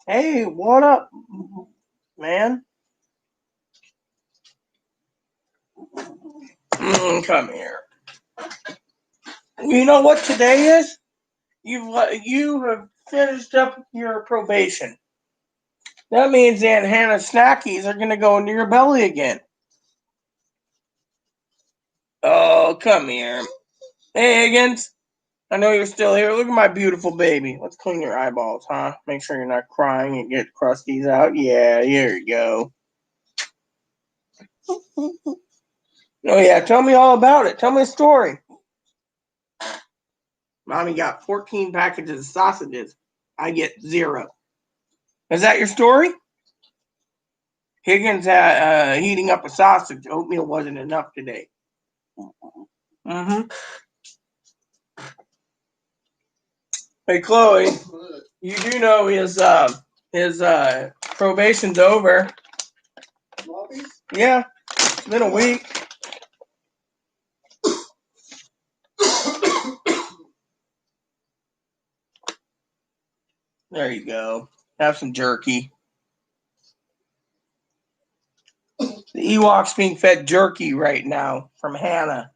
Hey, what up, man? Come here. You know what today is? You have finished up your probation. That means Aunt Hannah's snackies are gonna go into your belly again. Oh, come here. Hey, Higgins. I know you're still here. Look at my beautiful baby. Let's clean your eyeballs, huh? Make sure you're not crying and get crusties out. Yeah, here you go. Oh, yeah. Tell me all about it. Tell me a story. Mommy got 14 packages of sausages. I get 0. Is that your story? Higgins heating up a sausage. Oatmeal wasn't enough today. Mm-hmm. Hey, Chloe, you do know his probation's over. Yeah, it's been a week. There you go. Have some jerky. The Ewok's being fed jerky right now from Hannah.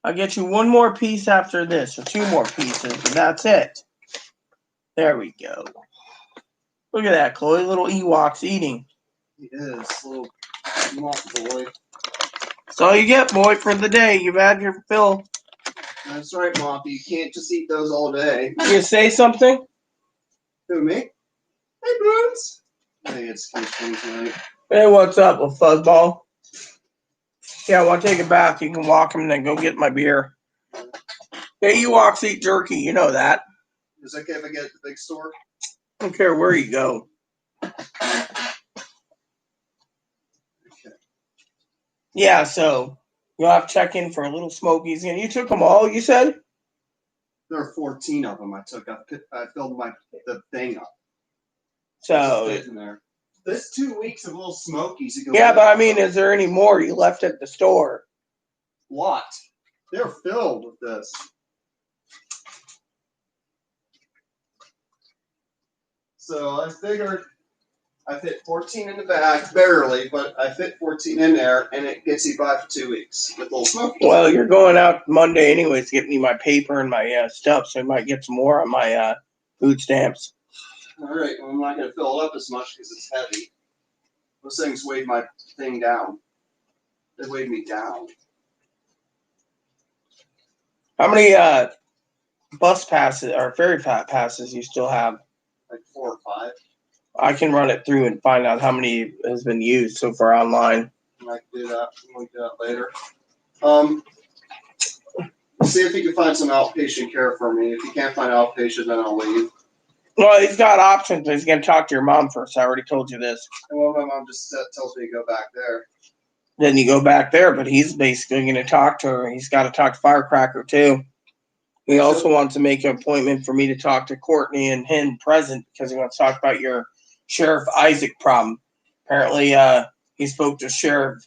I'll get you one more piece after this, or 2 more pieces, and that's it. There we go. Look at that, Chloe. Little Ewok's eating. He is, little Ewok boy. That's all you get, boy, for the day. You've had your fill. That's right, Moppy. You can't just eat those all day. You say something? Who, me? Hey, Bruins. Hey, it's Thanksgiving tonight. Hey, what's up, little fuzzball? Yeah, I want to take a bath. You can walk him and then go get my beer. Hey, Ewoks eat jerky. You know that. Is that okay if I get it at the big store? I don't care where you go. Okay. Yeah, so you'll have to check in for a little Smokies. And you took them all, you said? There are 14 of them I took. I filled the thing up. So in there. This 2 weeks of little Smokies. Yeah, but I mean, is there any more you left at the store? Lot. They're filled with this. So I figured I fit 14 in the bag, barely, but I fit 14 in there, and it gets you by for 2 weeks with little Smokies. Well, you're going out Monday anyways to get me my paper and my stuff, so I might get some more on my food stamps. All right, well, I'm not going to fill it up as much because it's heavy. Those things weighed my thing down. They weighed me down. How many bus passes or ferry passes you still have? Like 4 or 5. I can run it through and find out how many has been used so far online. I might do that. We'll do that later. See if you can find some outpatient care for me. If you can't find outpatient, then I'll leave. Well, he's got options. He's going to talk to your mom first. I already told you this. Well, my mom just tells me to go back there. Then you go back there, but he's basically going to talk to her. He's got to talk to Firecracker, too. He also wants to make an appointment for me to talk to Courtney and him present because he wants to talk about your Sheriff Isaac problem. Apparently, he spoke to Sheriff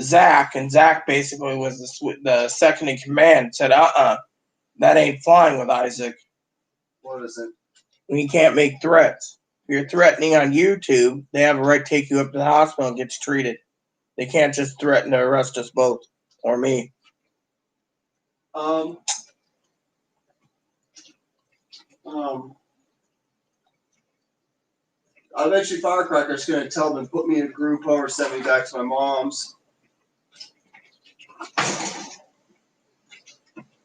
Zach, and Zach basically was the second in command. Said, that ain't flying with Isaac. What is it? He can't make threats. If you're threatening on YouTube, they have a right to take you up to the hospital and get you treated. They can't just threaten to arrest us both, or me. I bet you Firecracker's going to tell them, put me in a group home or send me back to my mom's.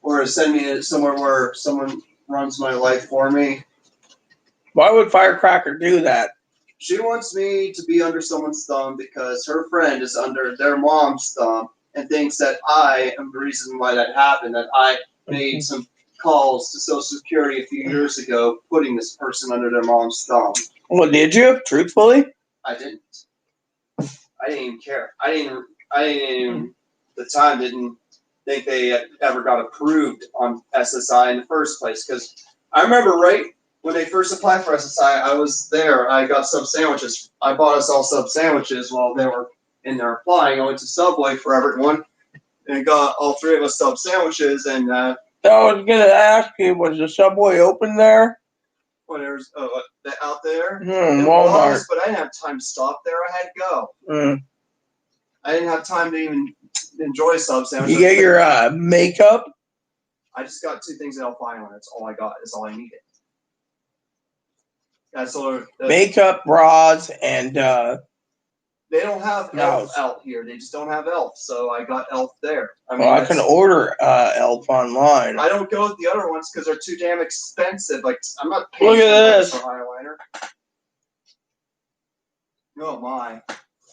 Or send me somewhere where someone runs my life for me. Why would Firecracker do that? She wants me to be under someone's thumb because her friend is under their mom's thumb and thinks that I am the reason why that happened, that I made some calls to Social Security a few years ago putting this person under their mom's thumb. Well, did you? Truthfully? I didn't. I didn't even care. I didn't even, at the time, didn't think they ever got approved on SSI in the first place. Because I remember right when they first applied for SSI, I was there. I got sub sandwiches. I bought us all sub sandwiches while they were in there applying. I went to Subway for everyone and got all 3 of us sub sandwiches. And I was going to ask you, was the Subway open there? Whatever's out there. Walmart. Was, but I didn't have time to stop there. I had to go. Mm. I didn't have time to even enjoy sub sandwich. You get your makeup? I just got 2 things at Elf Island. That's all I got. That's all I needed. That's all. Makeup, bras, and they don't have no. Elf here. They just don't have Elf. So I got Elf there. I can order Elf online. I don't go with the other ones because they're too damn expensive. Like I'm not paying Look at this for eyeliner. Oh my,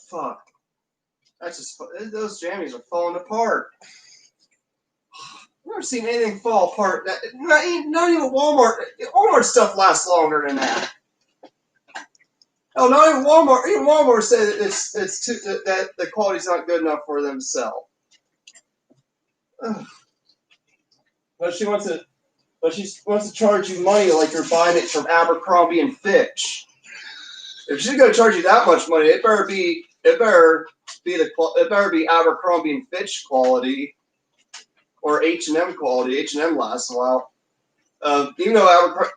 fuck! That's just those jammies are falling apart. I've never seen anything fall apart. Not even Walmart. Walmart stuff lasts longer than that. Oh, not even Walmart. Even Walmart say that it's too, that the quality's not good enough for them to sell. But she wants to charge you money like you're buying it from Abercrombie and Fitch. If she's gonna charge you that much money, it better be Abercrombie and Fitch quality or H&M quality. H&M lasts a while. Even though Abercrombie.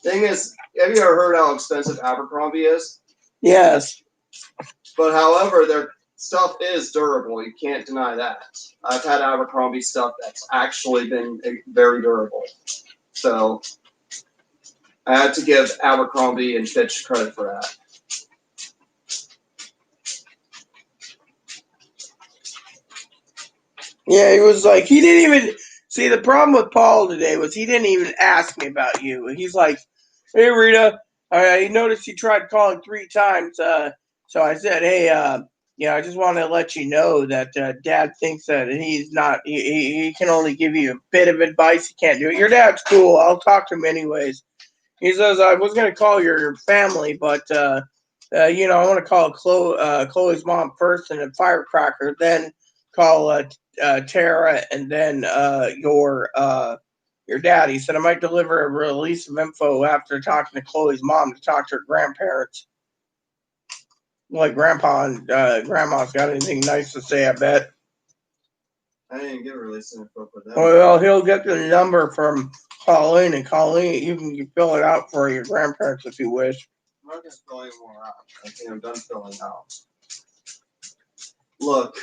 Thing is, have you ever heard how expensive Abercrombie is? Yes. But however, their stuff is durable. You can't deny that. I've had Abercrombie stuff that's actually been very durable. So I had to give Abercrombie and Fitch credit for that. Yeah, he was like, he didn't even see the problem with Paul today was he didn't even ask me about you. He's like, hey Rita, I noticed you tried calling 3 times. So I said, hey, I just want to let you know that Dad thinks that he's not. He can only give you a bit of advice. He can't do it. Your dad's cool. I'll talk to him anyways. He says I was gonna call your family, but I want to call Chloe's mom first, and then Firecracker, then call Tara, and then your dad. He said I might deliver a release of info after talking to Chloe's mom to talk to her grandparents. Like Grandpa and Grandma's got anything nice to say, I bet. I didn't get a release info for that. Well, he'll get the number from Colleen, and Colleen, you can fill it out for your grandparents if you wish. I'm not going to fill any more out. I think I'm done filling out. Look,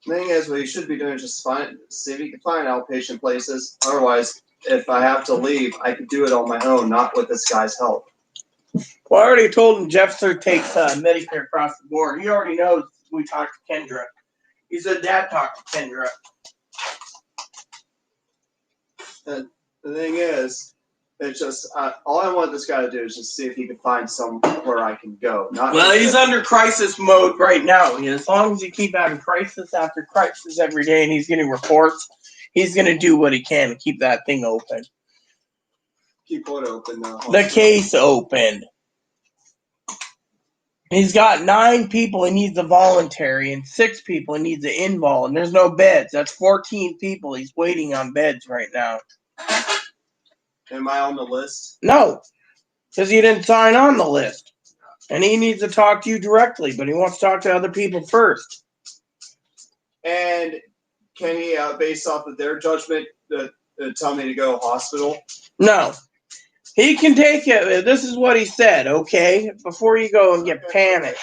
the thing is, what you should be doing is just see if you can find outpatient places. Otherwise, if I have to leave, I could do it on my own, not with this guy's help. Well, I already told him Jeffster takes Medicare across the board. He already knows we talked to Kendra. He said Dad talked to Kendra. And the thing is, it's just all I want this guy to do is just see if he can find somewhere I can go. He's under crisis mode right now. As long as you keep having crisis after crisis every day and he's getting reports, he's going to do what he can to keep that thing open. Keep what open now? The case open. He's got 9 people he needs a voluntary and 6 people he needs an invol, and there's no beds. That's 14 people he's waiting on beds right now. Am I on the list? No, because he didn't sign on the list. And he needs to talk to you directly, but he wants to talk to other people first. And can he, based off of their judgment, tell me to go hospital? No. He can take it. This is what he said, okay? Before you go and get panicked.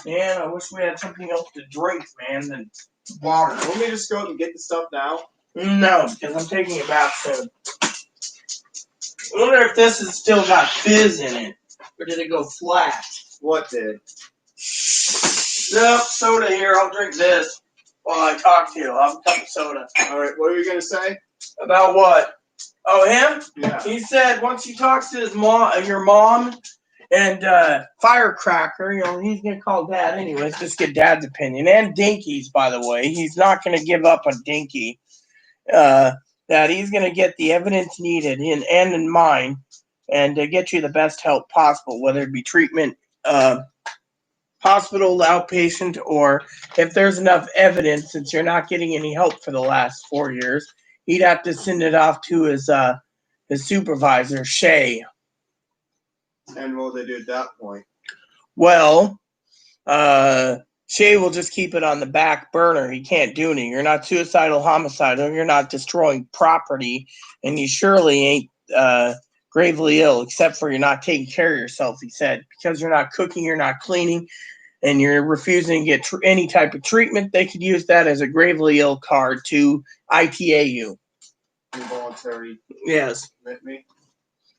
Man, I wish we had something else to drink, man, than water. Let me just go and get the stuff now. No, because I'm taking a bath soon. I wonder if this has still got fizz in it. Or did it go flat? What did? Nope, soda here. I'll drink this while I talk to you. I'll have a cup of soda. All right, what are you going to say? About what? Oh, him? Yeah. He said once he talks to his mom, your mom, and Firecracker, he's going to call Dad anyways, just get Dad's opinion. And Dinky's, by the way. He's not going to give up on Dinky. That he's going to get the evidence needed in mind and get you the best help possible, whether it be treatment, hospital, outpatient, or if there's enough evidence, since you're not getting any help for the last 4 years, he'd have to send it off to his supervisor, Shay. And what will they do at that point? Well, Shay will just keep it on the back burner. He can't do anything. You're not suicidal, homicidal. You're not destroying property, and you surely ain't gravely ill, except for you're not taking care of yourself, he said. Because you're not cooking, you're not cleaning, and you're refusing to get any type of treatment, they could use that as a gravely ill card to ITA you. Involuntary. Yes. Admit me.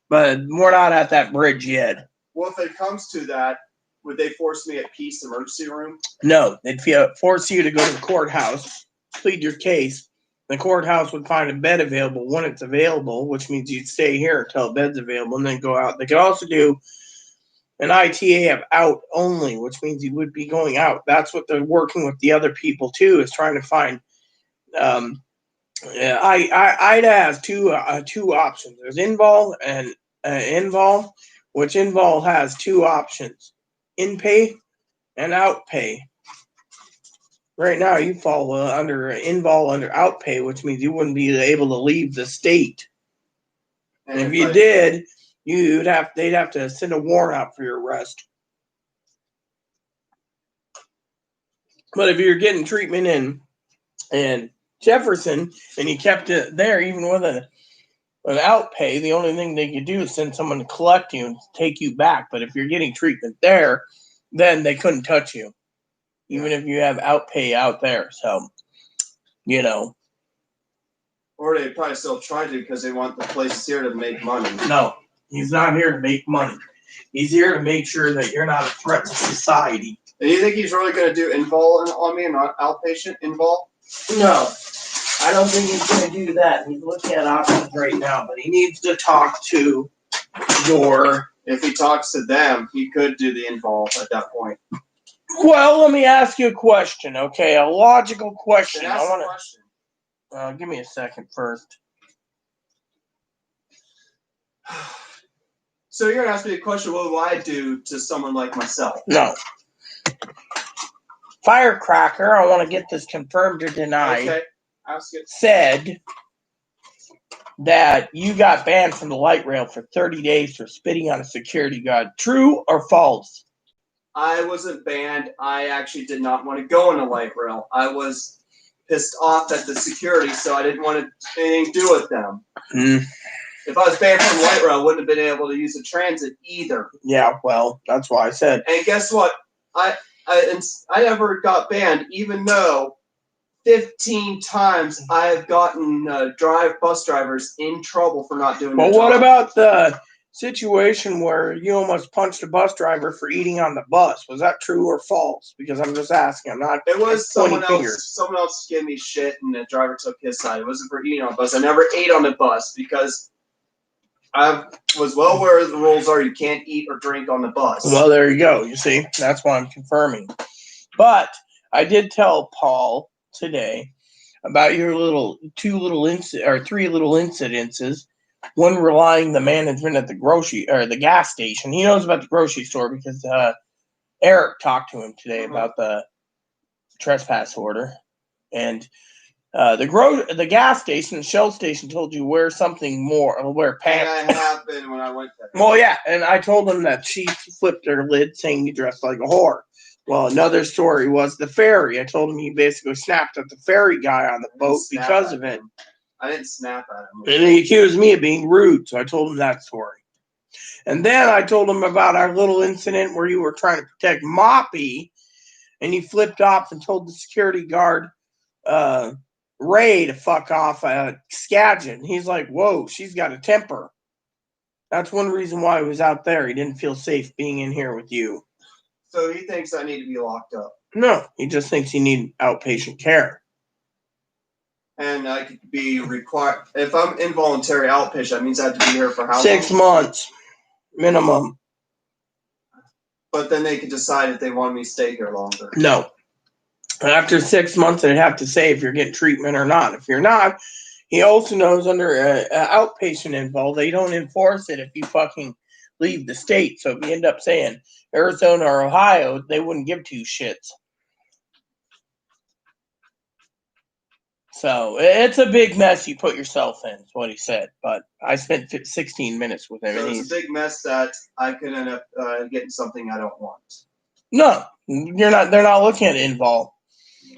But we're not at that bridge yet. Well, if it comes to that, would they force me at peace emergency room? No, they'd force you to go to the courthouse, plead your case. The courthouse would find a bed available when it's available, which means you'd stay here until a bed's available and then go out. They could also do an ITA of out only, which means you would be going out. That's what they're working with the other people too, is trying to find. IDA has two options. There's Invol and Invol, which Invol has two options: in pay and out pay. Right now, you fall under Invol under out pay, which means you wouldn't be able to leave the state. And if you did, they'd have to send a warrant out for your arrest. But if you're getting treatment in Jefferson and you kept it there, even with an out pay, the only thing they could do is send someone to collect you and take you back. But if you're getting treatment there, then they couldn't touch you, even if you have out pay out there. So, Or they probably still try to because they want the places here to make money. No, he's not here to make money. He's here to make sure that you're not a threat to society. And you think he's really going to do invol on me and not outpatient invol? No, I don't think he's going to do that. He's looking at options right now, but he needs to talk to your... If he talks to them, he could do the invol at that point. Well, let me ask you a question, okay? A logical question. Then ask the question. Give me a second first. So you're going to ask me a question, what would I do to someone like myself? No. Firecracker, I want to get this confirmed or denied. Okay. Ask it. Said that you got banned from the light rail for 30 days for spitting on a security guard. True or false? I wasn't banned. I actually did not want to go on a light rail. I was pissed off at the security, so I didn't want anything to do with them. If I was banned from the light rail, I wouldn't have been able to use the transit either. Yeah, well, that's why I said. And guess what? I never got banned, even though 15 times I have gotten bus drivers in trouble for not doing their job. Well, what about the situation where you almost punched a bus driver for eating on the bus? Was that true or false? Because I'm just asking. I'm not. It was pointing someone fingers. else. Someone else gave me shit, and the driver took his side. It wasn't for eating on the bus. I never ate on the bus because I was well aware the rules are you can't eat or drink on the bus. Well, there you go. You see, that's why I'm confirming. But I did tell Paul today about your three little incidences. One relying the management at the gas station. He knows about the grocery store because Eric talked to him today about the trespass order, and the gas station, the Shell station, told you wear something more, or wear pants. And I have been when I went there. Well, yeah, and I told him that she flipped her lid, saying you dressed like a whore. Well, another story was the ferry. I told him he basically snapped at the ferry guy on the boat because of it. I didn't snap at him. And he accused me of being rude, so I told him that story. And then I told him about our little incident where you were trying to protect Moppy, and you flipped off and told the security guard, Ray, to fuck off Skagit. He's like, whoa, she's got a temper. That's one reason why he was out there. He didn't feel safe being in here with you. So he thinks I need to be locked up. No, he just thinks you need outpatient care. And I could be required. If I'm involuntary outpatient, that means I have to be here for how long? 6 months minimum. But then they could decide if they want me to stay here longer. No. After 6 months, they'd have to say if you're getting treatment or not. If you're not, he also knows under outpatient info, they don't enforce it if you fucking leave the state. So if you end up saying Arizona or Ohio, they wouldn't give two shits. So it's a big mess you put yourself in, is what he said. But I spent 16 minutes with him. So and it's a big mess that I could end up getting something I don't want. No, you're not. They're not looking at invol.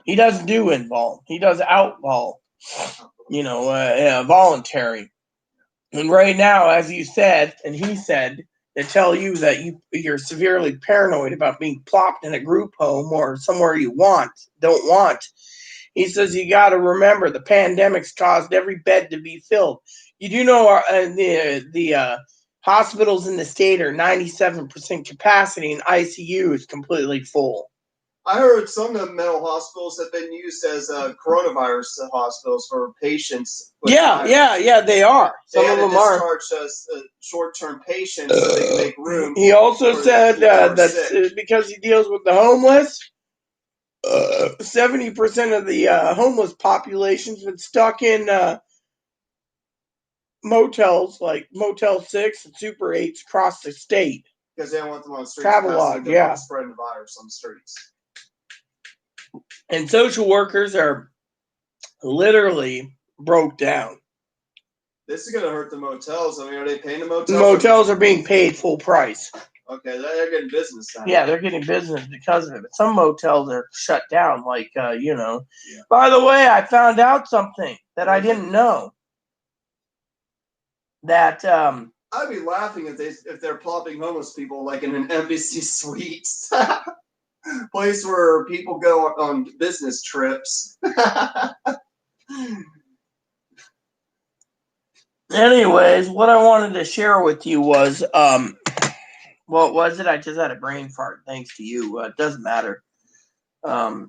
He doesn't do invol. He does outvol. Voluntary. And right now, as you said, and he said, they tell you that you're severely paranoid about being plopped in a group home or somewhere you don't want. He says you got to remember the pandemic's caused every bed to be filled. You do know the hospitals in the state are 97% capacity, and ICU is completely full. I heard some of the mental hospitals have been used as coronavirus hospitals for patients. Yeah, they are. Some of them are. They had to discharge short-term patients so they can make room. He also said that because he deals with the homeless, 70% of the homeless population's been stuck in motels like Motel 6 and Super 8s across the state. Because they don't want them on the streets. Travelodge, yeah. Spreading the virus on the streets. And social workers are literally broke down. This is going to hurt the motels. I mean, are they paying the motels? Motels are being paid full price. Okay, they're getting business now. Yeah, they're getting business because of it. But some motels are shut down, like, Yeah. By the way, I found out something that I didn't know. That, I'd be laughing if they're plopping homeless people like in an embassy suite. Place where people go on business trips. Anyways, what I wanted to share with you was, what was it? I just had a brain fart thanks to you. It doesn't matter. Yeah,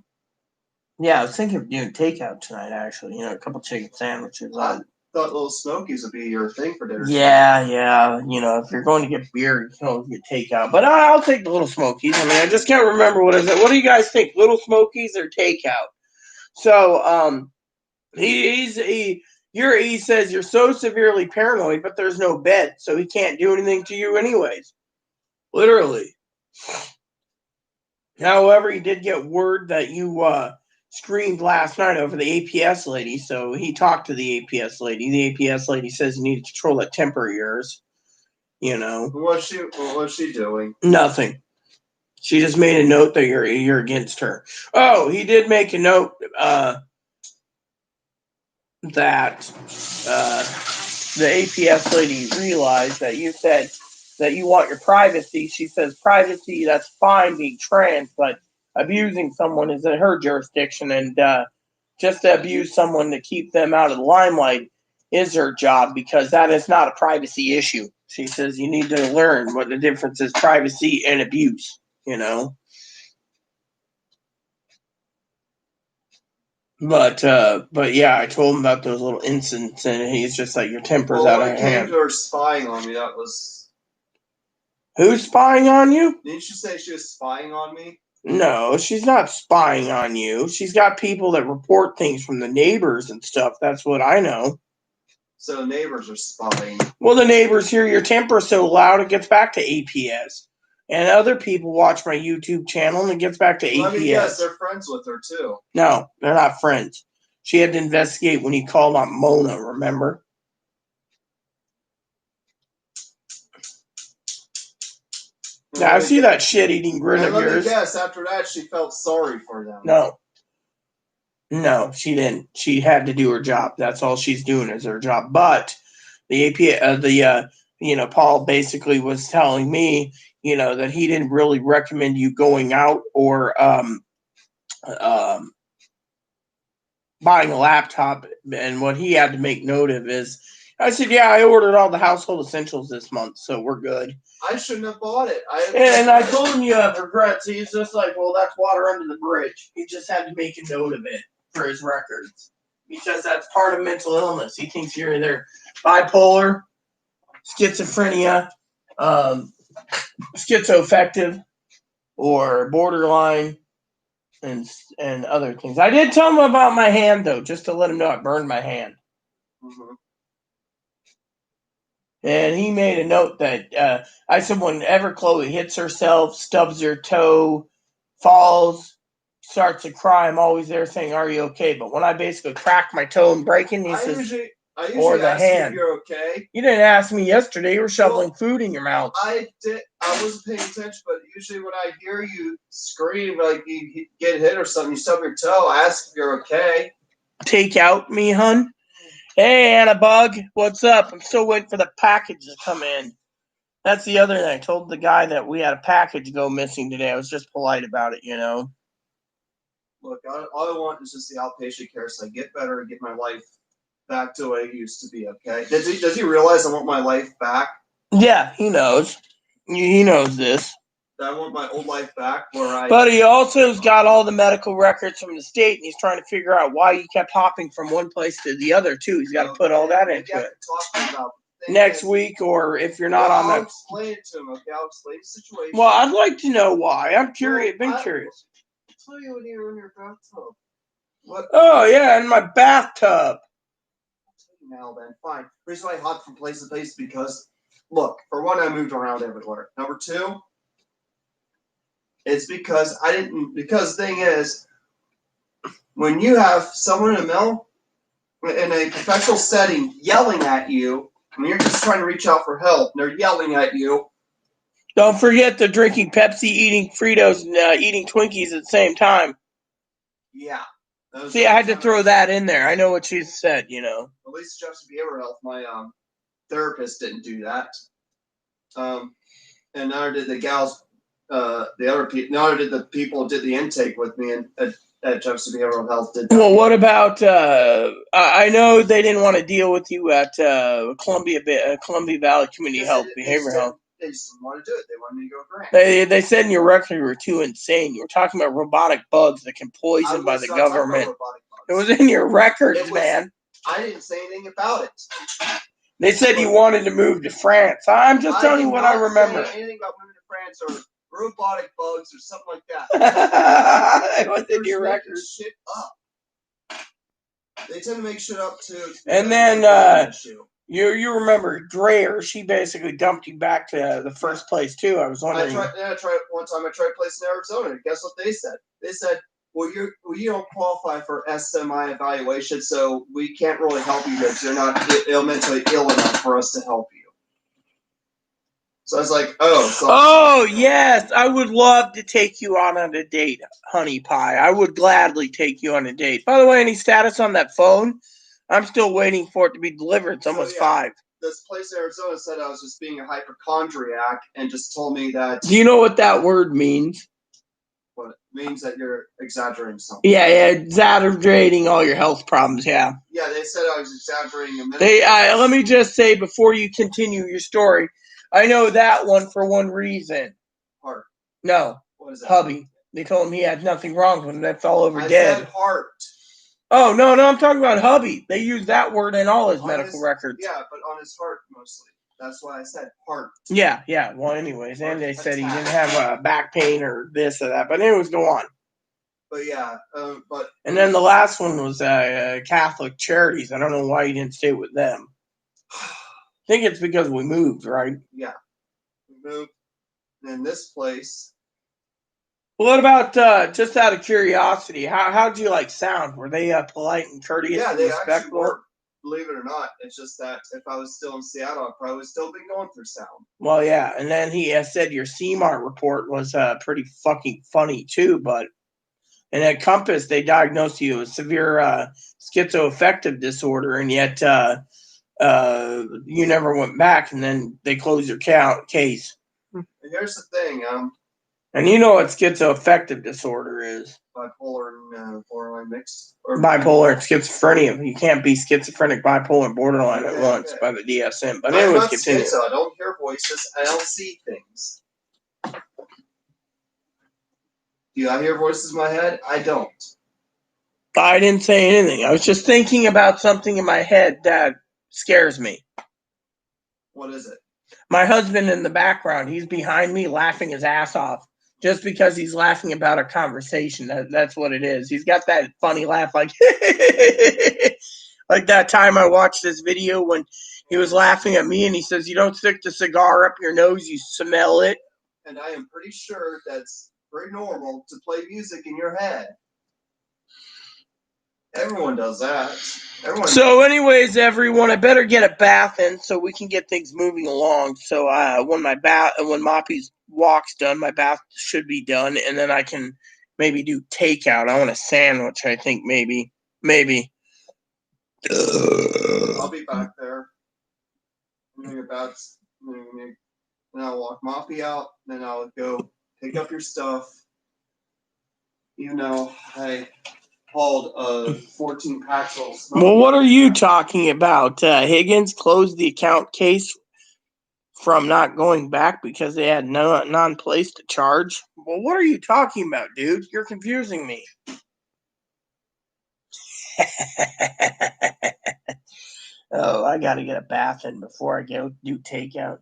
I was thinking of doing takeout tonight, actually. A couple chicken sandwiches. I thought Little Smokies would be your thing for dinner. Yeah. If you're going to get beer, you can always get takeout. But I'll take the Little Smokies. I mean, I just can't remember what is it. What do you guys think? Little Smokies or takeout? So, he says you're so severely paranoid, but there's no bed, so he can't do anything to you anyways. Literally. However, he did get word that you screamed last night over the APS lady, so he talked to the APS lady. The APS lady says you need to control that temper of yours. What's she doing? Nothing. She just made a note that you're against her. Oh, he did make a note that the APS lady realized that you said that you want your privacy. She says privacy, that's fine being trans, but abusing someone is in her jurisdiction, and just to abuse someone to keep them out of the limelight is her job, because that is not a privacy issue. She says you need to learn what the difference is, privacy and abuse, But yeah, I told him about those little incidents, and he's just like, your temper's out of hand. When it came to her spying on me, that was... Who's spying on you? Didn't you say she was spying on me? No, she's not spying on you. She's got people that report things from the neighbors and stuff. That's what I know. So neighbors are spying. Well, the neighbors hear your temper so loud it gets back to APS. And other people watch my YouTube channel and it gets back to APS. I mean, yes, they're friends with her too. No, they're not friends. She had to investigate when he called on Mona, remember? Now, I see that shit-eating grin of yours. Let me guess, after that, she felt sorry for them. No, she didn't. She had to do her job. That's all she's doing is her job. But the Paul basically was telling me, that he didn't really recommend you going out or buying a laptop. And what he had to make note of is, I said, yeah, I ordered all the household essentials this month, so we're good. I shouldn't have bought it. And I told him you have regrets. He's just like, well, that's water under the bridge. He just had to make a note of it for his records. Because that's part of mental illness. He thinks you're either bipolar, schizophrenia, schizoaffective, or borderline, and other things. I did tell him about my hand, though, just to let him know I burned my hand. Mm-hmm. And he made a note that I said whenever Chloe hits herself, stubs her toe, falls, starts to cry, I'm always there saying, are you okay? But when I basically crack my toe and break it, he says, I usually ask you if you're okay. You didn't ask me yesterday. You were shoveling food in your mouth. I wasn't paying attention, but usually when I hear you scream like you get hit or something, you stub your toe, I ask if you're okay. Take out me, hun? Hey, Anna Bug, what's up? I'm still waiting for the package to come in. That's the other thing. I told the guy that we had a package go missing today. I was just polite about it, Look, all I want is just the outpatient care so I get better and get my life back to what it used to be, okay? Does he realize I want my life back? Yeah, he knows. He knows this. That I want my old life back where I... But he also's got all the medical records from the state, and he's trying to figure out why you kept hopping from one place to the other, too. He's got to put all that into it. Next week, or if you're not on that... I'll explain it to him, okay? I'll explain the situation. Well, I'd like to know why. I'm curious. Been curious. I'll tell you when you're in your bathtub. What? Oh, yeah, in my bathtub. Now then, fine. The reason why I hop from place to place is because, look, for one, I moved around everywhere. Number two, it's because because the thing is, when you have someone in a professional setting yelling at you, when you're just trying to reach out for help, and they're yelling at you. Don't forget the drinking Pepsi, eating Fritos, and eating Twinkies at the same time. Yeah. See, I had to throw that in there. I know what she said, At least Justin Behavioral Health, my therapist didn't do that. And neither did the gals, neither did the people who did the intake with me at Justin Behavioral Health did that. Well, what about, I know they didn't want to deal with you at Columbia Valley Community Health, Behavioral Health. They just didn't want to do it. They wanted me to go grant. They said in your record you were too insane. You were talking about robotic bugs that can poison by the government. It was in your records, man. I didn't say anything about it. They said you wanted to move to France. I'm just telling you what I remember. I didn't say anything about moving to France or robotic bugs or something like that. It was in your records. Shit up. They tend to make shit up too. And then you remember Dreyer, she basically dumped you back to the first place too. I was wondering. I tried one time. I tried a place in Arizona. And guess what they said? They said, "Well, you don't qualify for SMI evaluation, so we can't really help you because you're not mentally ill enough for us to help you." So I was like, "Oh, yes, I would love to take you on a date, honey pie. I would gladly take you on a date. By the way, any status on that phone? I'm still waiting for it to be delivered. It's almost 5. This place in Arizona said I was just being a hypochondriac and just told me that... Do you know what that word means? What? It means that you're exaggerating something. Yeah, exaggerating all your health problems, yeah. Yeah, they said I was exaggerating a minute. Let me just say, before you continue your story, I know that one for one reason. Heart. No. What is that? Hubby. They told him he had nothing wrong with him. That's all over dead. I said heart. Oh, no, I'm talking about hubby. They use that word in all his medical records. Yeah, but on his heart mostly. That's why I said heart. Yeah. Well, anyways, and they said he didn't have back pain or this or that. But anyways, go on. But yeah, And then the last one was Catholic Charities. I don't know why you didn't stay with them. I think it's because we moved, right? Yeah. We moved. In this place... What about, just out of curiosity, how'd you sound? Were they polite and courteous and respectful? Actually were, believe it or not. It's just that if I was still in Seattle, I probably would still be going through sound. Well, yeah, and then he said your CMAR report was pretty fucking funny too, but and at Compass, they diagnosed you with severe schizoaffective disorder, and yet you never went back, and then they closed your case. And here's the thing, and you know what schizoaffective disorder is? Bipolar and borderline mixed. Bipolar and schizophrenia. You can't be schizophrenic, bipolar, and borderline at once by the DSM. But anyways, continue. I don't hear voices. I don't see things. Do I hear voices in my head? I don't. I didn't say anything. I was just thinking about something in my head that scares me. What is it? My husband in the background, he's behind me laughing his ass off. Just because he's laughing about a conversation. That's what it is. He's got that funny laugh like like that time I watched this video when he was laughing at me and he says, "You don't stick the cigar up your nose, you smell it." And I am pretty sure that's very normal to play music in your head. Everyone does that. Anyways, everyone, I better get a bath in so we can get things moving along. So when Moppy's walk's done, my bath should be done, and then I can maybe do takeout. I want a sandwich, I think, maybe. I'll be back there. I'm gonna get back. Then I'll walk Moppy out. Then I'll go pick up your stuff. You know, I hauled 14 packs of smoke. Well, what are you talking about? Higgins closed the account case from not going back because they had non-place to charge. Well, what are you talking about, dude? You're confusing me. Oh, I gotta get a bath in before I go do takeout.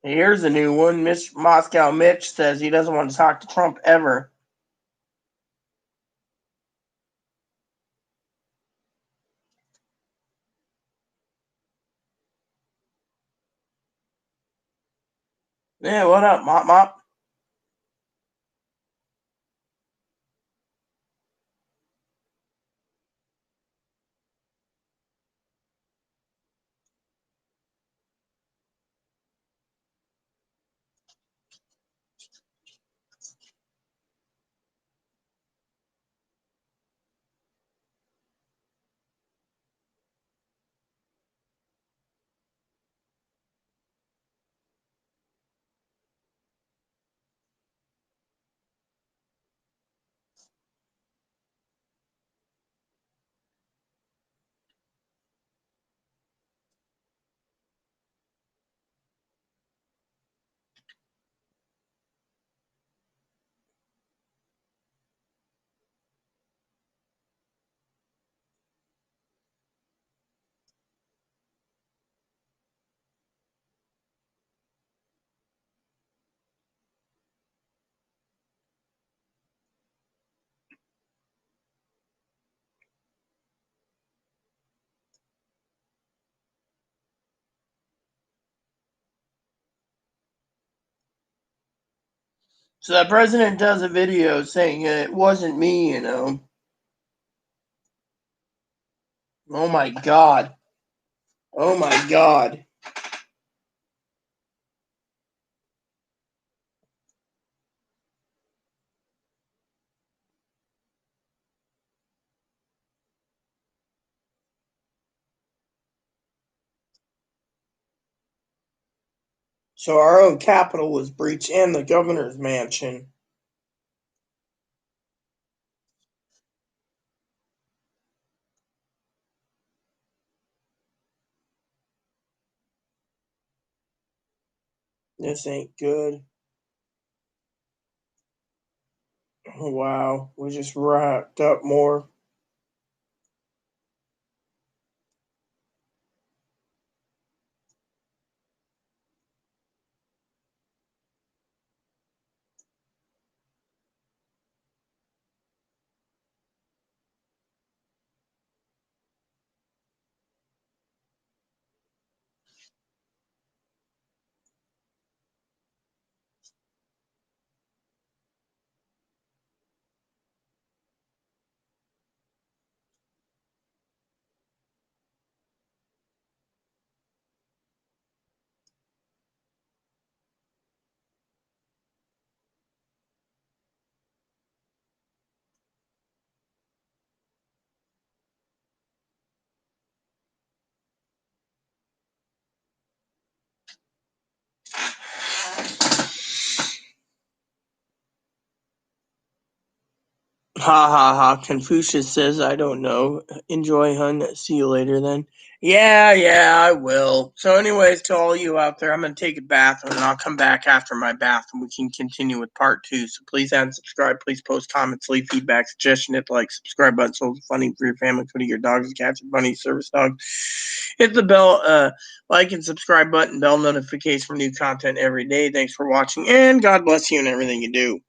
Here's a new one. Moscow Mitch says he doesn't want to talk to Trump ever. Yeah, what up, Mop? So the president does a video saying it wasn't me, Oh my God. Oh my God. So our own Capitol was breached and the governor's mansion. This ain't good. Oh, wow. We just wrapped up more. Ha ha ha. Confucius says, I don't know. Enjoy, hun. See you later then. Yeah, I will. So, anyways, to all you out there, I'm going to take a bath and I'll come back after my bath and we can continue with part 2. So, please add and subscribe. Please post comments, leave feedback, suggestion, hit the like, subscribe button so it's funny for your family, including your dogs, cats, your bunnies, service dogs. Hit the bell, like and subscribe button, bell notification for new content every day. Thanks for watching and God bless you in everything you do.